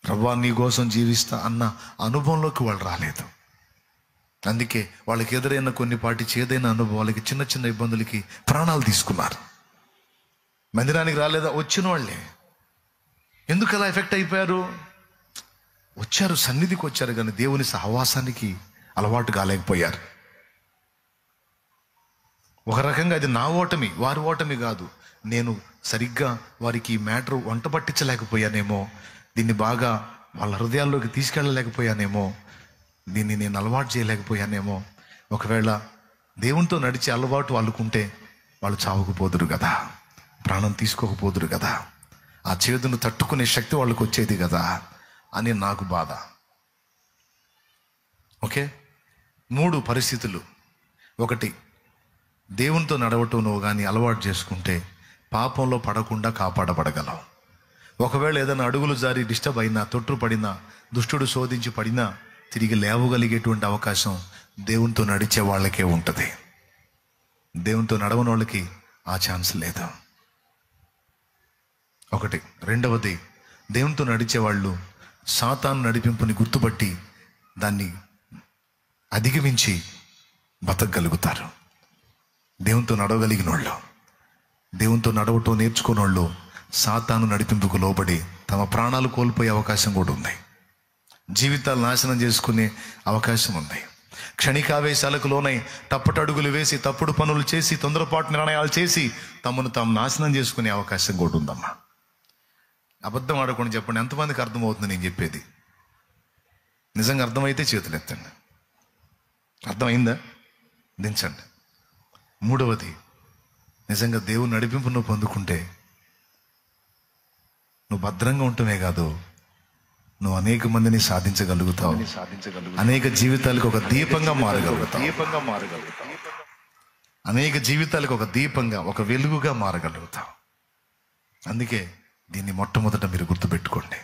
ప్రభువా, నీ కోసం జీవిస్తా అన్న అనుభవంలోకి వాళ్ళు రాలేదు. అందుకే వాళ్ళకి ఎదురైన కొన్నిపాటి చేదైన అనుభవాలకి, చిన్న చిన్న ఇబ్బందులకి ప్రాణాలు తీసుకున్నారు. మందిరానికి రాలేదా? వచ్చిన వాళ్ళే. ఎందుకు అలా ఎఫెక్ట్ అయిపోయారు? వచ్చారు, సన్నిధికి వచ్చారు, కానీ దేవుని సహవాసానికి అలవాటు కాలేకపోయారు. ఒక రకంగా అది నా ఓటమి, వారి ఓటమి కాదు. నేను సరిగ్గా వారికి ఈ మ్యాటర్ వంట పట్టించలేకపోయానేమో, దీన్ని బాగా వాళ్ళ హృదయాల్లోకి తీసుకెళ్ళలేకపోయానేమో, దీన్ని నేను అలవాటు చేయలేకపోయానేమో. ఒకవేళ దేవునితో నడిచే అలవాటు వాళ్ళకుంటే వాళ్ళు చావకపోదురు కదా, ప్రాణం తీసుకోకపోదురు కదా, ఆ చేదును తట్టుకునే శక్తి వాళ్ళకు వచ్చేది కదా అని నాకు బాధ. ఓకే, 3 పరిస్థితులు. 1, దేవునితో నడవటం నువ్వు కానీ అలవాటు చేసుకుంటే పాపంలో పడకుండా కాపాడబడగలవు. ఒకవేళ ఏదైనా అడుగులు జారి డిస్టర్బ్ అయినా, తొట్టుపడినా, దుష్టుడు శోధించి పడినా తిరిగి లేవగలిగేటువంటి అవకాశం దేవునితో నడిచే వాళ్ళకే ఉంటుంది. దేవునితో నడవని వాళ్ళకి ఆ ఛాన్స్ లేదు. 1. 2వది, దేవునితో నడిచే వాళ్ళు సాతాను నడిపింపుని గుర్తుపట్టి దాన్ని అధిగమించి బతకగలుగుతారు. దేవునితో నడవగలిగిన వాళ్ళు, దేవునితో నడవటం నేర్చుకున్న వాళ్ళు సాతాను నడిపింపుకు లోబడి తమ ప్రాణాలు కోల్పోయే అవకాశం కూడా ఉంది. జీవితాలు నాశనం చేసుకునే అవకాశం ఉంది. క్షణికావేశాలకు లోనై తప్పటడుగులు వేసి తప్పుడు పనులు చేసి తొందరపాటు నిర్ణయాలు చేసి తమను తాము నాశనం చేసుకునే అవకాశం కూడా ఉందమ్మా. అబద్ధం ఆడకుండా చెప్పండి, ఎంతమందికి అర్థమవుతుంది నేను చెప్పేది? నిజంగా అర్థమైతే చేతులు ఎత్తండి. అర్థమైందా? దించండి. మూడవది, నిజంగా దేవుని నడిపింపు నువ్వు పొందుకుంటే నువ్వు భద్రంగా ఉండటమే కాదు, నువ్వు అనేక మందిని సాధించగలుగుతావు. అనేక జీవితాలకు ఒక దీపంగా మారగలుగుతావు. అనేక జీవితాలకు ఒక దీపంగా, ఒక వెలుగుగా మారగలుగుతావు. అందుకే దీన్ని మొట్టమొదట మీరు గుర్తుపెట్టుకోండి.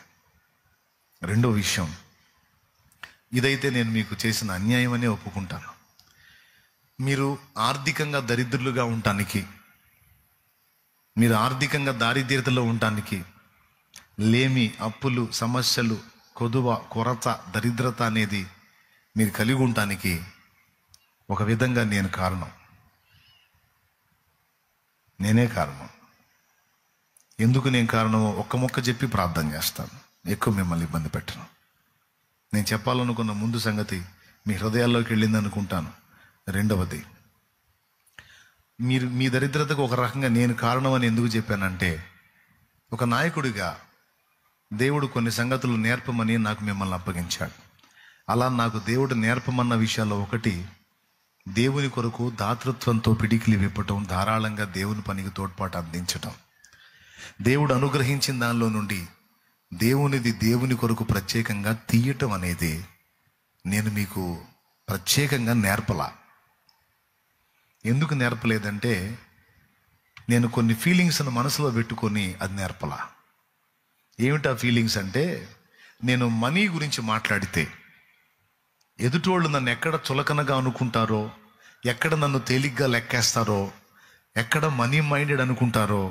రెండో విషయం, ఇదైతే నేను మీకు చేసిన అన్యాయం అనే ఒప్పుకుంటాను. మీరు ఆర్థికంగా దరిద్రులుగా ఉండటానికి, మీరు ఆర్థికంగా దారిద్ర్యతలో ఉండటానికి, లేమి, అప్పులు, సమస్యలు, కొదువ, కొరత, దరిద్రత అనేది మీరు కలిగి ఉండటానికి ఒక విధంగా నేను కారణం. నేనే కారణం. ఎందుకు నేను కారణమో ఒక్క మొక్క చెప్పి ప్రార్థన చేస్తాను. ఎక్కువ మిమ్మల్ని ఇబ్బంది పెట్టను. నేను చెప్పాలనుకున్న ముందు సంగతి మీ హృదయాల్లోకి వెళ్ళింది అనుకుంటాను. రెండవది, మీ దరిద్రతకు ఒక రకంగా నేను కారణం అని ఎందుకు చెప్పానంటే, ఒక నాయకుడిగా దేవుడు కొన్ని సంగతులు నేర్పమని నాకు మిమ్మల్ని అప్పగించాడు. అలా నాకు దేవుడు నేర్పమన్న విషయాల్లో ఒకటి, దేవుని కొరకు దాతృత్వంతో పిడికిలి విప్పటం, ధారాళంగా దేవుని పనికి తోడ్పాటు అందించటం. దేవుడు అనుగ్రహించిన దానిలో నుండి దేవునిది దేవుని కొరకు ప్రత్యేకంగా తీయటం అనేది నేను మీకు ప్రత్యేకంగా నేర్పలా. ఎందుకు నేర్పలేదంటే, నేను కొన్ని ఫీలింగ్స్ను మనసులో పెట్టుకొని అది నేర్పలా. ఏమిటా ఫీలింగ్స్ అంటే, నేను మనీ గురించి మాట్లాడితే ఎదుటోళ్ళు నన్ను ఎక్కడ చులకనగా అనుకుంటారో, ఎక్కడ నన్ను తేలిగ్గా లెక్కేస్తారో, ఎక్కడ మనీ మైండెడ్ అనుకుంటారో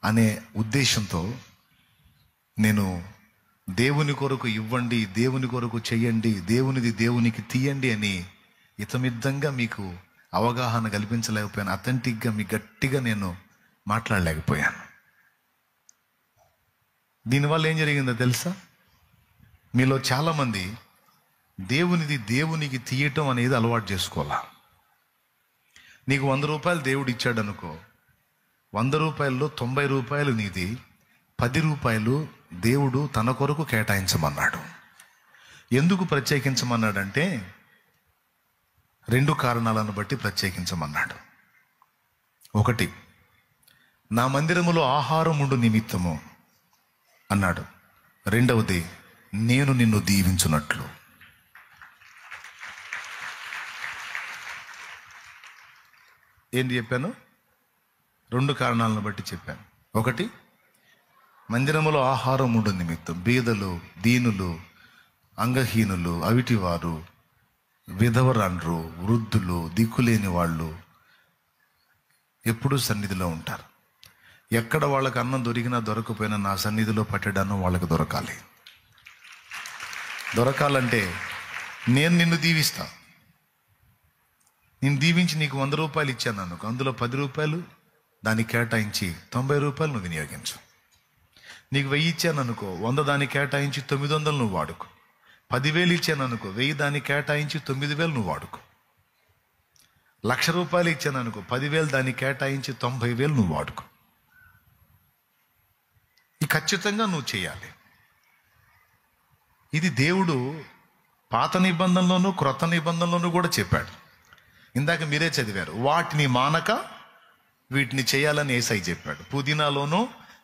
అనే ఉద్దేశంతో నేను దేవుని కొరకు ఇవ్వండి, దేవుని కొరకు చెయ్యండి, దేవునిది దేవునికి తీయండి అని ఇతమిద్దంగా మీకు అవగాహన కల్పించలేకపోయాను. అథెంటిక్గా మీ గట్టిగా నేను మాట్లాడలేకపోయాను. దీనివల్ల ఏం జరిగిందో తెలుసా? మీలో చాలామంది దేవునిది దేవునికి తీయటం అనేది అలవాటు చేసుకోవాలా. నీకు 100 రూపాయలు దేవుడు ఇచ్చాడు అనుకో, 100 రూపాయల్లో 90 రూపాయలు నీది, 10 రూపాయలు దేవుడు తన కొరకు కేటాయించమన్నాడు. ఎందుకు ప్రత్యేకించమన్నాడంటే, 2 కారణాలను బట్టి ప్రత్యేకించమన్నాడు. ఒకటి, నా మందిరములో ఆహారం ఉండు నిమిత్తము అన్నాడు. రెండవది, నేను నిన్ను దీవించున్నట్లు. ఏంటి చెప్పాను? 2 కారణాలను బట్టి చెప్పాను. ఒకటి, మందిరములో ఆహారం ఉండు నిమిత్తం, బీదలు, దీనులు, అంగహీనులు, అవిటివారు, విధవరాండ్రు, వృద్ధులు, దిక్కులేని వాళ్ళు ఎప్పుడూ సన్నిధిలో ఉంటారు. ఎక్కడ వాళ్ళకి అన్నం దొరికినా దొరకపోయినా నా సన్నిధిలో పట్టేడన్నం వాళ్ళకి దొరకాలి. దొరకాలంటే నేను నిన్ను దీవిస్తా. నేను దీవించి నీకు 100 రూపాయలు ఇచ్చాను అనుకో, అందులో 10 రూపాయలు దానికి కేటాయించి 90 రూపాయలు నువ్వు వినియోగించు. నీకు 1000 ఇచ్చాను అనుకో, 100 దానికి కేటాయించి 900 నువ్వు వాడుకో. 10,000 ఇచ్చాను అనుకో, 1000 దానికి కేటాయించి 9,000 నువ్వు వాడుకో. 1,00,000 రూపాయలు ఇచ్చాను అనుకో, 10,000 దానికి కేటాయించి 90,000 నువ్వు వాడుకో. ఇది ఖచ్చితంగా నువ్వు చేయాలి. ఇది దేవుడు పాత నిబంధనలోను క్రొత్త నిబంధనలోను కూడా చెప్పాడు. ఇందాక మీరే చదివారు, వాటిని మానక వీటిని చేయాలని యేసయ్య చెప్పాడు. పుదీనాలోను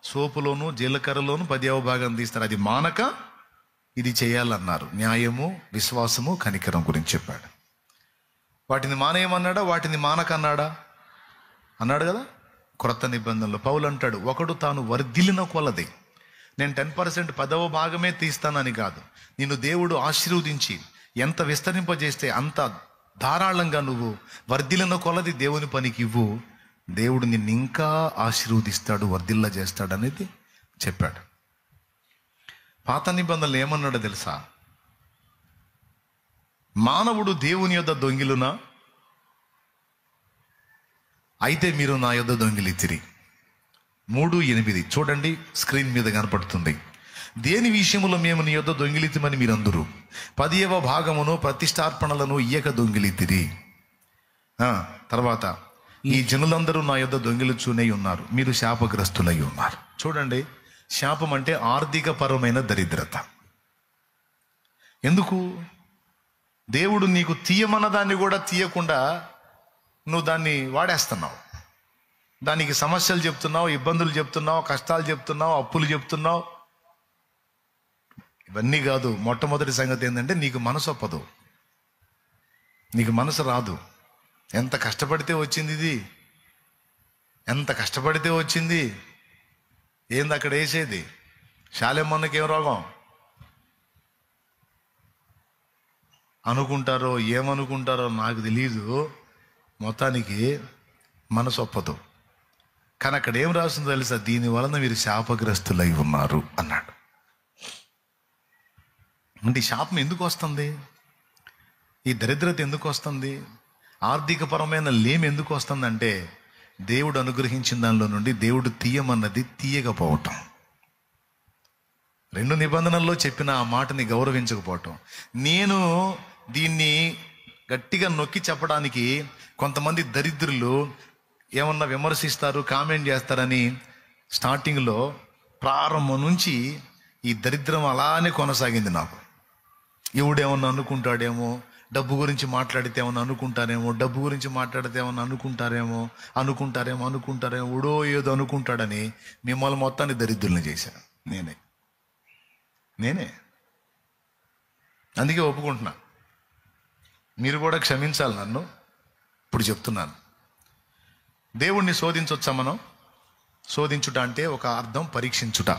సోపులోను జీలకర్రలోను 10వ భాగం తీస్తారు, అది మానక ఇది చేయాలన్నారు. న్యాయము, విశ్వాసము, కనికరం గురించి చెప్పాడు. వాటిని మానేయమన్నాడా, వాటిని మానక అన్నాడా? అన్నాడు కదా. క్రొత్త నిబంధనలో పౌలు అంటాడు, ఒకడు తాను వర్ధిల్లిన కొలది, నేను 10% 10వ భాగమే తీస్తానని కాదు, నిన్ను దేవుడు ఆశీర్వదించి ఎంత విస్తరింపజేస్తే అంత ధారాళంగా నువ్వు వర్ధిల్లిన కొలది దేవుని పనికి ఇవ్వు, దేవుడు నిన్ను ఇంకా ఆశీర్వదిస్తాడు, వర్ధిల్ల చేస్తాడు అనేది చెప్పాడు. పాత నిబంధనలు ఏమన్నాడో తెలుసా? మానవుడు దేవుని యొద్ద దొంగిలునా, అయితే మీరు నా యొద్ద దొంగిలితిరి. 3:8 చూడండి, స్క్రీన్ మీద కనపడుతుంది. దేని విషయములో మేము నీ యొద్ద దొంగిలితమని మీరందరూ 10వ భాగమును ప్రతిష్టార్పణలను ఇయ్యక దొంగిలితిరి. తర్వాత ఈ జనులందరూ నా యొద్ద దొంగిలిచునే ఉన్నారు, మీరు శాపగ్రస్తులై ఉన్నారు. చూడండి, శాపం అంటే ఆర్థిక పరమైన దరిద్రత. ఎందుకు? దేవుడు నీకు తీయమన్న దాన్ని కూడా తీయకుండా నువ్వు దాన్ని వాడేస్తున్నావు. దానికి సమస్యలు చెప్తున్నావు, ఇబ్బందులు చెప్తున్నావు, కష్టాలు చెప్తున్నావు, అప్పులు చెప్తున్నావు. ఇవన్నీ కాదు. మొట్టమొదటి సంగతి ఏంటంటే నీకు మనసు ఒప్పదు, నీకు మనసు రాదు. ఎంత కష్టపడితే వచ్చింది ఇది, ఎంత కష్టపడితే వచ్చింది. ఏంది అక్కడ వేసేది? శాలెమ్మన్నకి ఏం రోగం అనుకుంటారో ఏమనుకుంటారో నాకు తెలియదు. మొత్తానికి మనసు ఒప్పదు. కానీ అక్కడ ఏం రాస్తుందో తెలుసా? దీని వలన మీరు శాపగ్రస్తులై ఉన్నారు అన్నాడు. అంటే ఈ శాపం ఎందుకు వస్తుంది? ఈ దరిద్రత ఎందుకు వస్తుంది? ఆర్థికపరమైన లేమి ఎందుకు వస్తుందంటే దేవుడు అనుగ్రహించిన దానిలో నుండి దేవుడు తీయమన్నది తీయకపోవటం. 2 నిబంధనల్లో చెప్పిన ఆ మాటని గౌరవించకపోవటం. నేను దీన్ని గట్టిగా నొక్కి చెప్పడానికి కొంతమంది దరిద్రులు ఏమన్నా విమర్శిస్తారు, కామెంట్ చేస్తారని స్టార్టింగ్లో ప్రారంభం నుంచి ఈ దరిద్రం అలానే కొనసాగింది నాకు. ఎవడేమన్నా అనుకుంటాడేమో, డబ్బు గురించి మాట్లాడితే ఏమన్నా అనుకుంటారేమో, డబ్బు గురించి మాట్లాడితే ఏమన్నా అనుకుంటారేమో ఎవడో ఏదో అనుకుంటాడని మిమ్మల్ని మొత్తాన్ని దరిద్రుల్ని చేశాను నేనే. అందుకే ఒప్పుకుంటున్నా. మీరు కూడా క్షమించాలి నన్ను. ఇప్పుడు చెప్తున్నాను, దేవుణ్ణి శోధించవచ్చా మనం? శోధించుట అంటే ఒక అర్థం పరీక్షించుట.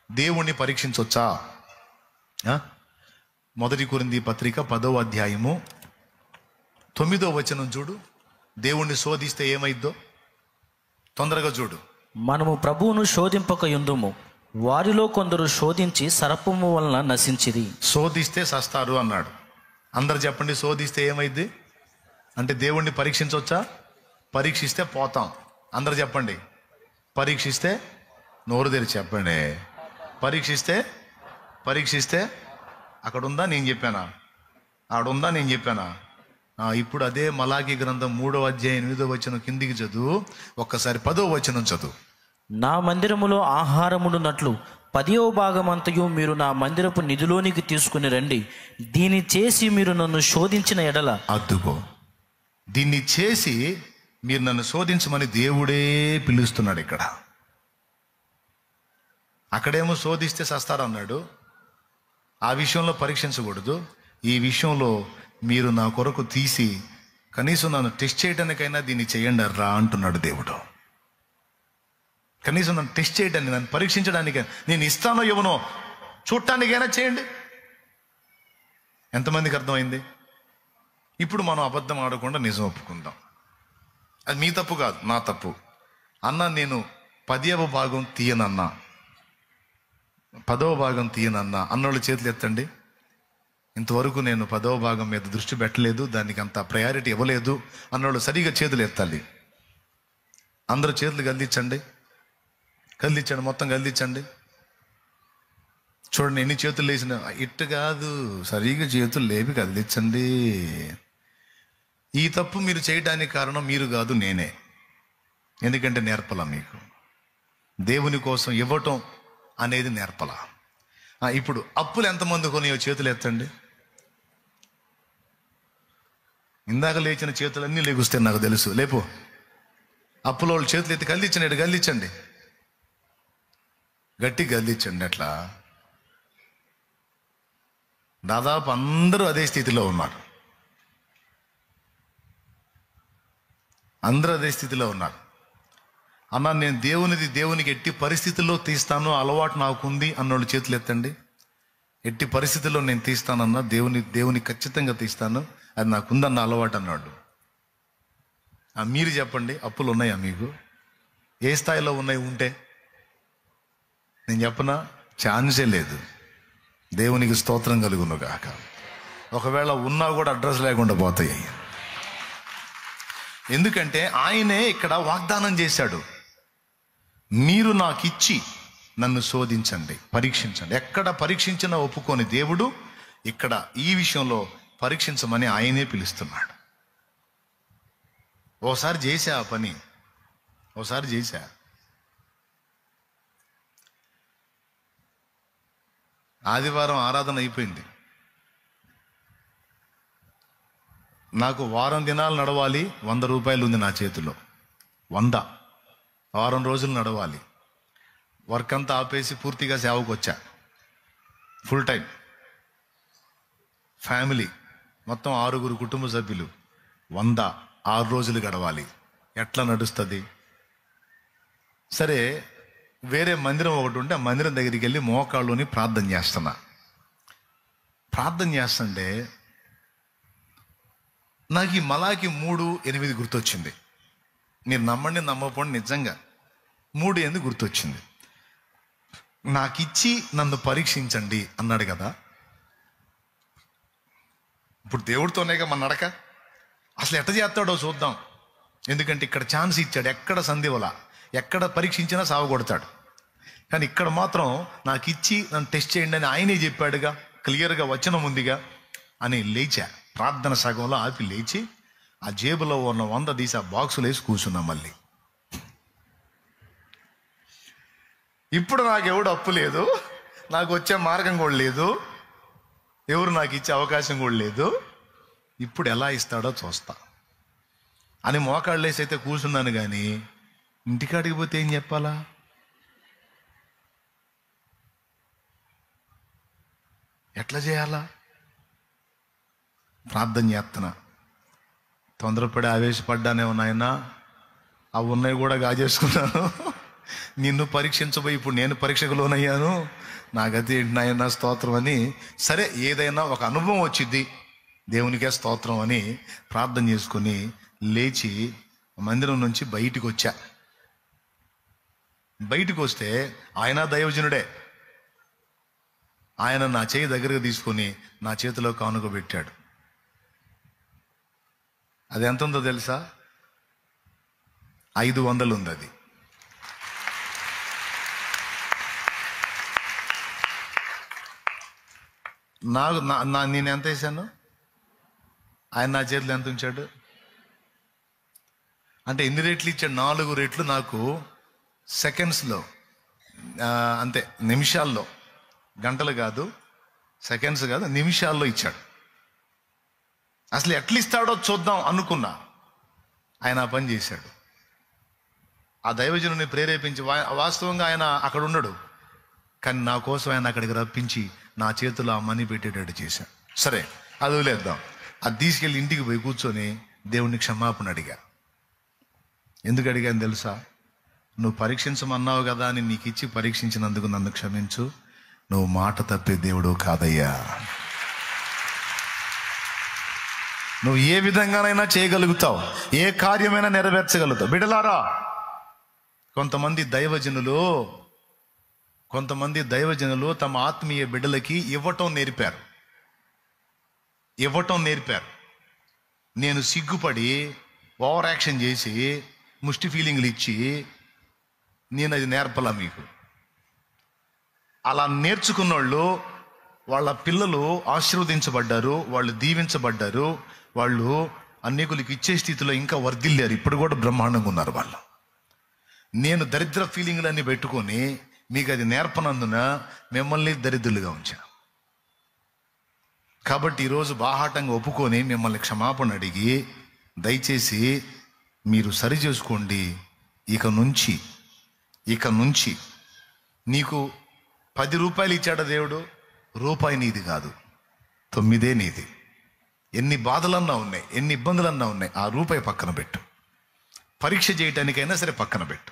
దేవుణ్ణి పరీక్షించవచ్చా? 1 కొరింథీ పత్రిక 10వ అధ్యాయము 9వ వచనం చూడు. దేవుణ్ణి శోధిస్తే ఏమైద్దో తొందరగా చూడు. మనము ప్రభువును శోధింపక యుందుము, వారిలో కొందరు శోధించి సర్పము వలన నశించిరి. శోధిస్తే సస్తారు అన్నాడు. అందరు చెప్పండి, శోధిస్తే ఏమైద్ది అంటే దేవుణ్ణి పరీక్షించవచ్చా? పరీక్షిస్తే పోతాం. అందరు చెప్పండి, పరీక్షిస్తే. నోరు తెరిచి చెప్పండి. పరీక్షిస్తే అక్కడ ఉందా నేను చెప్పానా? ఆడుందా నేను చెప్పానా? ఇప్పుడు అదే మలాకి గ్రంథం 3వ అధ్యాయం 8వ వచనం కిందికి చదువు. ఒక్కసారి 10వ వచనం చదువు. నా మందిరములో ఆహారముడునట్లు 10వ భాగమంతయు మీరు నా మందిరపు నిధిలోనికి తీసుకుని రండి. దీన్ని చేసి మీరు నన్ను శోధించిన ఎడల. అద్దుకో, దీన్ని చేసి మీరు నన్ను శోధించమని దేవుడే పిలుస్తున్నాడు ఇక్కడ. అక్కడేమో శోధిస్తే సస్తారన్నాడు. ఆ విషయంలో పరీక్షించకూడదు. ఈ విషయంలో మీరు నా కొరకు తీసి కనీసం నన్ను టెస్ట్ చేయడానికైనా దీన్ని చేయండి రా అంటున్నాడు దేవుడు. కనీసం నన్ను టెస్ట్ చేయడానికి, నన్ను పరీక్షించడానికైనా, నేను ఇస్తానో ఇవ్వనో చూడటానికైనా చేయండి. ఎంతమందికి అర్థమైంది? ఇప్పుడు మనం అబద్ధం ఆడకుండా నిజం ఒప్పుకుందాం. అది మీ తప్పు కాదు, నా తప్పు. అన్న నేను 10వ భాగం తీయనన్నా, 10వ భాగం తీయనన్నా అన్నోళ్ళు చేతులు ఎత్తండి. ఇంతవరకు నేను 10వ భాగం మీద దృష్టి పెట్టలేదు, దానికి అంత ప్రయారిటీ ఇవ్వలేదు అన్నోళ్ళు సరిగా చేతులు ఎత్తాలి. అందరూ చేతులు కదిలించండి, మొత్తం కదిలించండి. చూడండి ఎన్ని చేతులు లేచిన. ఇట్టు కాదు, సరిగా చేతులు లేపి కదిలించండి. ఈ తప్పు మీరు చేయడానికి కారణం మీరు కాదు, నేనే. ఎందుకంటే నేర్పలా మీకు. దేవుని కోసం ఇవ్వటం అనేది నేర్పలా. ఇప్పుడు అప్పులు ఎంతమంది కొనియో చేతులు ఎత్తండి. ఇందాక లేచిన చేతులన్నీ లేగుస్తే నాకు తెలుసు. లేపు. అప్పుల వాళ్ళు చేతులు ఎత్తి కదిలించండి. గట్టి కదిలించండి. అట్లా దాదాపు అందరూ అదే స్థితిలో ఉన్నారు. అన్న నేను దేవునికి ఎట్టి పరిస్థితుల్లో తీస్తాను, అలవాటు నాకుంది అన్నోళ్ళు చేతులు ఎత్తండి. ఎట్టి పరిస్థితుల్లో నేను తీస్తానన్నా, దేవుని ఖచ్చితంగా తీస్తాను, అది నాకుందన్న అలవాటు అన్నాడు. మీరు చెప్పండి, అప్పులు ఉన్నాయా మీకు? ఏ స్థాయిలో ఉన్నాయి? ఉంటే నేను చెప్పనా, ఛాన్సే లేదు. దేవునికి స్తోత్రం కలుగును గాక. ఒకవేళ ఉన్నా కూడా అడ్రస్ లేకుండా పోతాయి. ఎందుకంటే ఆయనే ఇక్కడ వాగ్దానం చేశాడు, మీరు నాకు ఇచ్చి నన్ను శోధించండి, పరీక్షించండి. ఎక్కడ పరీక్షించినా ఒప్పుకోని దేవుడు ఇక్కడ ఈ విషయంలో పరీక్షించమని ఆయనే పిలుస్తున్నాడు. ఓసారి చేశా ఆ పని, ఓసారి చేశా. ఆదివారం ఆరాధన అయిపోయింది. నాకు వారం దినాలు నడవాలి, 100 రూపాయలు ఉంది నా చేతిలో. 100 వారం రోజులు నడవాలి. వర్క్ అంతా ఆపేసి పూర్తిగా సేవకు వచ్చా, ఫుల్ టైం. ఫ్యామిలీ మొత్తం 6 కుటుంబ సభ్యులు, 6 రోజులు గడవాలి. ఎట్లా నడుస్తుంది? సరే, వేరే మందిరం ఒకటి ఉంటే ఆ మందిరం దగ్గరికి వెళ్ళి మోకాళ్ళుని ప్రార్థన చేస్తున్నా. ప్రార్థన చేస్తుంటే నాకు ఈ మలాకి 3:8 గుర్తొచ్చింది. మీరు నమ్మండి నమ్మకపోండి, నిజంగా 3:8 గుర్తొచ్చింది. నాకిచ్చి నన్ను పరీక్షించండి అన్నాడు కదా. ఇప్పుడు దేవుడితోనేగా మన నడక. అసలు ఎట్ట చేస్తాడో చూద్దాం. ఎందుకంటే ఇక్కడ ఛాన్స్ ఇచ్చాడు, ఎక్కడ సంధివల, ఎక్కడ పరీక్షించినా సావగొడతాడు. కానీ ఇక్కడ మాత్రం నాకు ఇచ్చి నన్ను టెస్ట్ చేయండి అని ఆయనే చెప్పాడుగా, క్లియర్గా వచనం ఉందిగా అని లేచా. ప్రార్థన సగంలో ఆపి లేచి ఆ జేబులో ఉన్న 100 తీసి ఆ బాక్సులు వేసి కూర్చున్నా. మళ్ళీ ఇప్పుడు నాకు ఎవడు అప్పు లేదు, నాకు వచ్చే మార్గం కూడా లేదు, ఎవరు నాకు ఇచ్చే అవకాశం కూడా లేదు. ఇప్పుడు ఎలా ఇస్తాడో చూస్తా అని మోకాళ్ళు వేసి అయితే కూర్చున్నాను. కానీ ఇంటికాడికి పోతే ఏం చెప్పాలా? ఎట్లా చేయాలా? ప్రార్థన చేస్తున్నా. తొందరపడి ఆవేశపడ్డానేమో నాయనా, అవి ఉన్నాయి కూడా గాజేసుకున్నాను. నిన్ను పరీక్షించబోయి ఇప్పుడు నేను పరీక్షకు లోనయ్యాను, నా గతి ఏంటి నాయనా, స్తోత్రం అని. సరే, ఏదైనా ఒక అనుభవం వచ్చింది, దేవునికే స్తోత్రం అని ప్రార్థన చేసుకొని లేచి మందిరం నుంచి బయటికి వచ్చా. బయటికి వస్తే ఆయన దైవజనుడే. ఆయన నా చేయి దగ్గరకు తీసుకొని నా చేతిలో కానుక పెట్టాడు. అది ఎంత ఉందో తెలుసా? 500 ఉంది అది. నేను ఎంత వేసాను, ఆయన నా చేతిలో ఎంత ఉంచాడు అంటే ఎన్ని రెట్లు ఇచ్చాడు? 4 రెట్లు నాకు సెకండ్స్లో, అంతే, నిమిషాల్లో, గంటలు కాదు, సెకండ్స్ కాదు, నిమిషాల్లో ఇచ్చాడు. అసలు ఎట్లా ఇస్తాడో చూద్దాం అనుకున్నా. ఆయన ఆ పని చేశాడు. ఆ దైవజనుని ప్రేరేపించి, వాస్తవంగా ఆయన అక్కడ ఉండడు, కానీ నా కోసం ఆయన అక్కడికి రప్పించి నా చేతిలో ఆ మనీ పెట్టేటట్టు చేశాడు. సరే, అది వదిలేద్దాం. అది తీసుకెళ్ళి ఇంటికి పోయి కూర్చొని దేవుణ్ణి క్షమాపణ అడిగా. ఎందుకు అడిగాను తెలుసా? నువ్వు పరీక్షించమన్నావు కదా అని నీకు ఇచ్చి పరీక్షించినందుకు నన్ను క్షమించు. నువ్వు మాట తప్పే దేవుడు కాదయ్యా. నువ్వు ఏ విధంగానైనా చేయగలుగుతావు, ఏ కార్యమైనా నెరవేర్చగలుగుతావు. బిడ్డలారా, కొంతమంది దైవజనులు తమ ఆత్మీయ బిడ్డలకి ఇవ్వటం నేర్పారు. నేను సిగ్గుపడి ఓవర్ యాక్షన్ చేసి ముష్టి ఫీలింగ్లు ఇచ్చి నేను అది నేర్పలా మీకు. అలా నేర్చుకున్నోళ్ళు, వాళ్ళ పిల్లలు ఆశీర్వదించబడ్డారు, వాళ్ళు దీవించబడ్డారు, వాళ్ళు అనేకులకు ఇచ్చే స్థితిలో ఇంకా వర్ధిల్లారు. ఇప్పుడు కూడా బ్రహ్మాండంగా ఉన్నారు వాళ్ళు. నేను దరిద్ర ఫీలింగ్లన్నీ పెట్టుకొని మీకు అది నేర్పనందున మిమ్మల్ని దరిద్రులుగా ఉంచా. కాబట్టి ఈరోజు బాహాటంగా ఒప్పుకొని మిమ్మల్ని క్షమాపణ అడిగి, దయచేసి మీరు సరి చేసుకోండి. ఇక నుంచి నీకు 10 రూపాయలు ఇచ్చాడా దేవుడు? రూపాయి నీది కాదు, 9 నీది. ఎన్ని బాధలన్నా ఉన్నాయి, ఎన్ని ఇబ్బందులన్నా ఉన్నాయి, ఆ రూపాయి పక్కన పెట్టు. పరీక్ష చేయటానికైనా సరే పక్కన పెట్టు.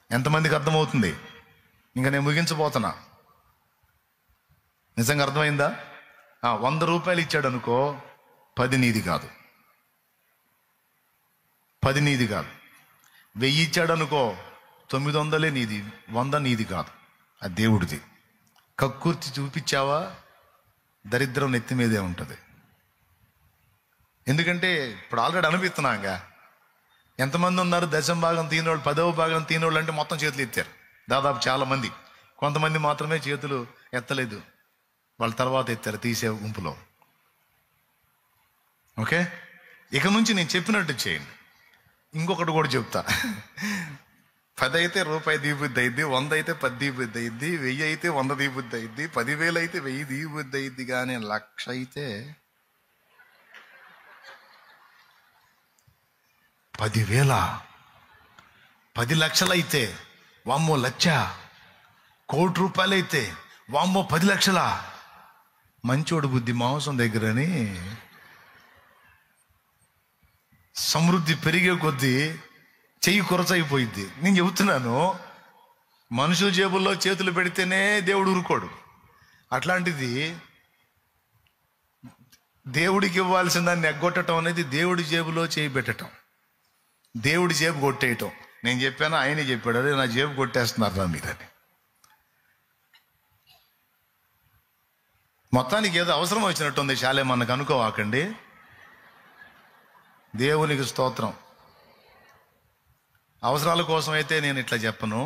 ఎంతమందికి అర్థమవుతుంది? ఇంకా నేను ముగించబోతున్నా. నిజంగా అర్థమైందా? 100 రూపాయలు ఇచ్చాడు అనుకో, 10 నీది కాదు. 1000 ఇచ్చాడు అనుకో, 900 నీది, 100 నీది కాదు, అది దేవుడిది. కక్కుర్తి చూపించావా, దరిద్రం నెత్తి మీదే ఉంటుంది. ఎందుకంటే ఇప్పుడు ఆల్రెడీ అనిపిస్తున్నాగా. ఎంతమంది ఉన్నారు 10వ భాగం తీనోళ్ళు, 10వ భాగం తీనోళ్ళు అంటే మొత్తం చేతులు ఎత్తారు. దాదాపు చాలామంది. కొంతమంది మాత్రమే చేతులు ఎత్తలేదు, వాళ్ళ తర్వాత ఎత్తారు తీసే గుంపులో. ఓకే, ఇక నుంచి నేను చెప్పినట్టు చేయండి. ఇంకొకటి కూడా చెప్తా. 10 అయితే రూపాయి దీబుద్ధి అయింది, 100 అయితే 10 దీబుద్ధి అయింది, 1000 అయితే 100 దీబుద్ధి అయింది, 10,000 అయితే 1000 దీబుద్ధి అయింది. కానీ 1,00,000 అయితే 10,000, 10 లక్షలు అయితే వామ్మో 1,00,000, 1,00,00,000 రూపాయలు అయితే వామ్మో 10 లక్షల. మంచోడు బుద్ధి మాంసం దగ్గరని సమృద్ధి పెరిగే కొద్దీ చెయ్యి కొరచైపోయింది. నేను చెబుతున్నాను, మనుషుల జేబుల్లో చేతులు పెడితేనే దేవుడు ఊరుకోడు. అట్లాంటిది దేవుడికి ఇవ్వాల్సిన దాన్ని ఎగ్గొట్టడం అనేది దేవుడి జేబులో చేయి పెట్టడం, దేవుడి జేబు కొట్టేయటం. నేను చెప్పాను, ఆయనే చెప్పాడు, అదే నా జేబు కొట్టేస్తున్నారా మీరని. మొత్తానికి ఏదో అవసరం వచ్చినట్టుంది చాలే, మనకు అనుకోవాకండి. దేవునికి స్తోత్రం. అవసరాల కోసం అయితే నేను ఇట్లా చెప్పను.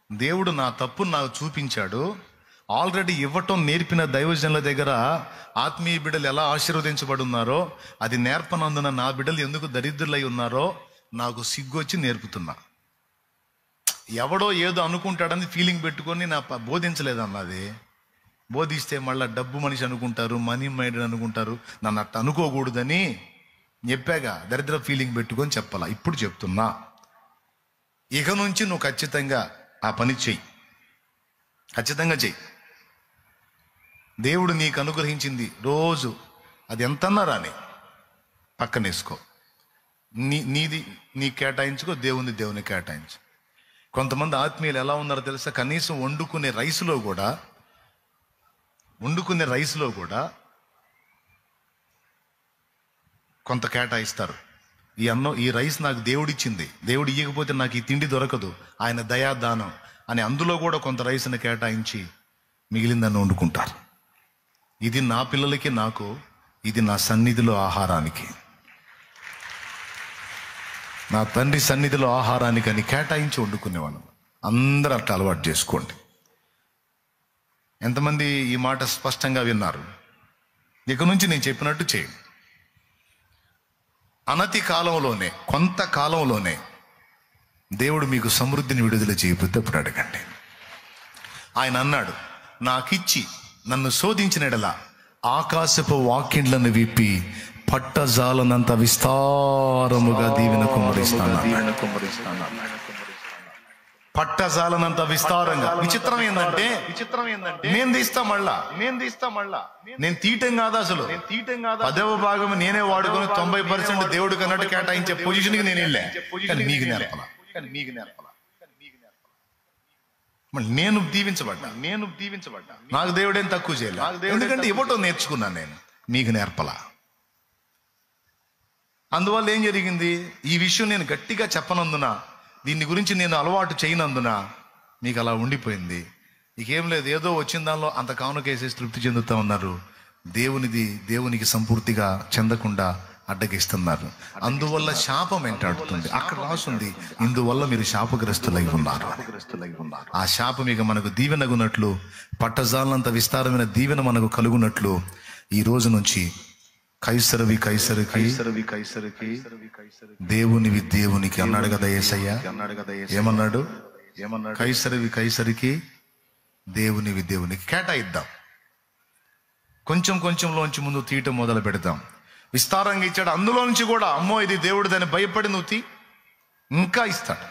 దేవుడు నా తప్పును నాకు చూపించాడు. ఆల్రెడీ ఇవ్వటం నేర్పిన దైవజనుల దగ్గర ఆత్మీయ బిడ్డలు ఎలా ఆశీర్వదించబడి ఉన్నారో అది నేర్పనందున నా బిడ్డలు ఎందుకు దరిద్రులై ఉన్నారో నాకు సిగ్గొచ్చి నేర్పుతున్నా. ఎవడో ఏదో అనుకుంటాడని ఫీలింగ్ పెట్టుకొని నా బోధించలేదన్నది. బోధిస్తే మళ్ళీ డబ్బు మనిషి అనుకుంటారు, మనీ మైండెడ్ అనుకుంటారు. నన్ను అట్ట అనుకోకూడదని చెప్పాగా, దరిద్ర ఫీలింగ్ పెట్టుకొని చెప్పాలా. ఇప్పుడు చెప్తున్నా, ఇక నుంచి నువ్వు ఖచ్చితంగా ఆ పని చెయ్యి, ఖచ్చితంగా చెయ్యి. దేవుడు నీకు అనుగ్రహించింది రోజు అది ఎంతన్నా రాని పక్కనేసుకో. నీది నీ కేటాయించుకో, దేవుని కేటాయించు. కొంతమంది ఆత్మీయులు ఎలా ఉన్నారో తెలుసా, కనీసం వండుకునే రైస్లో కూడా కొంత కేటాయిస్తారు. ఈ అన్నం, ఈ రైస్ నాకు దేవుడిచ్చింది, దేవుడు ఇవ్వకపోతే నాకు ఈ తిండి దొరకదు, ఆయన దయాదానం అని అందులో కూడా కొంత రైస్ని కేటాయించి మిగిలిందని వండుకుంటారు. ఇది నా పిల్లలకి, నాకు, ఇది నా సన్నిధిలో ఆహారానికి, నా తండ్రి సన్నిధిలో ఆహారానికి అని కేటాయించి వండుకునేవాళ్ళం. అందరూ అట్లా అలవాటు చేసుకోండి. ఎంతమంది ఈ మాట స్పష్టంగా విన్నారు? ఇక నుంచి నేను చెప్పినట్టు చేయండి. అనతి కాలంలోనే, కొంతకాలంలోనే దేవుడు మీకు సమృద్ధిని విడుదల చేయకపోతే అప్పుడు అడగండి. ఆయన అన్నాడు, నాకిచ్చి నన్ను శోధించిన ఎడల ఆకాశపు వాకిండ్లను విప్పి పట్టజాలనంత విస్తారముగా దీవెన కుమ్మరిస్తాను. పట్టజాలనంత విస్తారంగా. విచిత్రం ఏంటంటే నేను తీస్తా మళ్ళా నేను తీయటం కాదు, అసలు 10వ భాగం నేనే వాడుకొని 90% దేవుడికి అన్నట్టు కేటాయించే పొజిషన్కి నేను వెళ్ళా. మీకు నేర్పలా, నేను దీవించబడ్డా. నాకు దేవుడేం తక్కువ చేయలేదు, ఎందుకంటే ఇవ్వటం నేర్చుకున్నాను నేను, మీకు నేర్పలా. అందువల్ల ఏం జరిగింది, ఈ విషయం నేను గట్టిగా చెప్పనందున, దీని గురించి నేను అలవాటు చేయనందున మీకు అలా ఉండిపోయింది. నీకేం లేదు, ఏదో వచ్చిన దానిలో అంత కానుకేసేసి తృప్తి చెందుతూ ఉన్నారు. దేవునికి సంపూర్తిగా చెందకుండా అడ్డగిస్తున్నారు. అందువల్ల శాపం వెంటాడుతుంది. అక్కడ రాసుంది, ఇందువల్ల మీరు శాపగ్రస్తులై ఉన్నారు. ఆ శాపం ఇక మనకు దీవెనగున్నట్లు, పట్టజాలంత విస్తారమైన దీవెన మనకు కలుగునట్లు ఈ రోజు నుంచి కైసరవి కైసరికి, దేవునివి దేవునికి అన్నాడు కదా యేసయ్య. ఏమన్నాడు? కైసరవి కైసరికి, దేవునివి దేవునికి. కేటాయిద్దాం. కొంచెంలోంచి ముందు తీయటం మొదలు పెడతాం. విస్తారంగా ఇచ్చాడు, అందులో నుంచి కూడా అమ్మో ఇది దేవుడు, దాన్ని భయపడి నువ్వు ఇంకా ఇస్తాడు.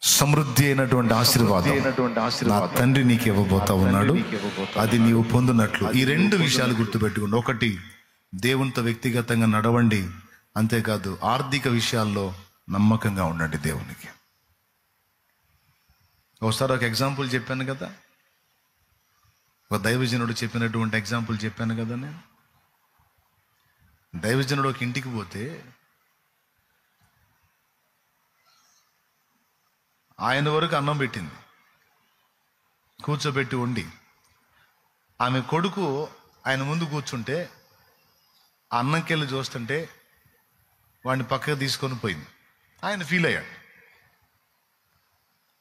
సమృద్ధి అయినటువంటి ఆశీర్వాదం నా తండ్రి నీకు ఇవ్వబోతా ఉన్నాడు, అది నీవు పొందినట్లు. ఈ 2 విషయాలు గుర్తుపెట్టుకోండి. ఒకటి, దేవునితో వ్యక్తిగతంగా నడవండి. అంతేకాదు ఆర్థిక విషయాల్లో నమ్మకంగా ఉండండి దేవునికి. ఒకసారి ఒక ఎగ్జాంపుల్ చెప్పాను కదా, ఒక దైవజనుడు చెప్పినటువంటి ఎగ్జాంపుల్ చెప్పాను కదా. నేను దైవజనుడు ఒక ఇంటికి పోతే ఆయన వరకు అన్నం పెట్టింది, కూర్చోబెట్టి వండి. ఆమె కొడుకు ఆయన ముందు కూర్చుంటే అన్నంకెళ్ళి చూస్తుంటే వాడిని పక్కకు తీసుకొని పోయింది. ఆయన ఫీల్ అయ్యాడు.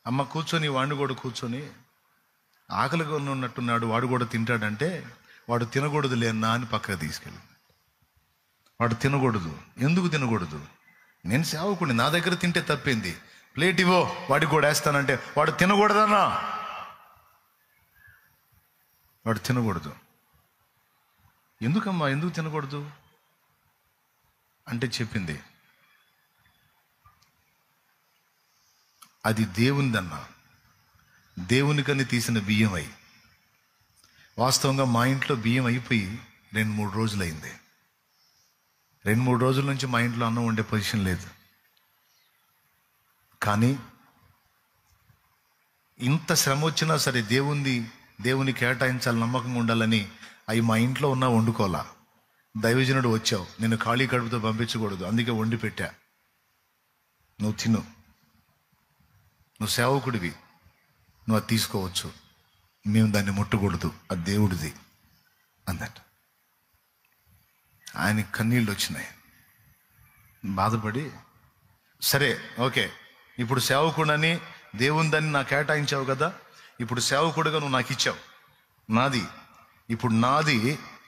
అమ్మ కూర్చొని వాడిని కూడా కూర్చొని ఆకలిగా ఉన్నట్టున్నాడు, వాడు కూడా తింటాడంటే వాడు తినకూడదు లేనా అని పక్కకు తీసుకెళ్ళి. వాడు తినకూడదు. ఎందుకు తినకూడదు? నేను సేవకుడిని, నా దగ్గర తింటే తప్పింది, ప్లేట్ ఇవ్వో వాడికి కూడా వేస్తానంటే వాడు తినకూడదన్నా. వాడు తినకూడదు. ఎందుకమ్మా ఎందుకు తినకూడదు అంటే చెప్పింది, అది దేవునిదన్నా, దేవునికని తీసిన బియ్యం అయి. వాస్తవంగా మా ఇంట్లో బియ్యం అయిపోయి 2-3 రోజులైంది. 2-3 రోజుల నుంచి మా ఇంట్లో అన్నం వండే పొజిషన్ లేదు. కానీ ఇంత శ్రమ వచ్చినా సరే దేవుని కేటాయించాలి, నమ్మకంగా ఉండాలని అవి మా ఇంట్లో ఉన్నా వండుకోవాలా. దైవజనుడు వచ్చావు, నేను ఖాళీ కడుపుతో పంపించకూడదు, అందుకే వండి పెట్టా, నువ్వు తిను, నువ్వు సేవకుడివి, నువ్వు అది తీసుకోవచ్చు, మేము దాన్ని ముట్టకూడదు, అది దేవుడిది అన్నట్టు. ఆయన కన్నీళ్ళు వచ్చినాయి, బాధపడి సరే ఓకే, ఇప్పుడు సేవకుడని దేవుని దాన్ని నాకు కేటాయించావు కదా, ఇప్పుడు సేవకుడిగా నువ్వు నాకు ఇచ్చావు, నాది ఇప్పుడు నాది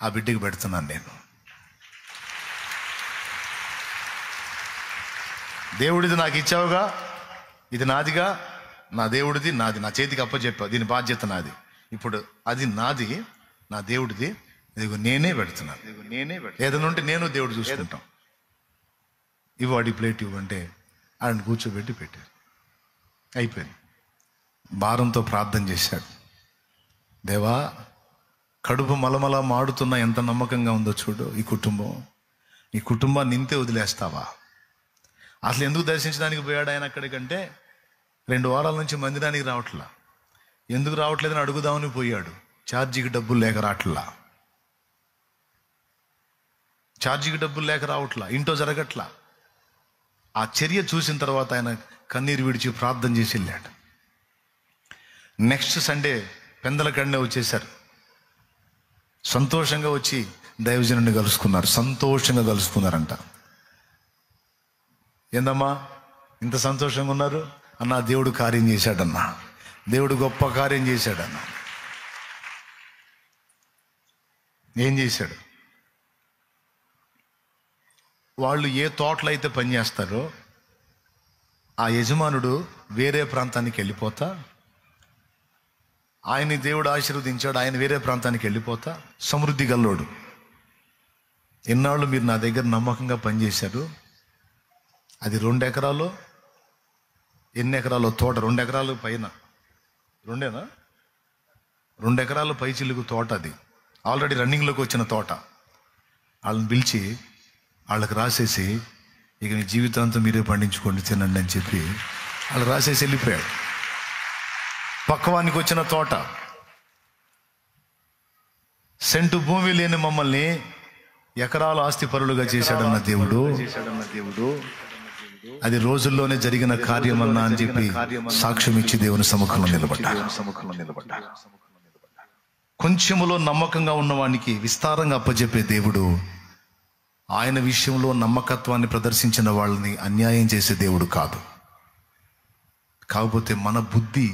ఆ బిడ్డకి పెడుతున్నాను నేను. దేవుడిది నాకు ఇచ్చావుగా, ఇది నాదిగా, నా దేవుడిది నాది, నా చేతికి అప్పచెప్పావు, దీని బాధ్యత నాది, ఇప్పుడు అది నాది, నా దేవుడిది, ఇదిగో నేనే పెడుతున్నాను, ఏదైనా ఉంటే నేను దేవుడు చూసుకుంటాం, ఇవ్వడి ప్లేట్ ఇవ్వంటే ఆయన కూర్చోబెట్టి పెట్టారు. అయిపోయింది. భారంతో ప్రార్థన చేశాడు, దేవా కడుపు మలమల మాడుతున్నా ఎంత నమ్మకంగా ఉందో చూడు ఈ కుటుంబాన్ని నింతే వదిలేస్తావా? అసలు ఎందుకు దర్శించడానికి పోయాడు ఆయన అక్కడికంటే 2 వారాల నుంచి మందిరానికి రావట్లా. ఎందుకు రావట్లేదని అడుగుదామని పోయాడు. ఛార్జీకి డబ్బులు లేక రావట్లా, ఇంట్లో జరగట్లా. ఆ చర్య చూసిన తర్వాత ఆయన కన్నీరు విడిచి ప్రార్థన చేసి వెళ్ళాడు. నెక్స్ట్ సండే పెందలకడనే వచ్చేసారు. సంతోషంగా వచ్చి దైవజనుడిని సంతోషంగా కలుసుకున్నారంట. ఏందమ్మా ఇంత సంతోషంగా ఉన్నారు అన్నా? దేవుడు కార్యం చేశాడన్నా, దేవుడు గొప్ప కార్యం చేశాడన్నా. ఏం చేశాడు? వాళ్ళు ఏ తోటలో అయితే పనిచేస్తారో ఆ యజమానుడు వేరే ప్రాంతానికి వెళ్ళిపోతా, ఆయన్ని దేవుడు ఆశీర్వదించాడు, ఆయన వేరే ప్రాంతానికి వెళ్ళిపోతా సమృద్ధి గల్లోడు. ఎన్నాళ్ళు మీరు నా దగ్గర నమ్మకంగా పనిచేశారు, అది 2 ఎకరాలు ఎన్ని ఎకరాలు తోట, 2 ఎకరాలు పైన, 2 ఎకరాలు పై చిలుగు తోట, అది ఆల్రెడీ రన్నింగ్లోకి వచ్చిన తోట. వాళ్ళని పిలిచి వాళ్ళకి రాసేసి, ఇక మీ జీవితాంతం మీరే పండించుకోండి తినండి అని చెప్పి వాళ్ళు రాసేసి వెళ్ళిపోయాడు. పక్కవానికి వచ్చిన తోట, సెంటు భూమి లేని మమ్మల్ని ఎకరాల ఆస్తి పరులుగా చేశాడన్న దేవుడు, అది రోజుల్లోనే జరిగిన కార్యమన్నా అని చెప్పి సాక్ష్యం ఇచ్చి దేవుని సముఖంలో నిలబడ్డారు. కొంచెములో నమ్మకంగా ఉన్నవానికి విస్తారంగా అప్పచెప్పే దేవుడు, ఆయన విషయంలో నమ్మకత్వాన్ని ప్రదర్శించిన వాళ్ళని అన్యాయం చేసే దేవుడు కాదు. కాకపోతే మన బుద్ధి,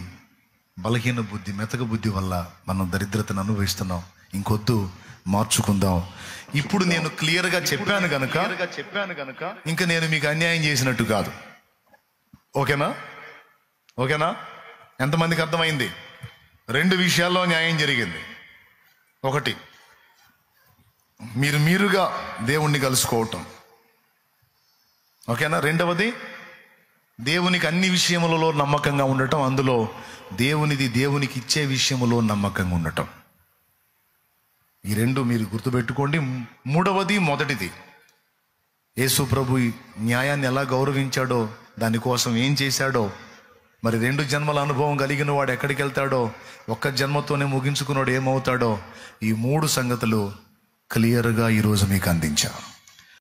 బలహీన బుద్ధి, మెతక బుద్ధి వల్ల మనం దరిద్రతను అనుభవిస్తున్నాం. ఇంకొద్దు, మార్చుకుందాం. ఇప్పుడు నేను క్లియర్గా చెప్పాను గనక ఇంకా నేను మీకు అన్యాయం చేసినట్టు కాదు. ఓకేనా? ఎంతమందికి అర్థమైంది? 2 విషయాల్లో న్యాయం జరిగింది. ఒకటి, మీరుగా దేవుణ్ణి కలుసుకోవటం. ఓకేనా? రెండవది, దేవునికి అన్ని విషయములలో నమ్మకంగా ఉండటం, అందులో దేవునికి ఇచ్చే విషయములో నమ్మకంగా ఉండటం. ఈ 2 మీరు గుర్తుపెట్టుకోండి. మూడవది, మొదటిది, యేసు ప్రభు న్యాయాన్ని ఎలా గౌరవించాడో, దానికోసం ఏం చేశాడో, మరి 2 జన్మల అనుభవం కలిగిన వాడు ఎక్కడికి వెళ్తాడో, 1 జన్మతోనే ముగించుకున్నాడు ఏమవుతాడో, ఈ 3 సంగతులు క్లియర్గా ఈరోజు మీకు అందించాను.